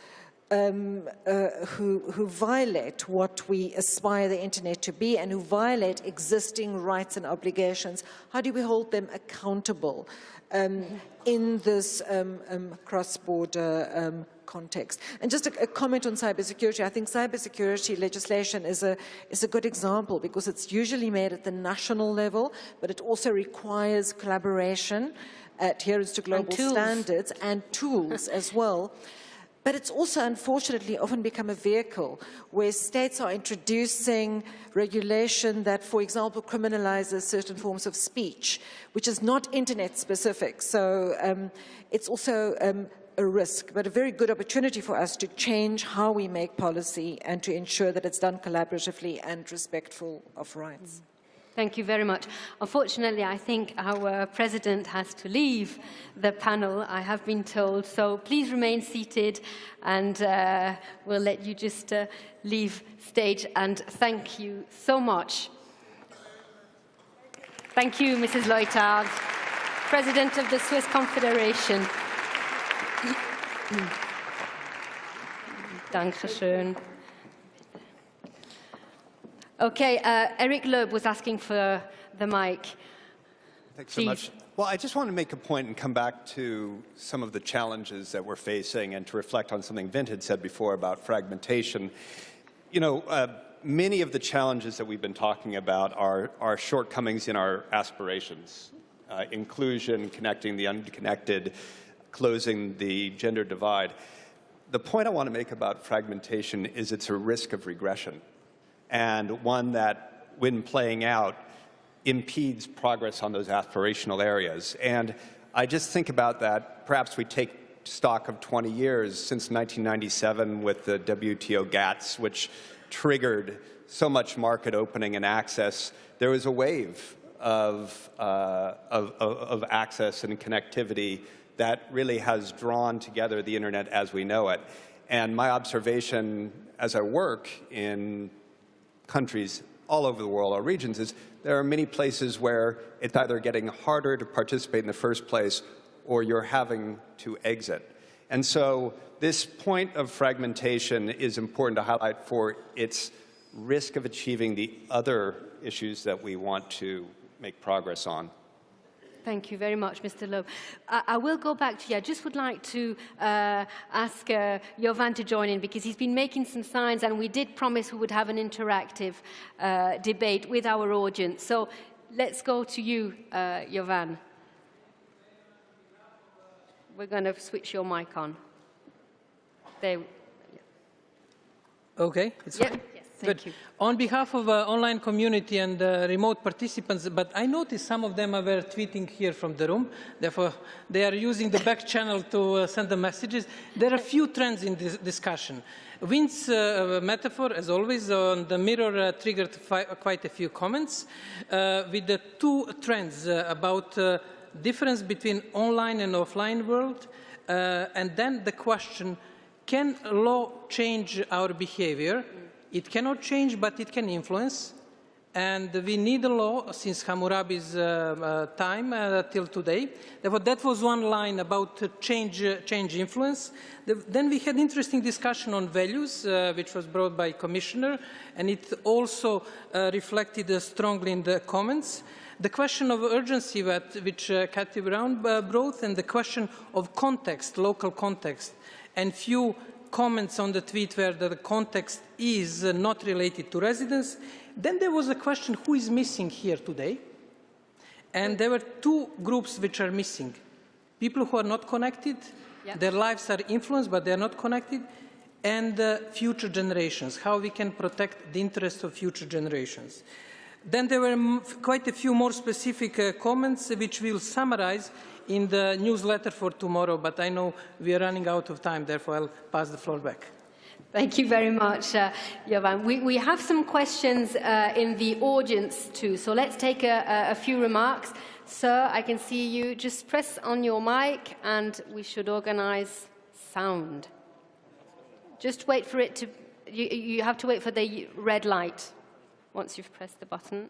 who violate what we aspire the internet to be and who violate existing rights and obligations? How do we hold them accountable in this cross-border context? And just a comment on cybersecurity. I think cybersecurity legislation is a good example because it's usually made at the national level, but it also requires collaboration adherence to global standards and tools as well. But it's also, unfortunately, often become a vehicle where states are introducing regulation that, for example, criminalizes certain forms of speech, which is not internet-specific. So it's also a risk, but a very good opportunity for us to change how we make policy and to ensure that it's done collaboratively and respectful of rights. Thank you very much. Unfortunately, I think our president has to leave the panel, I have been told, so please remain seated and we'll let you just leave stage, and thank you so much. Thank you, Mrs. Leutard, President of the Swiss Confederation. Dankeschön. Okay, Eric Loeb was asking for the mic. Thanks so much. Well, I just want to make a point and come back to some of the challenges that we're facing and to reflect on something Vint had said before about fragmentation. You know, many of the challenges that we've been talking about are shortcomings in our aspirations. Inclusion, connecting the unconnected, closing the gender divide. The point I want to make about fragmentation is it's a risk of regression, and one that, when playing out, impedes progress on those aspirational areas. And I just think about that. Perhaps we take stock of 20 years since 1997 with the WTO GATS, which triggered so much market opening and access. There was a wave of access and connectivity that really has drawn together the internet as we know it. And my observation as I work in countries all over the world, our regions, is there are many places where it's either getting harder to participate in the first place or you're having to exit. And so this point of fragmentation is important to highlight for its risk of achieving the other issues that we want to make progress on. Thank you very much, Mr. Loeb. I will go back to you. I just would like to ask Jovan to join in, because he's been making some signs, and we did promise we would have an interactive debate with our audience. So let's go to you, Jovan. We're going to switch your mic on. There. Okay, it's fine. Good. On behalf of the online community and remote participants, but I noticed some of them were tweeting here from the room. Therefore, they are using the back channel to send the messages. There are a few trends in this discussion. Vint's metaphor, as always, on the mirror triggered quite a few comments with the two trends about difference between online and offline world, and then the question, can law change our behavior? It cannot change, but it can influence. And we need a law since Hammurabi's time till today. Therefore, that was one line about change influence. Then we had interesting discussion on values, which was brought by Commissioner, and it also reflected strongly in the comments. The question of urgency which Cathy Brown brought, and the question of context, local context, and few comments on the tweet where the context is not related to residents. Then there was a question, who is missing here today? And there were two groups which are missing. People who are not connected, their lives are influenced, but they are not connected, and future generations, how we can protect the interests of future generations. Then there were quite a few more specific comments, which we'll summarize in the newsletter for tomorrow, but I know we are running out of time, therefore I'll pass the floor back. Thank you very much, Jovan. We have some questions in the audience too, so let's take a few remarks. Sir, I can see you. Just press on your mic and we should organize sound. Just wait for it to, you have to wait for the red light once you've pressed the button.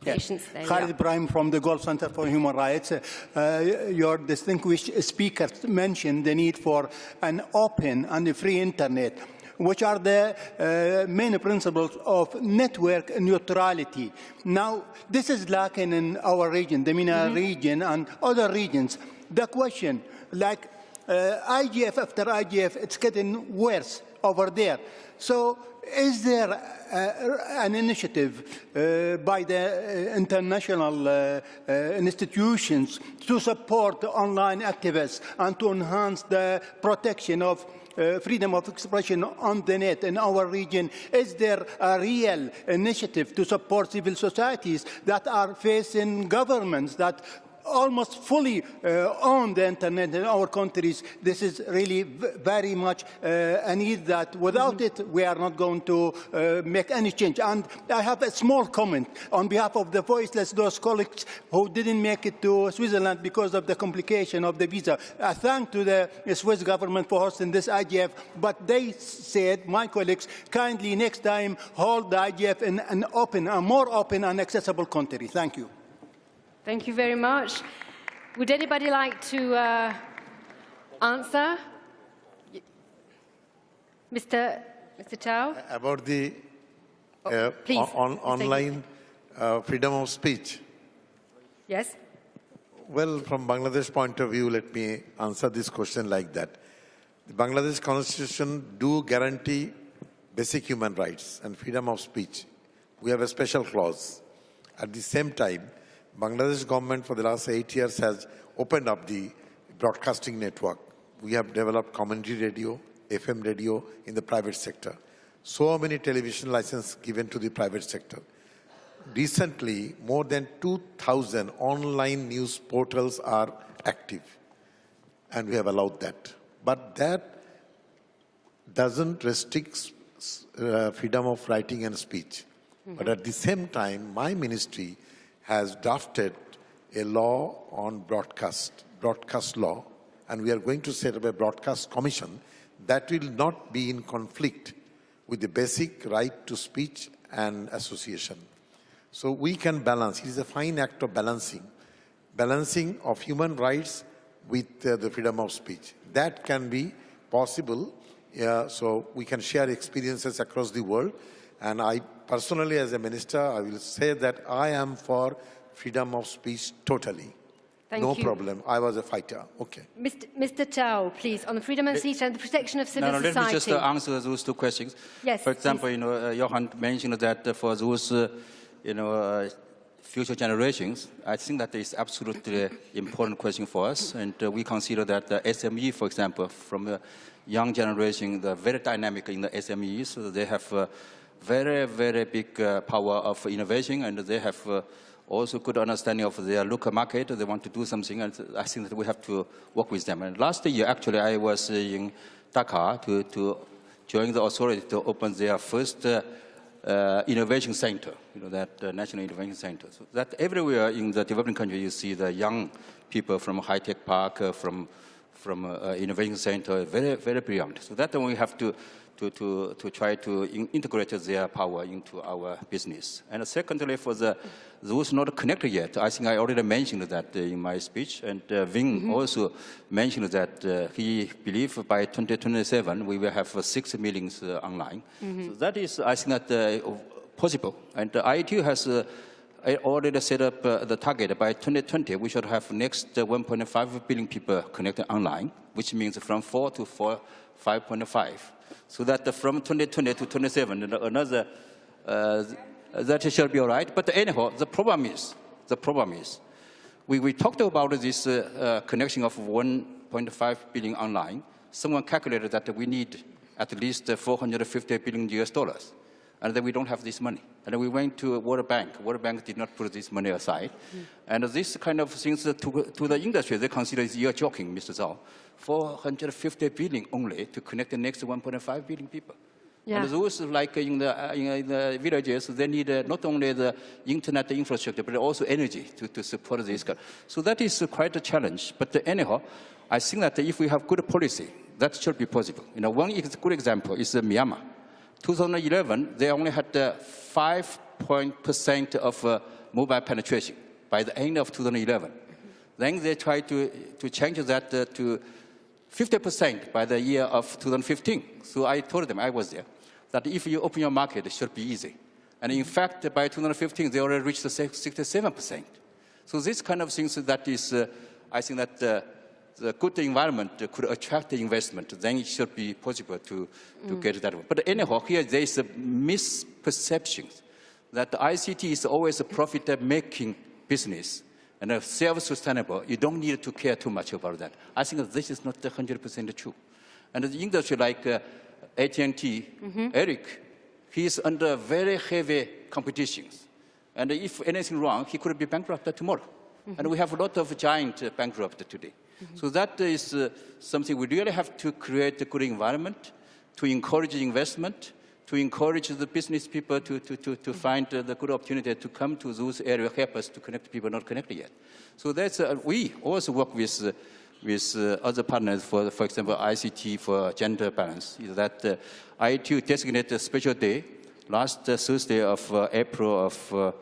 Patience there. Khalid Ibrahim from the Gulf Center for Human Rights. Your distinguished speaker mentioned the need for an open and free internet. Which are the main principles of network neutrality? Now, this is lacking in our region, the MENA region and other regions. The question, like, IGF after IGF, it's getting worse over there. So is there an initiative by the international institutions to support online activists and to enhance the protection of freedom of expression on the net in our region? Is there a real initiative to support civil societies that are facing governments that almost fully own the internet in our countries? This is really very much a need that without it we are not going to make any change. And I have a small comment on behalf of the voiceless, those colleagues who didn't make it to Switzerland because of the complication of the visa. I thank to the Swiss government for hosting this IGF, but they said, my colleagues, kindly next time hold the IGF in an open, a more open and accessible country. Thank you. Thank you very much. Would anybody like to answer? Mr. Chow? About the please, online freedom of speech. Yes. Well, from Bangladesh point of view, let me answer this question like that. The Bangladesh Constitution do guarantee basic human rights and freedom of speech. We have a special clause. At the same time, Bangladesh government for the last 8 years has opened up the broadcasting network. We have developed community radio, FM radio in the private sector. So many television licenses given to the private sector. Recently, more than 2,000 online news portals are active, and we have allowed that. But that doesn't restrict freedom of writing and speech. But at the same time, my ministry has drafted a law on broadcast law, and we are going to set up a broadcast commission that will not be in conflict with the basic right to speech and association. So we can balance. It is a fine act of balancing of human rights with the freedom of speech. That can be possible, so we can share experiences across the world. And I personally, as a minister, I will say that I am for freedom of speech totally. Thank no you. problem. I was a fighter. Okay. Mr. Chow, please, on the freedom of speech and the protection of civil society. Let me just answer those two questions. Yes. For example, Johan mentioned that for those, future generations, I think that is absolutely important question for us, and we consider that the SME, for example, from the young generation, they're very dynamic in the SMEs, so they have very, very big power of innovation, and they have also good understanding of their local market. They want to do something, and I think that we have to work with them. And last year, actually, I was in Dhaka to join the authority to open their first innovation center, that National Innovation Center. So that everywhere in the developing country, you see the young people from high-tech park, from innovation center, very, very brilliant. So that we have to try to integrate their power into our business. And secondly, for those not connected yet, I think I already mentioned that in my speech, and Ving also mentioned that he believes by 2027 we will have 6 million online. So that is, I think, that possible. And ITU has already set up the target by 2020. We should have next 1.5 billion people connected online, which means from 4 to 5.5. So that from 2020 to 27, another, that shall be all right. But anyhow, the problem is, we talked about this connection of 1.5 billion online. Someone calculated that we need at least 450 billion US dollars. And then we don't have this money. And then we went to World Bank. World Bank did not put this money aside. And this kind of things to the industry, they consider you're joking, Mr. Zhao. 450 billion only to connect the next 1.5 billion people. Yeah. And those, like in the villages, they need not only the internet infrastructure, but also energy to support this. So that is quite a challenge. But anyhow, I think that if we have good policy, that should be possible. One good example is Myanmar. 2011, they only had 5% of mobile penetration by the end of 2011. Then they tried to change that to 50% by the year of 2015. So I told them, I was there, that if you open your market, it should be easy. And in fact, by 2015, they already reached 67%. So this kind of things that is, I think that the good environment could attract the investment, then it should be possible to get that one. But anyhow, here there is a misperception that ICT is always a profit-making business and self-sustainable. You don't need to care too much about that. I think this is not 100% true. And the industry like AT&T, Eric, he is under very heavy competitions. And if anything wrong, he could be bankrupt tomorrow. And we have a lot of giant bankrupt today. So that is something we really have to create a good environment to encourage investment, to encourage the business people to find the good opportunity to come to those areas, help us to connect people not connected yet. So that's, we also work with other partners, for example, ICT for gender balance, is that ITU designated a special day last Thursday of April of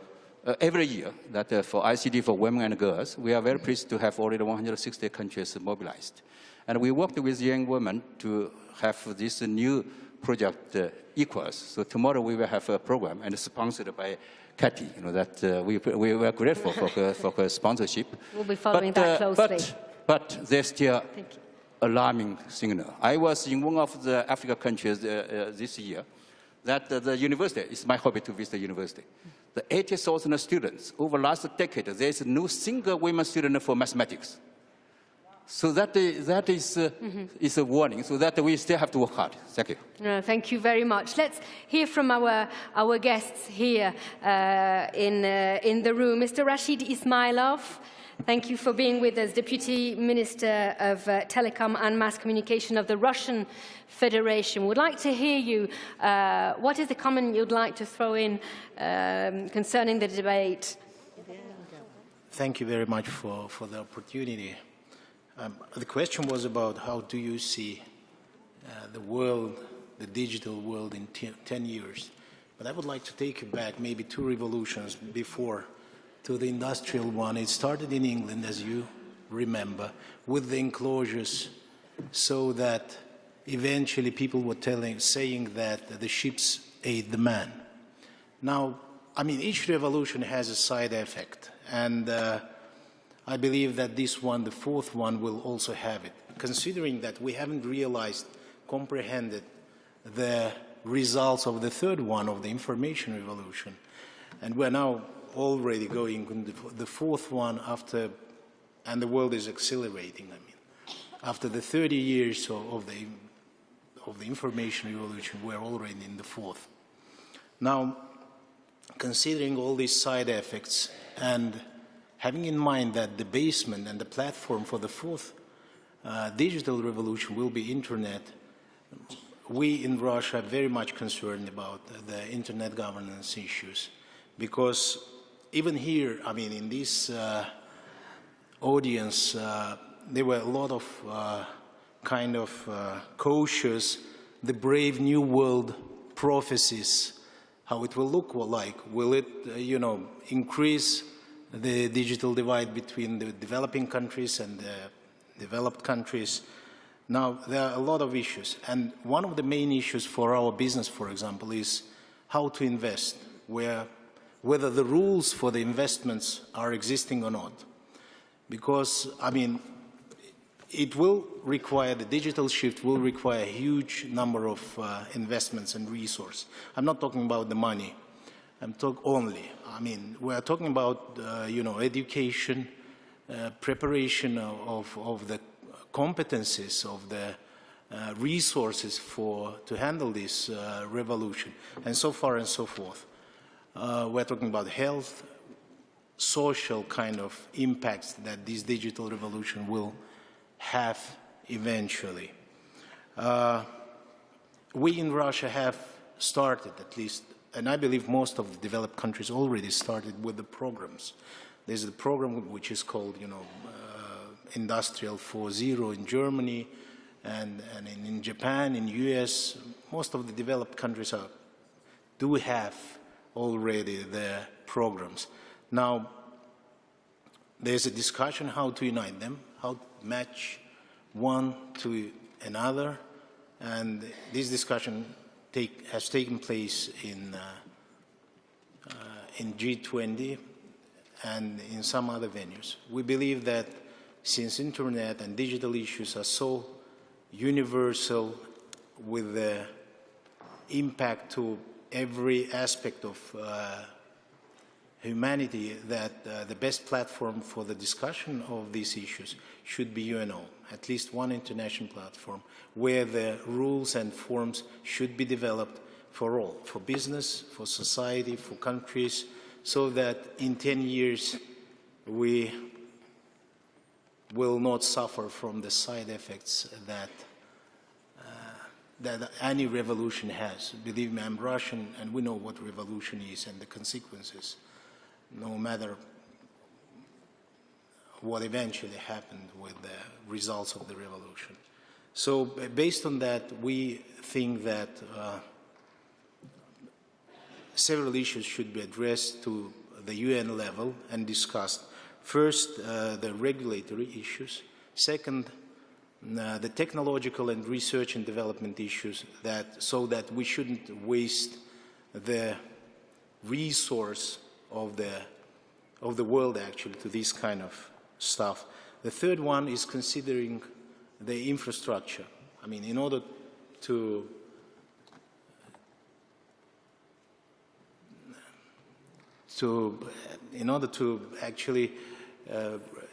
every year that for ICT for women and girls. We are very pleased to have already 160 countries mobilized. And we worked with young women to have this new project equals. So tomorrow we will have a program and sponsored by Kathy, you know, that we are grateful for her sponsorship. We'll be following that closely. But there's still alarming signal. I was in one of the African countries this year that the university, it's my hobby to visit the university. The 80,000 students over the last decade, there is no single women student for mathematics. So that is a warning, so that we still have to work hard. Thank you. Thank you very much. Let's hear from our guests here in the room. Mr. Rashid Ismailov, thank you for being with us, Deputy Minister of Telecom and Mass Communication of the Russian Federation. We'd like to hear you. What is the comment you'd like to throw in concerning the debate? Thank you very much for the opportunity. The question was about how do you see the world, the digital world in 10 years. But I would like to take you back maybe 2 revolutions before to the industrial one. It started in England, as you remember, with the enclosures, so that eventually people were saying that the ships ate the man. Now, I mean, each revolution has a side effect, and I believe that this one, the 4th one, will also have it, considering that we haven't realized, comprehended the results of the 3rd one, of the information revolution. And we're now already going into the 4th one after, and the world is accelerating, I mean. After the 30 years of the information revolution, we're already in the 4th. Now, considering all these side effects and having in mind that the basement and the platform for the 4th digital revolution will be internet, we in Russia are very much concerned about the internet governance issues, because even here, I mean, in this audience, there were a lot of kind of cautious, the brave new world prophecies, how it will look like. Will it, you know, increase the digital divide between the developing countries and the developed countries? Now, there are a lot of issues, and one of the main issues for our business, for example, is how to invest, whether the rules for the investments are existing or not. Because, I mean, it will require, the digital shift will require a huge number of investments and resources. I'm not talking about the money. I'm talking only. I mean, we are talking about, you know, education, preparation of the competencies, of the resources to handle this revolution, and so far and so forth. We're talking about health, social kind of impacts that this digital revolution will have eventually. We in Russia have started, at least, and I believe most of the developed countries already started with the programs. There's a program which is called, you know, Industrial 4.0 in Germany, and in Japan, in US, most of the developed countries do have already their programs. Now, there's a discussion how to unite them, how to match one to another, and this discussion has taken place in G20 and in some other venues. We believe that since internet and digital issues are so universal with the impact to every aspect of humanity, that the best platform for the discussion of these issues should be UNO, at least one international platform where the rules and forms should be developed for all, for business, for society, for countries, so that in 10 years we will not suffer from the side effects that that any revolution has. Believe me, I'm Russian, and we know what revolution is and the consequences, no matter what eventually happened with the results of the revolution. So based on that, we think that several issues should be addressed to the UN level and discussed. First, the regulatory issues. Second, the technological and research and development issues, so that we shouldn't waste the resource of the world actually to this kind of stuff. The third one is considering the infrastructure. I mean, in order to actually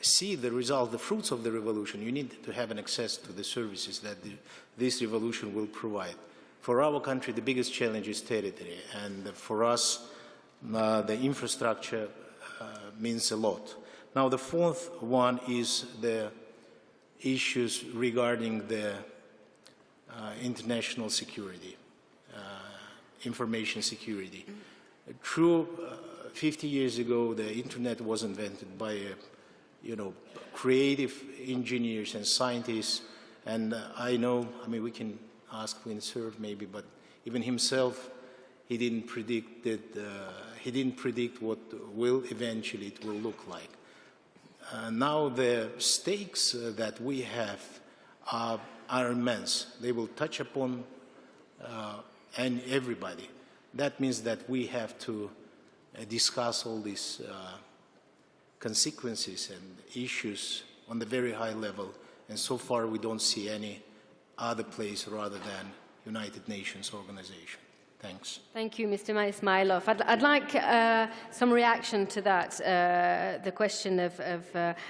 see the result, the fruits of the revolution, you need to have an access to the services that this revolution will provide. For our country, the biggest challenge is territory, and for us, the infrastructure means a lot. Now, the fourth one is the issues regarding the international security, information security. True, 50 years ago, the internet was invented by creative engineers and scientists, and I know, I mean, we can ask Windsurf maybe, but even himself, he didn't predict that. He didn't predict what eventually it will look like. Now the stakes that we have are immense. They will touch upon and everybody. That means that we have to discuss all these consequences and issues on the very high level, and so far we don't see any other place rather than United Nations organization. Thanks. Thank you, Mr. Ismailov. I'd like some reaction to that, the question of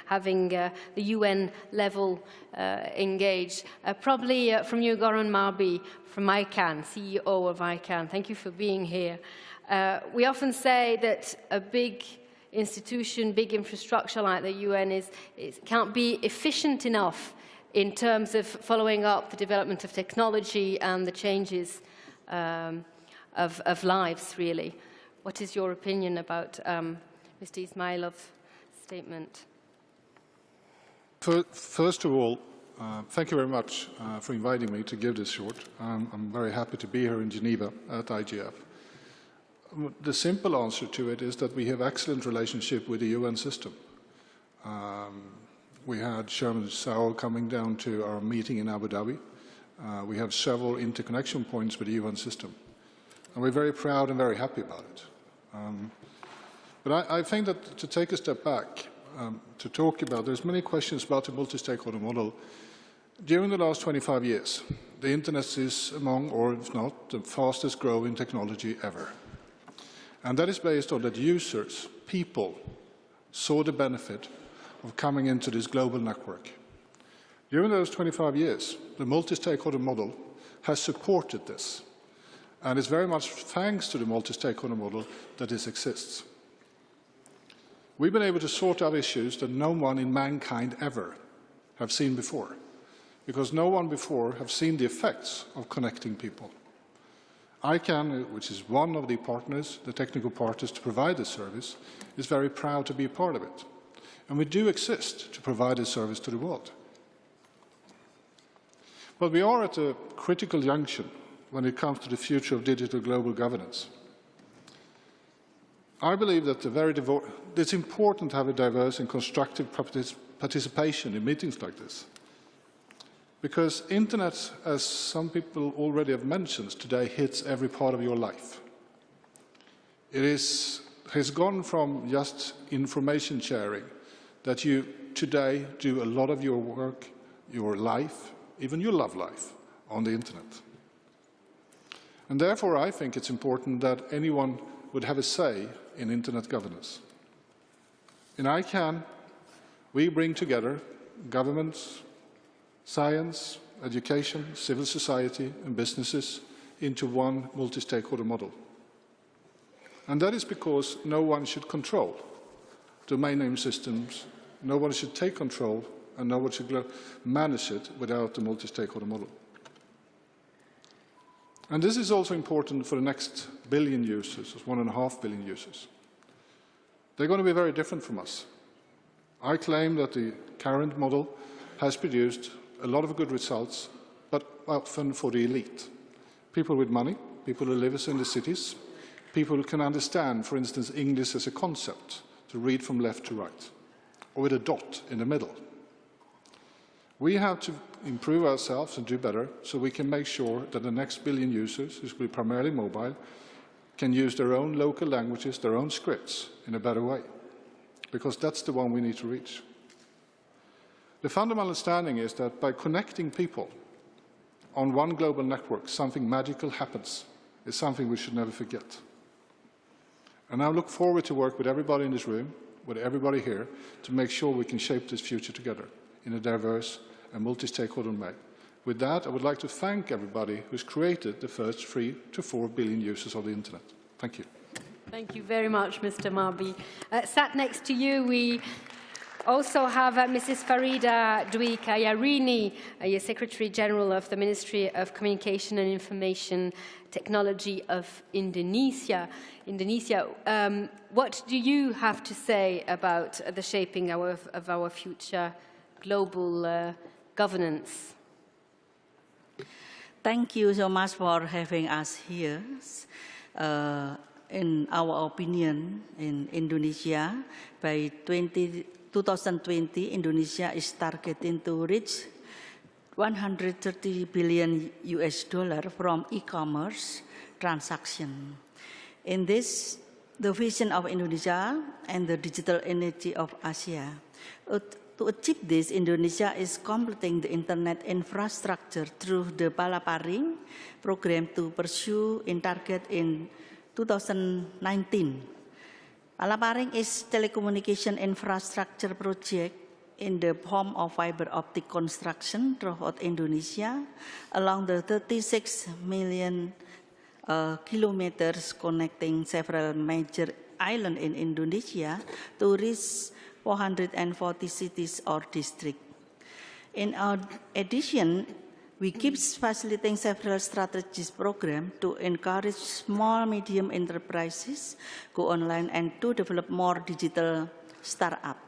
having the UN level engaged. Probably from you, Goran Marbi, from ICANN, CEO of ICANN. Thank you for being here. We often say that a big institution, big infrastructure like the UN can't be efficient enough in terms of following up the development of technology and the changes of lives, really. What is your opinion about Mr. Ismailov's statement? First of all, thank you very much for inviting me to give this short. I'm very happy to be here in Geneva at IGF. The simple answer to it is that we have excellent relationship with the UN system. We had Chairman Sao coming down to our meeting in Abu Dhabi. We have several interconnection points with the UN system. And we're very proud and very happy about it. But I think that to take a step back, to talk about, there's many questions about the multi-stakeholder model. During the last 25 years, the Internet is among, or if not, the fastest growing technology ever. And that is based on that users, people, saw the benefit of coming into this global network. During those 25 years, the multi-stakeholder model has supported this. And it's very much thanks to the multi-stakeholder model that this exists. We've been able to sort out issues that no one in mankind ever have seen before, because no one before have seen the effects of connecting people. ICANN, which is one of the partners, the technical partners to provide this service, is very proud to be a part of it. And we do exist to provide this service to the world. But we are at a critical junction when it comes to the future of digital global governance. I believe that it's important to have a diverse and constructive participation in meetings like this. Because Internet, as some people already have mentioned today, hits every part of your life. It has gone from just information sharing, that you today do a lot of your work, your life, even your love life, on the internet. And therefore, I think it's important that anyone would have a say in internet governance. In ICANN, we bring together governments, science, education, civil society, and businesses into one multi-stakeholder model. And that is because no one should control domain name systems, no one should take control, and no one should manage it without the multi-stakeholder model. And this is also important for the next billion users, 1.5 billion users. They're going to be very different from us. I claim that the current model has produced a lot of good results, but often for the elite. People with money, people who live in the cities, people who can understand, for instance, English as a concept, to read from left to right, or with a dot in the middle. We have to improve ourselves and do better so we can make sure that the next billion users, who will be primarily mobile, can use their own local languages, their own scripts, in a better way. Because that's the one we need to reach. The fundamental understanding is that by connecting people on one global network, something magical happens. It's something we should never forget. And I look forward to work with everybody in this room, with everybody here, to make sure we can shape this future together in a diverse and multi-stakeholder way. With that, I would like to thank everybody who's created the first 3 to 4 billion users of the internet. Thank you. Thank you very much, Mr. Marby. Sat next to you, we also have Mrs. Farida Dwi Kayarini, Secretary General of the Ministry of Communication and Information Technology of Indonesia. What do you have to say about the shaping of our future global governance? Thank you so much for having us here. In our opinion, in Indonesia, by 2020, Indonesia is targeting to reach 130 billion US dollar from e-commerce transaction. In this, the vision of Indonesia and the digital energy of Asia. To achieve this, Indonesia is completing the internet infrastructure through the Palaparing program to pursue in target in 2019. Palaparing is telecommunication infrastructure project in the form of fiber optic construction throughout Indonesia along the 36 million kilometers connecting several major islands in Indonesia to reach 440 cities or districts. In addition, we keep facilitating several strategies programs to encourage small, medium enterprises go online and to develop more digital startups.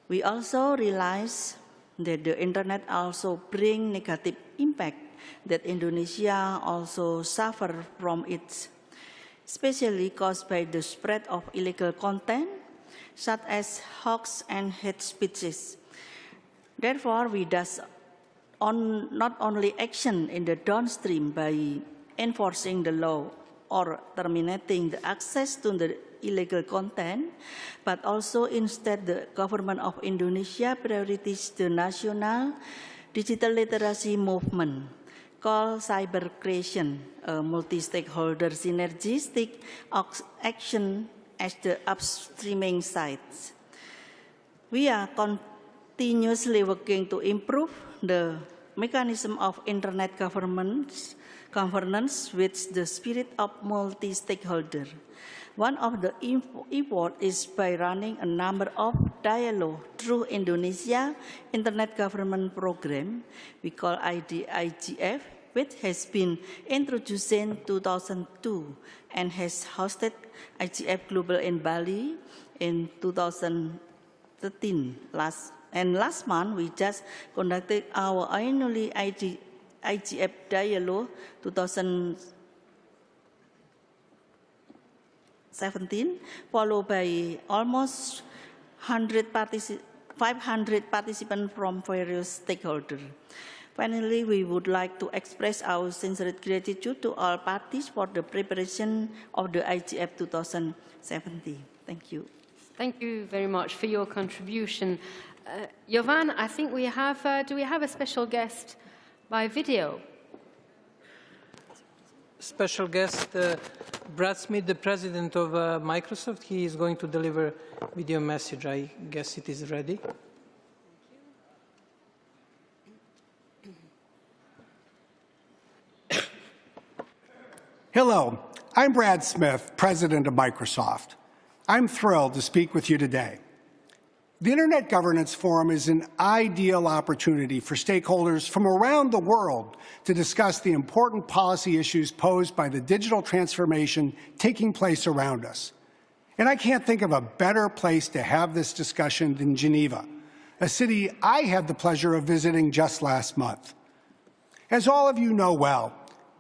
We also realize that the internet also brings negative impact that Indonesia also suffer from it, especially caused by the spread of illegal content, such as hoax and hate speeches. Therefore, we does not only action in the downstream by enforcing the law or terminating the access to the illegal content, but also instead the government of Indonesia priorities the national digital literacy movement called cyber creation, a multi-stakeholder synergistic action as the upstreaming sites. We are continuously working to improve the mechanism of internet governance with the spirit of multi-stakeholder. One of the efforts is by running a number of dialogue through Indonesia Internet Government Program, we call IGF, which has been introduced in 2002 and has hosted IGF Global in Bali in 2013. Last month, we just conducted our annually IGF Dialogue 2017, followed by almost 500 participants from various stakeholders. Finally, we would like to express our sincere gratitude to all parties for the preparation of the IGF 2017. Thank you. Thank you very much for your contribution. Jovan, I think we have, do we have a special guest by video? Special guest, Brad Smith, the president of Microsoft. He is going to deliver video message. I guess it is ready. Hello, I'm Brad Smith, president of Microsoft. I'm thrilled to speak with you today. The Internet Governance Forum is an ideal opportunity for stakeholders from around the world to discuss the important policy issues posed by the digital transformation taking place around us. And I can't think of a better place to have this discussion than Geneva, a city I had the pleasure of visiting just last month. As all of you know well,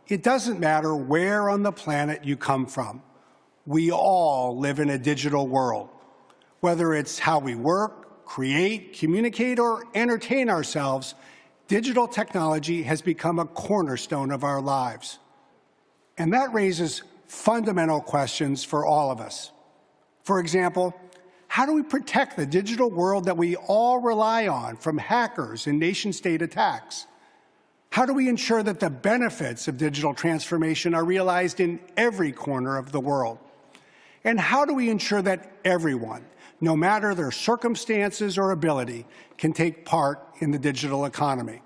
it doesn't matter where on the planet you come from. We all live in a digital world. Whether it's how we work, create, communicate, or entertain ourselves, digital technology has become a cornerstone of our lives. And that raises fundamental questions for all of us. For example, how do we protect the digital world that we all rely on from hackers and nation-state attacks? How do we ensure that the benefits of digital transformation are realized in every corner of the world? And how do we ensure that everyone, no matter their circumstances or ability, can take part in the digital economy?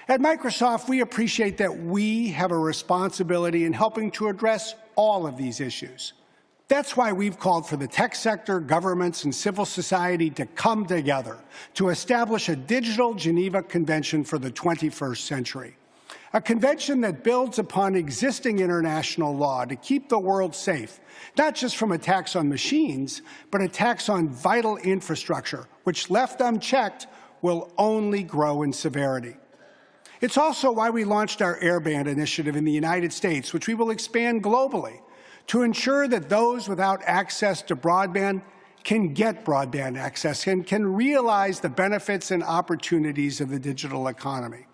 At Microsoft, we appreciate that we have a responsibility in helping to address all of these issues. That's why we've called for the tech sector, governments, and civil society to come together to establish a Digital Geneva Convention for the 21st century. A convention that builds upon existing international law to keep the world safe, not just from attacks on machines, but attacks on vital infrastructure, which left unchecked will only grow in severity. It's also why we launched our Airband initiative in the United States, which we will expand globally, to ensure that those without access to broadband can get broadband access and can realize the benefits and opportunities of the digital economy.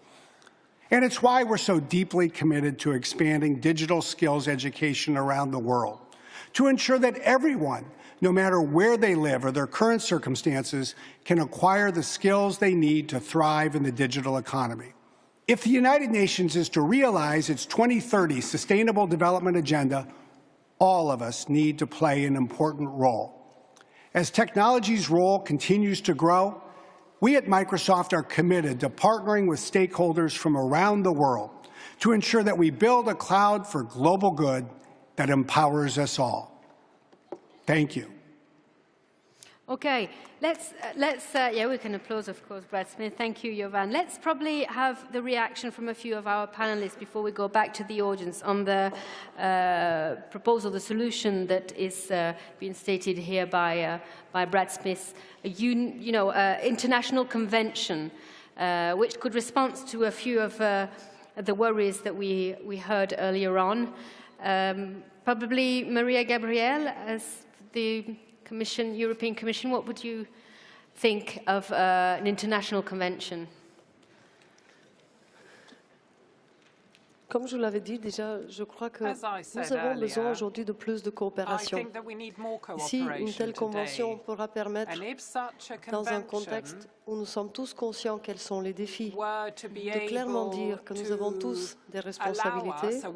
And it's why we're so deeply committed to expanding digital skills education around the world, to ensure that everyone, no matter where they live or their current circumstances, can acquire the skills they need to thrive in the digital economy. If the United Nations is to realize its 2030 Sustainable Development Agenda, all of us need to play an important role. As technology's role continues to grow, we at Microsoft are committed to partnering with stakeholders from around the world to ensure that we build a cloud for global good that empowers us all. Thank you. Okay, yeah, we can applaud, of course, Brad Smith. Thank you, Jovan. Let's probably have the reaction from a few of our panelists before we go back to the audience on the proposal, the solution that is being stated here by Brad Smith, international convention, which could respond to a few of the worries that we heard earlier on. Probably Maria Gabriel, as the European Commission, what would you think of an international convention? Comme je vous l'avais dit déjà, je crois que nous avons besoin aujourd'hui de plus de coopération. Ici, une telle convention pourra permettre, dans un contexte où nous sommes tous conscients quels sont les défis, de clairement dire que nous avons tous des responsabilités. Ça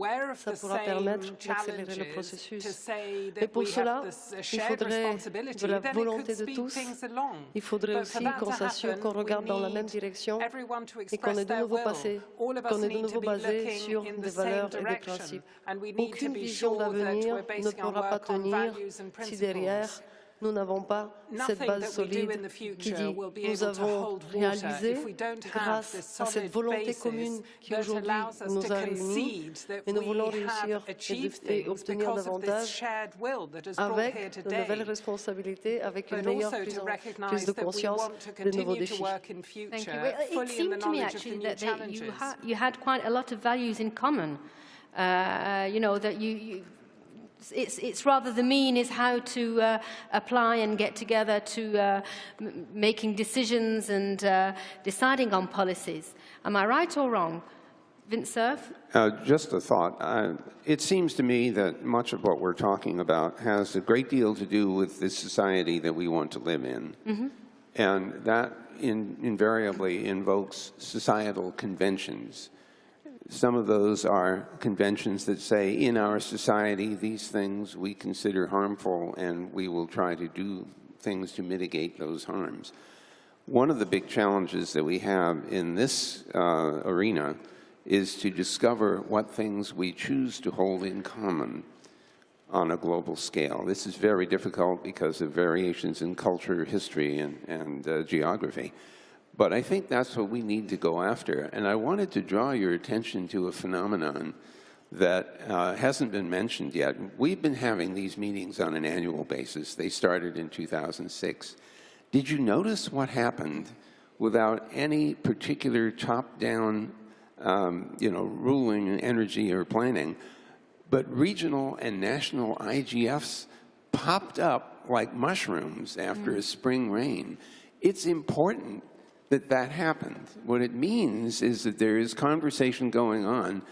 pourra permettre d'accélérer le processus. Et pour cela, il faudrait de la volonté de tous. Il faudrait aussi qu'on s'assure qu'on regarde dans la même direction et qu'on est de nouveau basé sur des valeurs et des principes. Aucune vision d'avenir ne pourra pas tenir si derrière nous n'avons pas cette base solide qui dit nous avons réalisé grâce à cette volonté commune qui aujourd'hui nous a réunis et nous voulons réussir et obtenir davantage avec de nouvelles responsabilités, avec une meilleure prise de conscience des nouveaux défis. Thank you. It seemed to me actually that you had quite a lot of values in common. That it's rather the mean is how to apply and get together to making decisions and deciding on policies. Am I right or wrong? Vint Cerf? Just a thought. It seems to me that much of what we're talking about has a great deal to do with the society that we want to live in. Mm-hmm. And that invariably invokes societal conventions. Some of those are conventions that say, in our society, these things we consider harmful, and we will try to do things to mitigate those harms. One of the big challenges that we have in this arena is to discover what things we choose to hold in common on a global scale. This is very difficult because of variations in culture, history, and geography. But I think that's what we need to go after. And I wanted to draw your attention to a phenomenon that hasn't been mentioned yet. We've been having these meetings on an annual basis. They started in 2006. Did you notice what happened without any particular top-down ruling in energy or planning? But regional and national IGFs popped up like mushrooms after a spring rain. It's important that that happened. What it means is that there is conversation going on,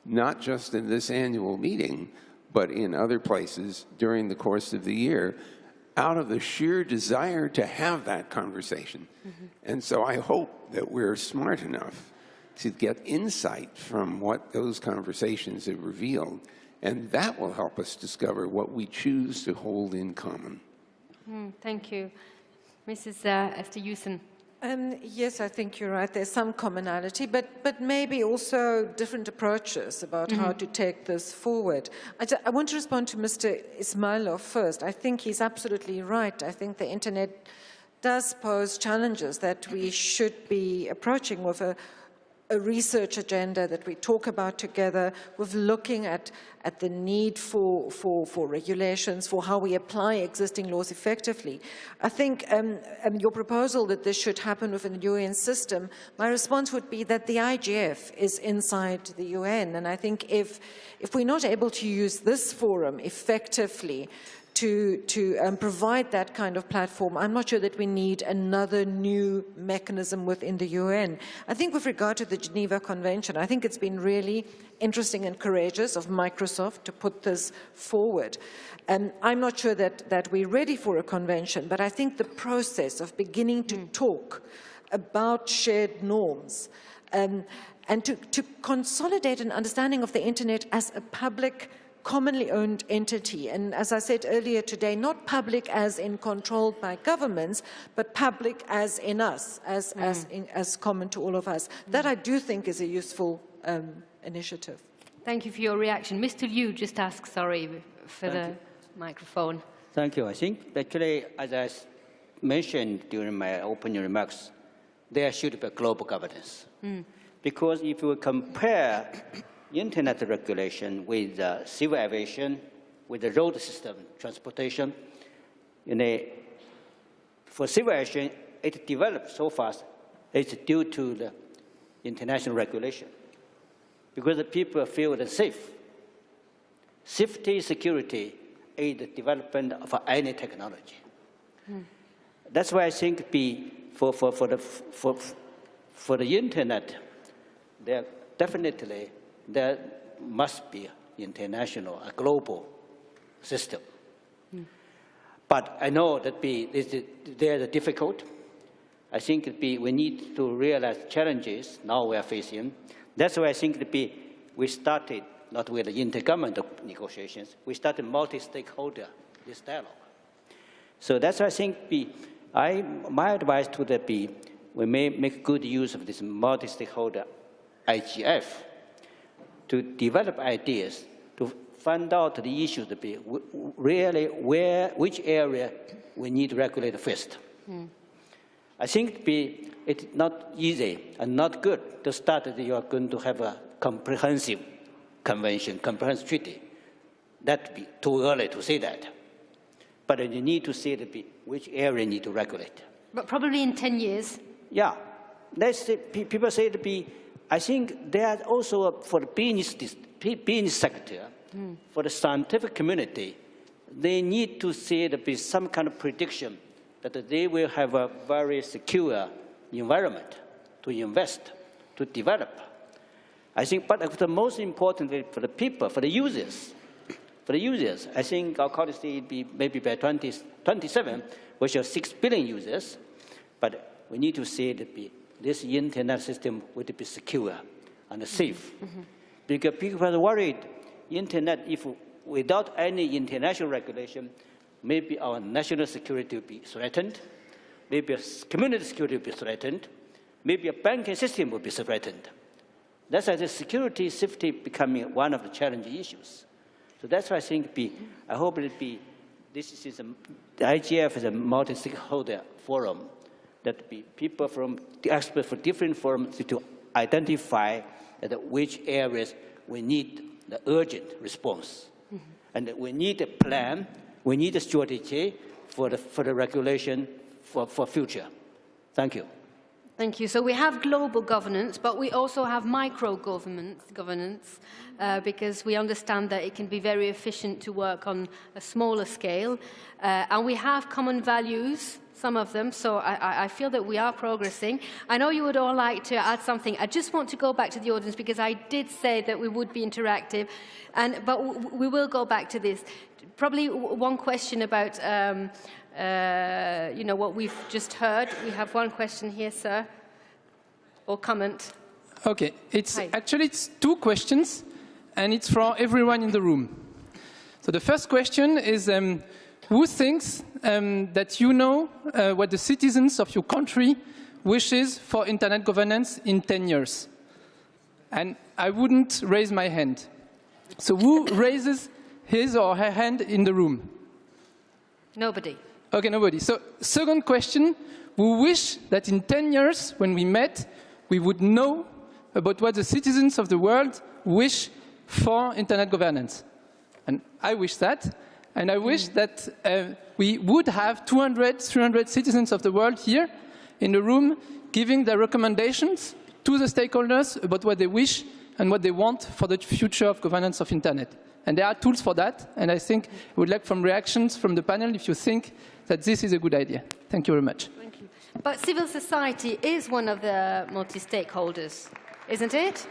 not just in this annual meeting, but in other places during the course of the year, out of the sheer desire to have that conversation. Mm-hmm. And so I hope that we're smart enough to get insight from what those conversations have revealed, and that will help us discover what we choose to hold in common. Thank you. Mrs. Esther Yusen. Yes, I think you're right. There's some commonality, but maybe also different approaches about how to take this forward. I want to respond to Mr. Ismailov first. I think he's absolutely right. I think the Internet does pose challenges that we should be approaching with a research agenda that we talk about together, with looking at the need for regulations, for how we apply existing laws effectively. I think your proposal that this should happen within the UN system, my response would be that the IGF is inside the UN, and I think if we're not able to use this forum effectively to provide that kind of platform, I'm not sure that we need another new mechanism within the UN. I think with regard to the Geneva Convention, I think it's been really interesting and courageous of Microsoft to put this forward. I'm not sure that we're ready for a convention, but I think the process of beginning to talk about shared norms and to consolidate an understanding of the Internet as a public, commonly owned entity, and as I said earlier today, not public as in controlled by governments, but public as in us, as common to all of us. That I do think is a useful initiative. Thank you for your reaction. Mr. Liu just asked, sorry, for the microphone. Thank you. I think actually, as I mentioned during my opening remarks, there should be a global governance. Because if you compare Internet regulation with civil aviation, with the road system, transportation, for civil aviation, it developed so fast, it's due to the international regulation. Because the people feel safe. Safety, security is the development of any technology. That's why I think for the Internet, there definitely there must be international, a global system. But I know that they're difficult. I think we need to realize challenges now we are facing. That's why I think we started not with the intergovernmental negotiations, we started multi-stakeholder, this dialogue. So that's why I think my advice to we may make good use of this multi-stakeholder IGF to develop ideas, to find out the issues, really which area we need to regulate first. I think it's not easy and not good to start that you are going to have a comprehensive convention, comprehensive treaty. That would be too early to say that. But you need to say which area you need to regulate. But probably in 10 years. Yeah. People say I think there are also for the business sector, for the scientific community, they need to see there be some kind of prediction that they will have a very secure environment to invest, to develop. I think, but the most important for the people, for the users, I think our colleagues say it be maybe by 2027, we shall have 6 billion users, but we need to say that this internet system would be secure and safe. Because people are worried, internet, if without any international regulation, maybe our national security will be threatened, maybe community security will be threatened, maybe a banking system will be threatened. That's why the security safety becoming one of the challenging issues. So that's why I think I hope it be, this is the IGF is a multi-stakeholder forum, that people from the experts from different forums to identify which areas we need the urgent response. And we need a plan, we need a strategy for the regulation for future. Thank you. Thank you. So we have global governance, but we also have micro-governance, because we understand that it can be very efficient to work on a smaller scale. And we have common values, some of them, so I feel that we are progressing. I know you would all like to add something. I just want to go back to the audience, because I did say that we would be interactive, but we will go back to this. Probably one question about what we've just heard. We have one question here, sir, or comment. Okay, actually it's 2 questions, and it's for everyone in the room. So the first question is, who thinks that you know what the citizens of your country wishes for internet governance in 10 years? And I wouldn't raise my hand. So who raises his or her hand in the room? Nobody. Okay, nobody. So second question, we wish that in 10 years, when we met, we would know about what the citizens of the world wish for internet governance. And I wish that. And I wish that we would have 200, 300 citizens of the world here in the room giving their recommendations to the stakeholders about what they wish and what they want for the future of governance of internet. And there are tools for that, and I think we would like some reactions from the panel if you think that this is a good idea. Thank you very much. Thank you. But civil society is one of the multi-stakeholders, isn't it?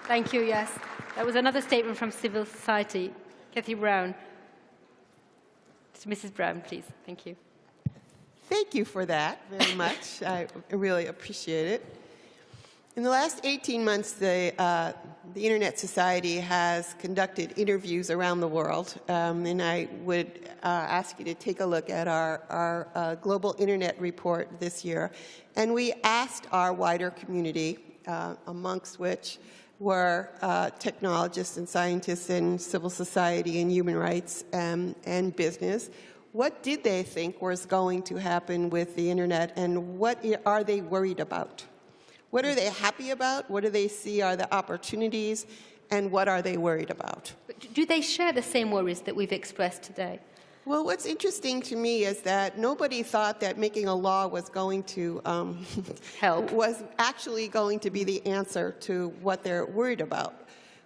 Thank you, yes. That was another statement from civil society. Kathy Brown. Mrs. Brown, please. Thank you. Thank you for that very much. I really appreciate it. In the last 18 months, the Internet Society has conducted interviews around the world, and I would ask you to take a look at our Global Internet Report this year. And we asked our wider community, amongst which were technologists and scientists and civil society and human rights and business, what did they think was going to happen with the Internet, and what are they worried about? What are they happy about? What do they see are the opportunities? And what are they worried about? But do they share the same worries that we've expressed today? Well, what's interesting to me is that nobody thought that making a law was going to help, was actually going to be the answer to what they're worried about.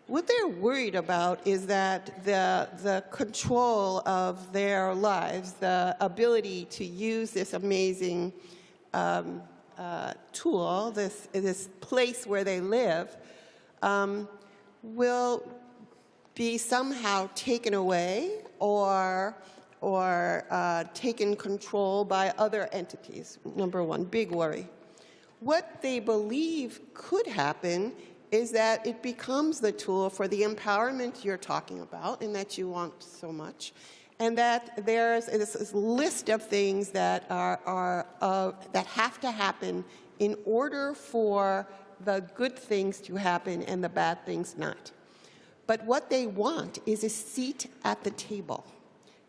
What they're worried about is that the control of their lives, the ability to use this amazing tool, this place where they live, will be somehow taken away or taken control by other entities. Number one, big worry. What they believe could happen is that it becomes the tool for the empowerment you're talking about and that you want so much, and that there's this list of things that that have to happen in order for the good things to happen and the bad things not. But what they want is a seat at the table.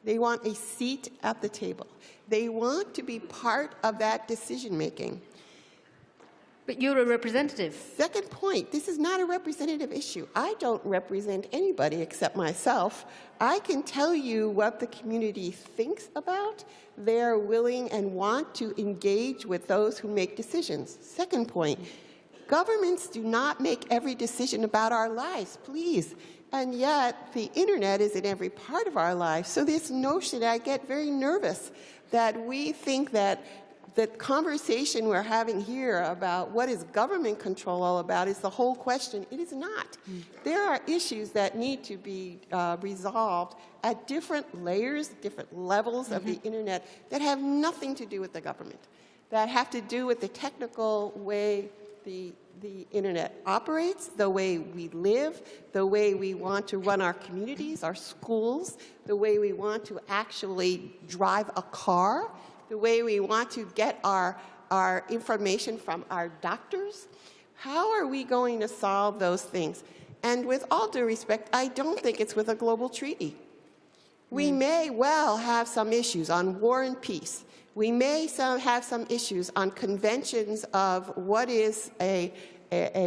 They want a seat at the table. They want to be part of that decision-making. But you're a representative. Second point, this is not a representative issue. I don't represent anybody except myself. I can tell you what the community thinks about. They're willing and want to engage with those who make decisions. Second point, governments do not make every decision about our lives, please. And yet, the Internet is in every part of our lives. So this notion, I get very nervous that we think that the conversation we're having here about what is government control all about is the whole question. It is not. There are issues that need to be resolved at different layers, different levels of the internet that have nothing to do with the government, that have to do with the technical way the internet operates, the way we live, the way we want to run our communities, our schools, the way we want to actually drive a car, the way we want to get our information from our doctors. How are we going to solve those things? And with all due respect, I don't think it's with a global treaty. We may well have some issues on war and peace. We may have some issues on conventions of what is a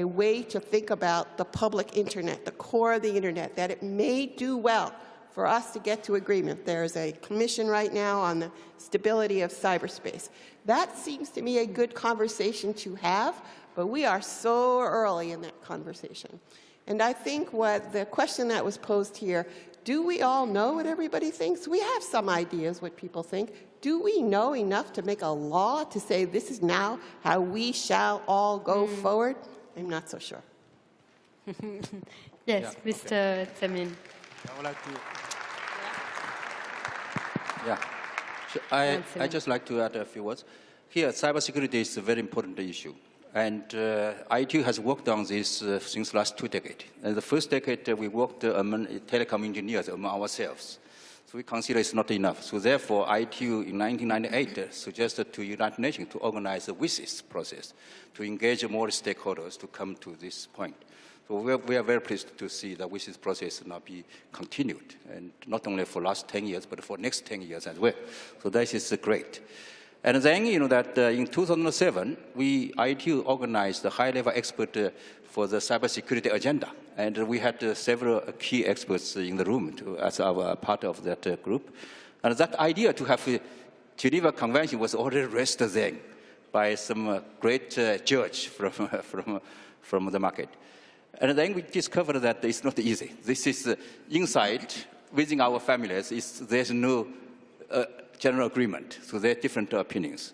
way to think about the public internet, the core of the internet, that it may do well for us to get to agreement. There's a commission right now on the stability of cyberspace. That seems to me a good conversation to have, but we are so early in that conversation. And I think what the question that was posed here, do we all know what everybody thinks? We have some ideas what people think. Do we know enough to make a law to say this is now how we shall all go forward? I'm not so sure. Yes, yeah, Mr. Tsemin. I would like to. I just like to add a few words. Here, cybersecurity is a very important issue. And ITU has worked on this since last 2 decades. In the first decade, we worked among telecom engineers among ourselves. So we consider it's not enough. So therefore, ITU in 1998 suggested to United Nations to organize a WSIS process to engage more stakeholders to come to this point. So we are very pleased to see that WSIS process now be continued, and not only for last 10 years, but for next 10 years as well. So that is great. And then, you know, that in 2007, ITU organized a high-level expert for the cybersecurity agenda. And we had several key experts in the room as our part of that group. And that idea to have a Geneva Convention was already raised then by some great judge from the market. And then we discovered that it's not easy. This is inside, within our families, there's no general agreement, so there are different opinions.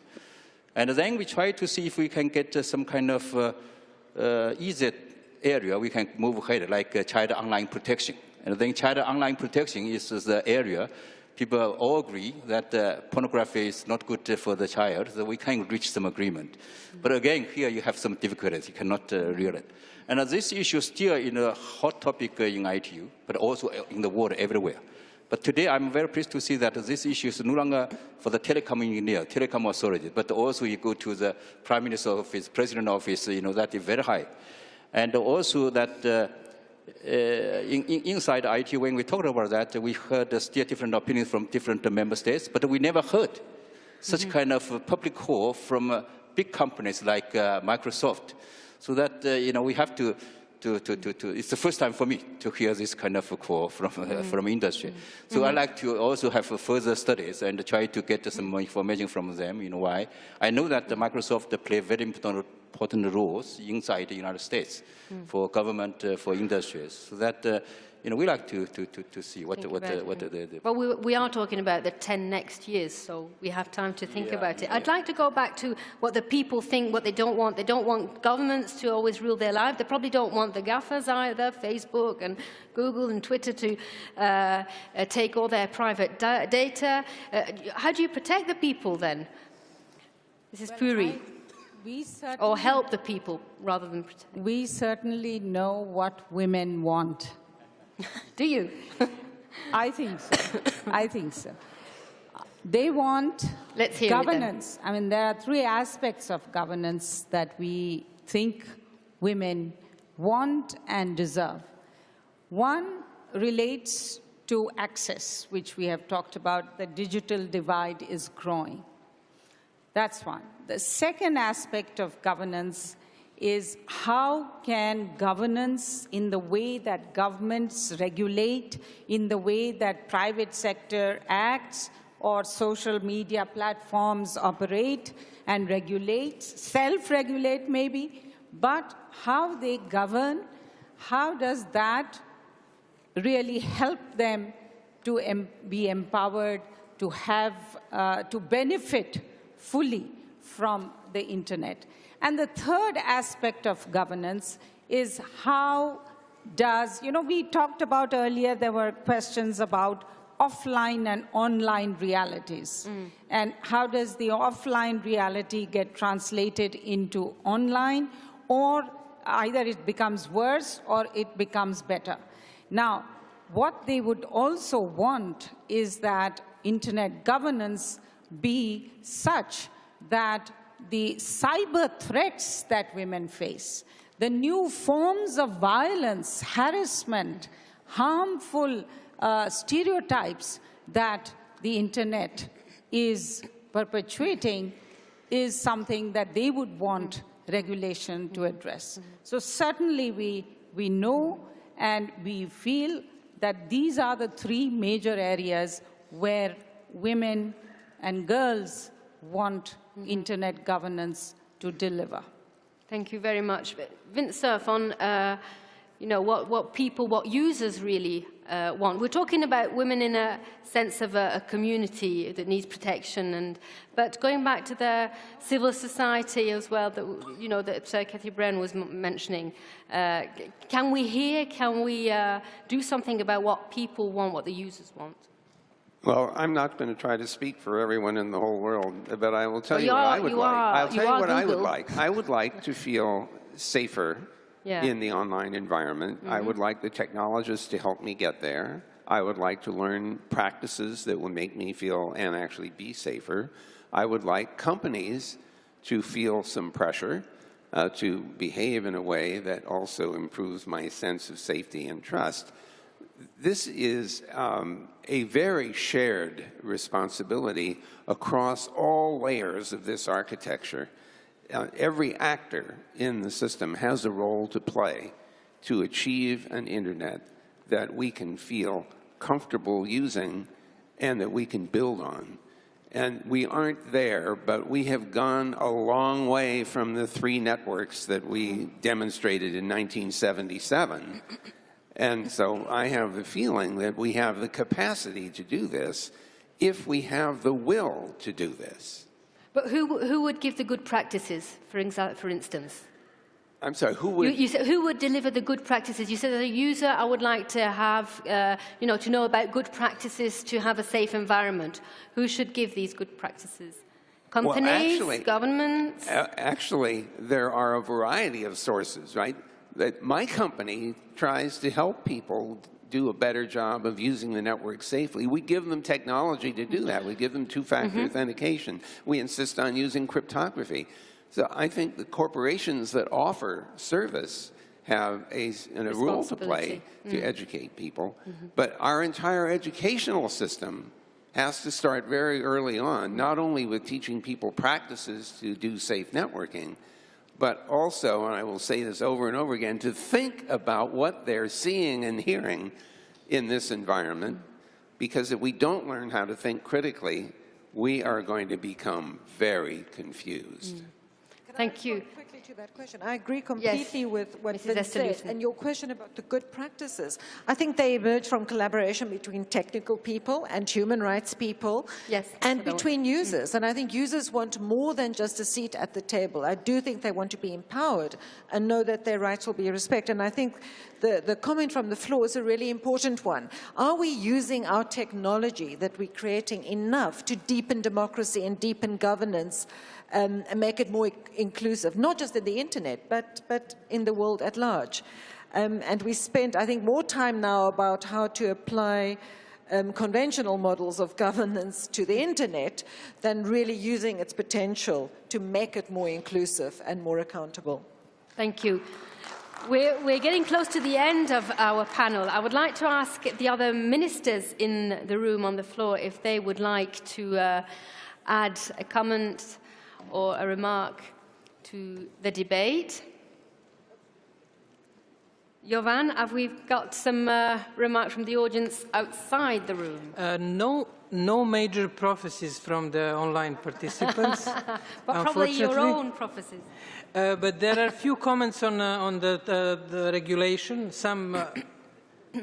And then we try to see if we can get some kind of easy area we can move ahead, like child online protection. And then child online protection is the area people all agree that pornography is not good for the child, so we can reach some agreement. But again, here you have some difficulties, you cannot realize. And this issue is still in a hot topic in ITU, but also in the world everywhere. But today, I'm very pleased to see that this issue is no longer for the telecom engineer, telecom authority, but also you go to the Prime Minister's office, President's office, you know, that is very high. And also that inside IT, when we talked about that, we heard still different opinions from different member states, but we never heard such kind of public call from big companies like Microsoft. So that, you know, we have to it's the first time for me to hear this kind of a call from industry. So I like to also have further studies and try to get some more information from them, you know why. I know that Microsoft play very important roles inside the United States for government, for industries. So that, you know, we like to see what the Well, we are talking about the 10 next years, so we have time to think about it. I'd like to go back to what the people think, what they don't want. They don't want governments to always rule their life. They probably don't want the GAFAs either, Facebook and Google and Twitter to take all their private data. How do you protect the people then? This is Puri. Or help the people rather than protect. We certainly know what women want. Do you? I think so. I think so. They want governance. I mean, there are 3 aspects of governance that we think women want and deserve. One relates to access, which we have talked about. The digital divide is growing. That's one. The second aspect of governance is how can governance, in the way that governments regulate, in the way that private sector acts, or social media platforms operate and regulate, self-regulate maybe, but how they govern, how does that really help them to be empowered, to have, to benefit fully from the internet. And the third aspect of governance is how does, we talked about earlier, there were questions about offline and online realities. And how does the offline reality get translated into online, or either it becomes worse or it becomes better. Now, what they would also want is that internet governance be such that the cyber threats that women face, the new forms of violence, harassment, harmful stereotypes that the internet is perpetuating is something that they would want regulation to address. So certainly we know and we feel that these are the three major areas where women and girls want internet governance to deliver. Thank you very much. Vince Cerf, on what users really want. We're talking about women in a sense of a community that needs protection, but going back to the civil society as well, that Cathy Bren was mentioning, can we do something about what people want, what the users want? Well, I'm not going to try to speak for everyone in the whole world, but I will tell you what I would like. I'll tell you what I would like. I would like to feel safer in the online environment. I would like the technologists to help me get there. I would like to learn practices that will make me feel and actually be safer. I would like companies to feel some pressure to behave in a way that also improves my sense of safety and trust. This is a very shared responsibility across all layers of this architecture. Every actor in the system has a role to play to achieve an internet that we can feel comfortable using and that we can build on. And we aren't there, but we have gone a long way from the 3 networks that we demonstrated in 1977. And so I have the feeling that we have the capacity to do this if we have the will to do this. But who would give the good practices, for instance? I'm sorry, who would? You said, who would deliver the good practices? You said, as a user, I would like to have, to know about good practices to have a safe environment. Who should give these good practices? Companies, governments? Actually, there are a variety of sources, right? That my company tries to help people do a better job of using the network safely. We give them technology to do that. We give them two-factor authentication. We insist on using cryptography. So I think the corporations that offer service have a role to play to educate people. But our entire educational system has to start very early on, not only with teaching people practices to do safe networking, but also, and I will say this over and over again, to think about what they're seeing and hearing in this environment, because if we don't learn how to think critically, we are going to become very confused. Thank you. Quickly to that question. I agree completely with what Vince said. And your question about the good practices, I think they emerge from collaboration between technical people and human rights people, and between users. And I think users want more than just a seat at the table. I do think they want to be empowered and know that their rights will be respected. And I think the comment from the floor is a really important one. Are we using our technology that we're creating enough to deepen democracy and deepen governance and make it more inclusive, not just in the internet, but in the world at large? And we spend, I think, more time now about how to apply conventional models of governance to the internet than really using its potential to make it more inclusive and more accountable. Thank you. We're getting close to the end of our panel. I would like to ask the other ministers in the room on the floor if they would like to add a comment or a remark to the debate. Jovan, have we got some remarks from the audience outside the room? No major prophecies from the online participants. But probably your own prophecies. But there are a few comments on the regulation. Some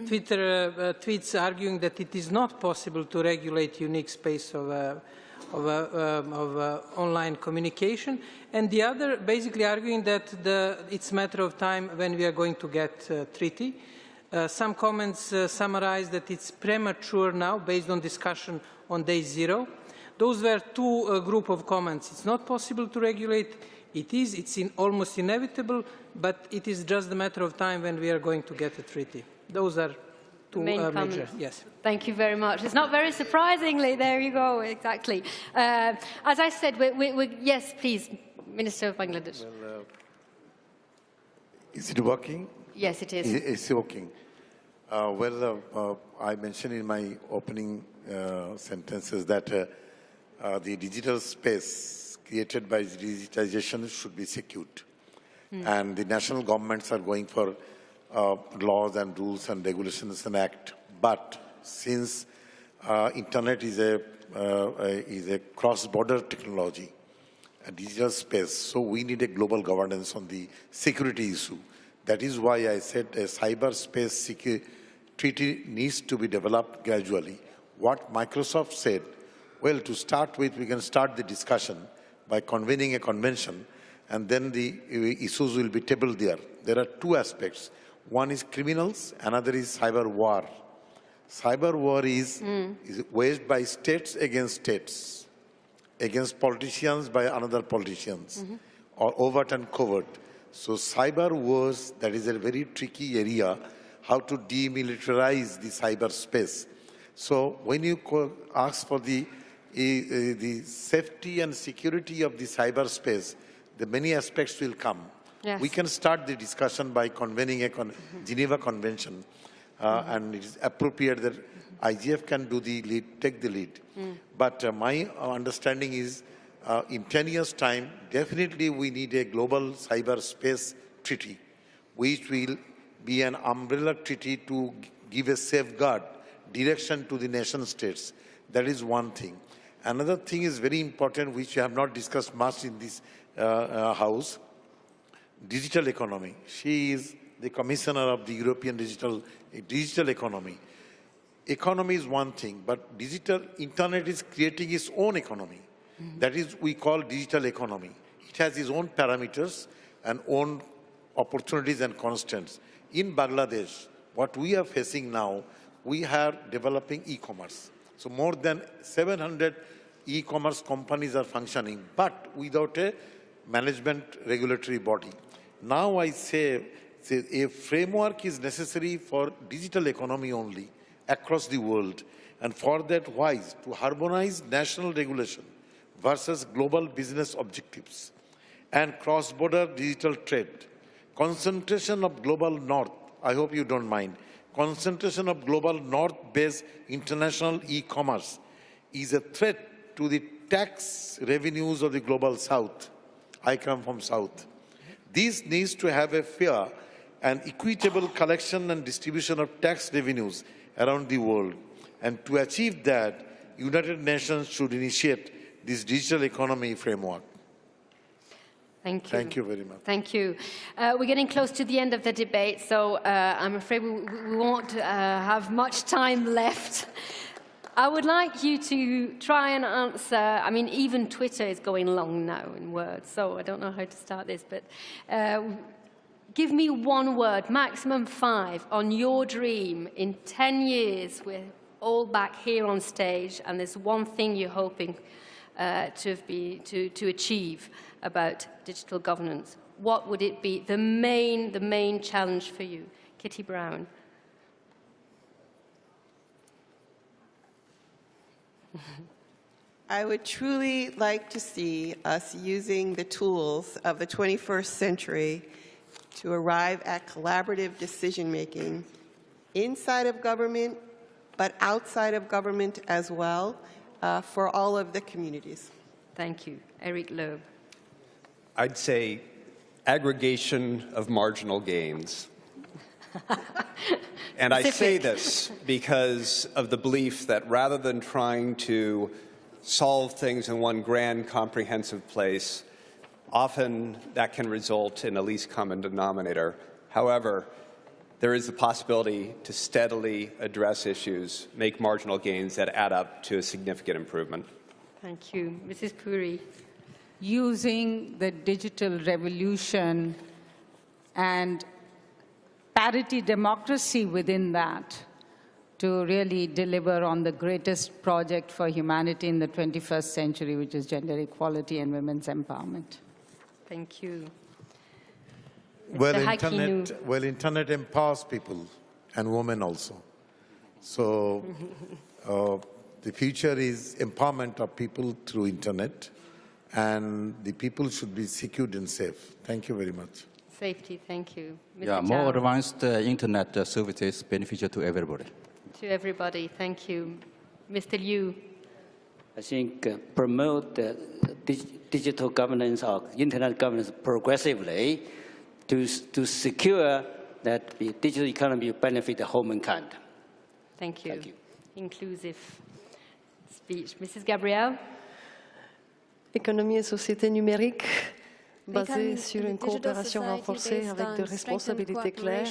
Twitter tweets arguing that it is not possible to regulate unique space of online communication, and the other basically arguing that it's a matter of time when we are going to get a treaty. Some comments summarize that it's premature now based on discussion on day 0. Those were two group of comments. It's not possible to regulate. It's almost inevitable, but it is just a matter of time when we are going to get a treaty. Those are two major, yes. Thank you very much. It's not very surprisingly, there you go, exactly. As I said, yes, please, Minister of Bangladesh. Well, is it working? Yes, it is. It's working. I mentioned in my opening sentences that the digital space created by digitization should be secured. And the national governments are going for laws and rules and regulations and act. But since internet is a cross-border technology, a digital space, so we need a global governance on the security issue. That is why I said a cyberspace treaty needs to be developed gradually. What Microsoft said, well, to start with, we can start the discussion by convening a convention, and then the issues will be tabled there. There are two aspects. One is criminals, another is cyber war. Cyber war is waged by states, against politicians by another politicians, or overt and covert. So cyber wars, that is a very tricky area, how to demilitarize the cyberspace. So when you ask for the safety and security of the cyberspace, the many aspects will come. Yes. We can start the discussion by convening a Geneva Convention, and it is appropriate that IGF can do the lead, take the lead. But my understanding is, in 10 years' time, definitely we need a global cyberspace treaty, which will be an umbrella treaty to give a safeguard direction to the nation states. That is one thing. Another thing is very important, which we have not discussed much in this House, digital economy. She is the commissioner of the European digital economy. Economy is one thing, but internet is creating its own economy. That is, we call digital economy. It has its own parameters and own opportunities and constants. In Bangladesh, what we are facing now, we are developing e-commerce. So more than 700 e-commerce companies are functioning, but without a management regulatory body. Now I say a framework is necessary for digital economy only across the world, and for that wise to harmonize national regulation versus global business objectives and cross-border digital trade. Concentration of global north, I hope you don't mind, concentration of global north-based international e-commerce is a threat to the tax revenues of the global south. I come from south. This needs to have a fair and equitable collection and distribution of tax revenues around the world. And to achieve that, United Nations should initiate this digital economy framework. Thank you. Thank you very much. Thank you. We're getting close to the end of the debate, so I'm afraid we won't have much time left. I would like you to try and answer, I mean, even Twitter is going long now in words, so I don't know how to start this, but give me one word, maximum 5, on your dream in 10 years. We're all back here on stage, and there's one thing you're hoping to achieve about digital governance. What would it be, the main challenge for you? Kitty Brown. I would truly like to see us using the tools of the 21st century to arrive at collaborative decision-making inside of government, but outside of government as well, for all of the communities. Thank you. Eric Loeb. I'd say aggregation of marginal gains. And I say this because of the belief that rather than trying to solve things in one grand comprehensive place, often that can result in a least common denominator. However, there is the possibility to steadily address issues, make marginal gains that add up to a significant improvement. Thank you. Mrs. Puri. Using the digital revolution and parity democracy within that to really deliver on the greatest project for humanity in the 21st century, which is gender equality and women's empowerment. Thank you. Well, internet empowers people and women also. So the future is empowerment of people through internet, and the people should be secured and safe. Thank you very much. Safety, thank you. Mr. Yeah, Zhao. more advanced internet services beneficial to everybody. To everybody, thank you. Mr. Liu. I think promote digital governance or internet governance progressively to secure that the digital economy will benefit the whole mankind. Thank you. Thank you. Inclusive speech. Mrs. Gabrielle. Économie et société numérique basée sur une coopération renforcée avec des responsabilités claires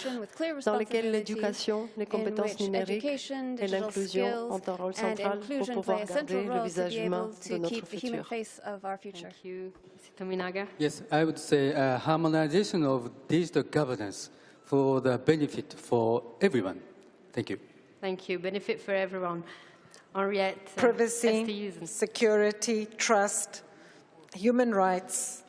dans lesquelles l'éducation, les compétences numériques et l'inclusion ont un rôle central pour pouvoir garder le visage humain de notre futur. Thank you. Mr. Tominaga. Yes, I would say harmonization of digital governance for the benefit for everyone. Thank you. Thank you. Benefit for everyone. Henriette. Privacy, security, trust, human rights,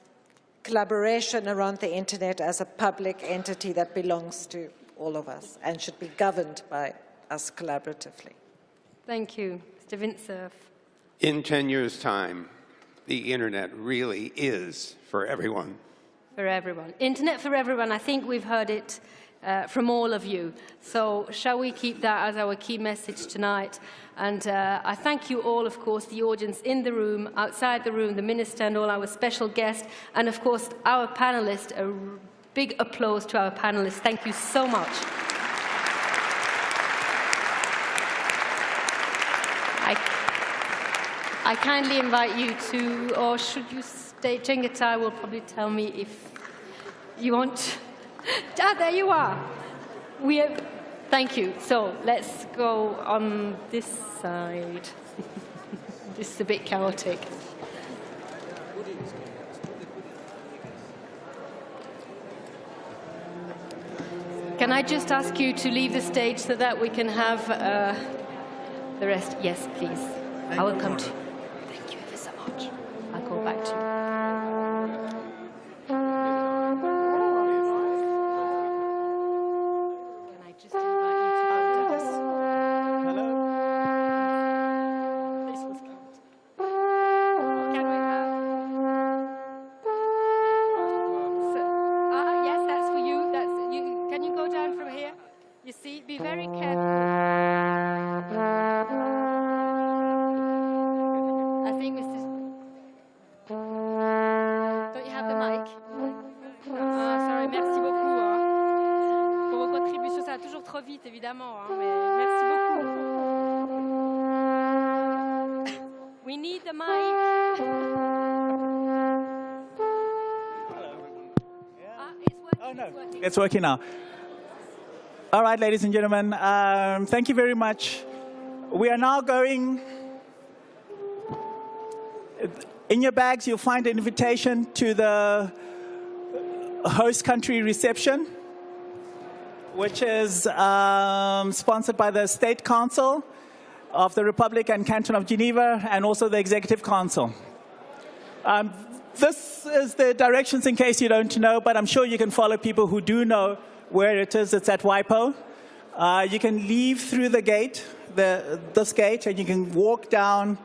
collaboration around the internet as a public entity that belongs to all of us and should be governed by us collaboratively. Thank you. Mr. Vintserf. In 10 years' time, the internet really is for everyone. For everyone. Internet for everyone. I think we've heard it from all of you. So shall we keep that as our key message tonight? And I thank you all, of course, the audience in the room, outside the room, the Minister and all our special guests, and of course our panelists. A big applause to our panelists. Thank you so much. I kindly invite you to, or should you stay? Chengetai will probably tell me if you want. Ah, there you are. Thank you. So let's go on this side. This is a bit chaotic. Can I just ask you to leave the stage so that we can have the rest? Yes, please. I will come to you. Thank you ever so much. I'll go back to you. Évidemment, hein, mais merci beaucoup. We need the mic. It's working now. All right, ladies and gentlemen, thank you very much. We are now going. In your bags, you'll find an invitation to the host country reception, which is sponsored by the State Council of the Republic and Canton of Geneva, and also the Executive Council. This is the directions in case you don't know, but I'm sure you can follow people who do know where it is. It's at WIPO. You can leave through the gate, this gate, and you can walk down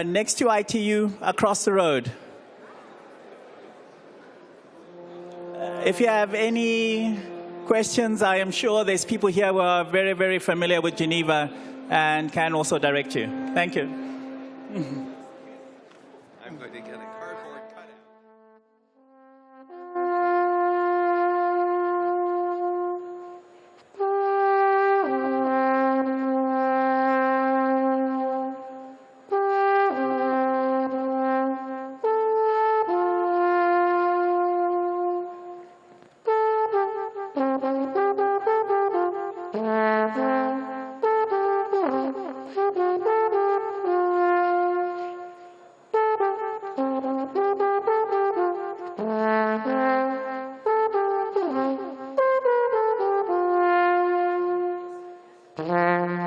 next to ITU across the road. If you have any questions, I am sure there's people here who are very, very familiar with Geneva and can also direct you. Thank you. I'm going to get a cardboard cutout. Ja,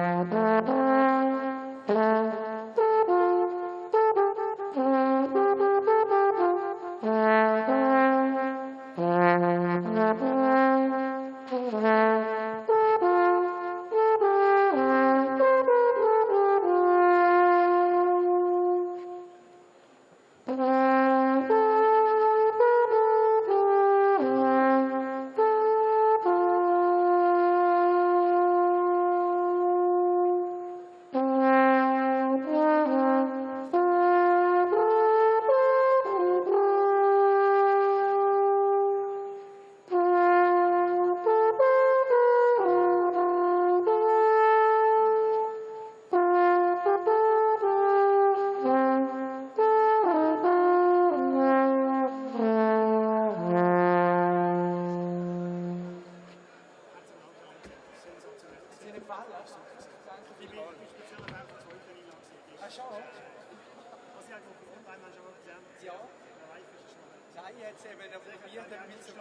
jetzt eben, der probiert ein bisschen.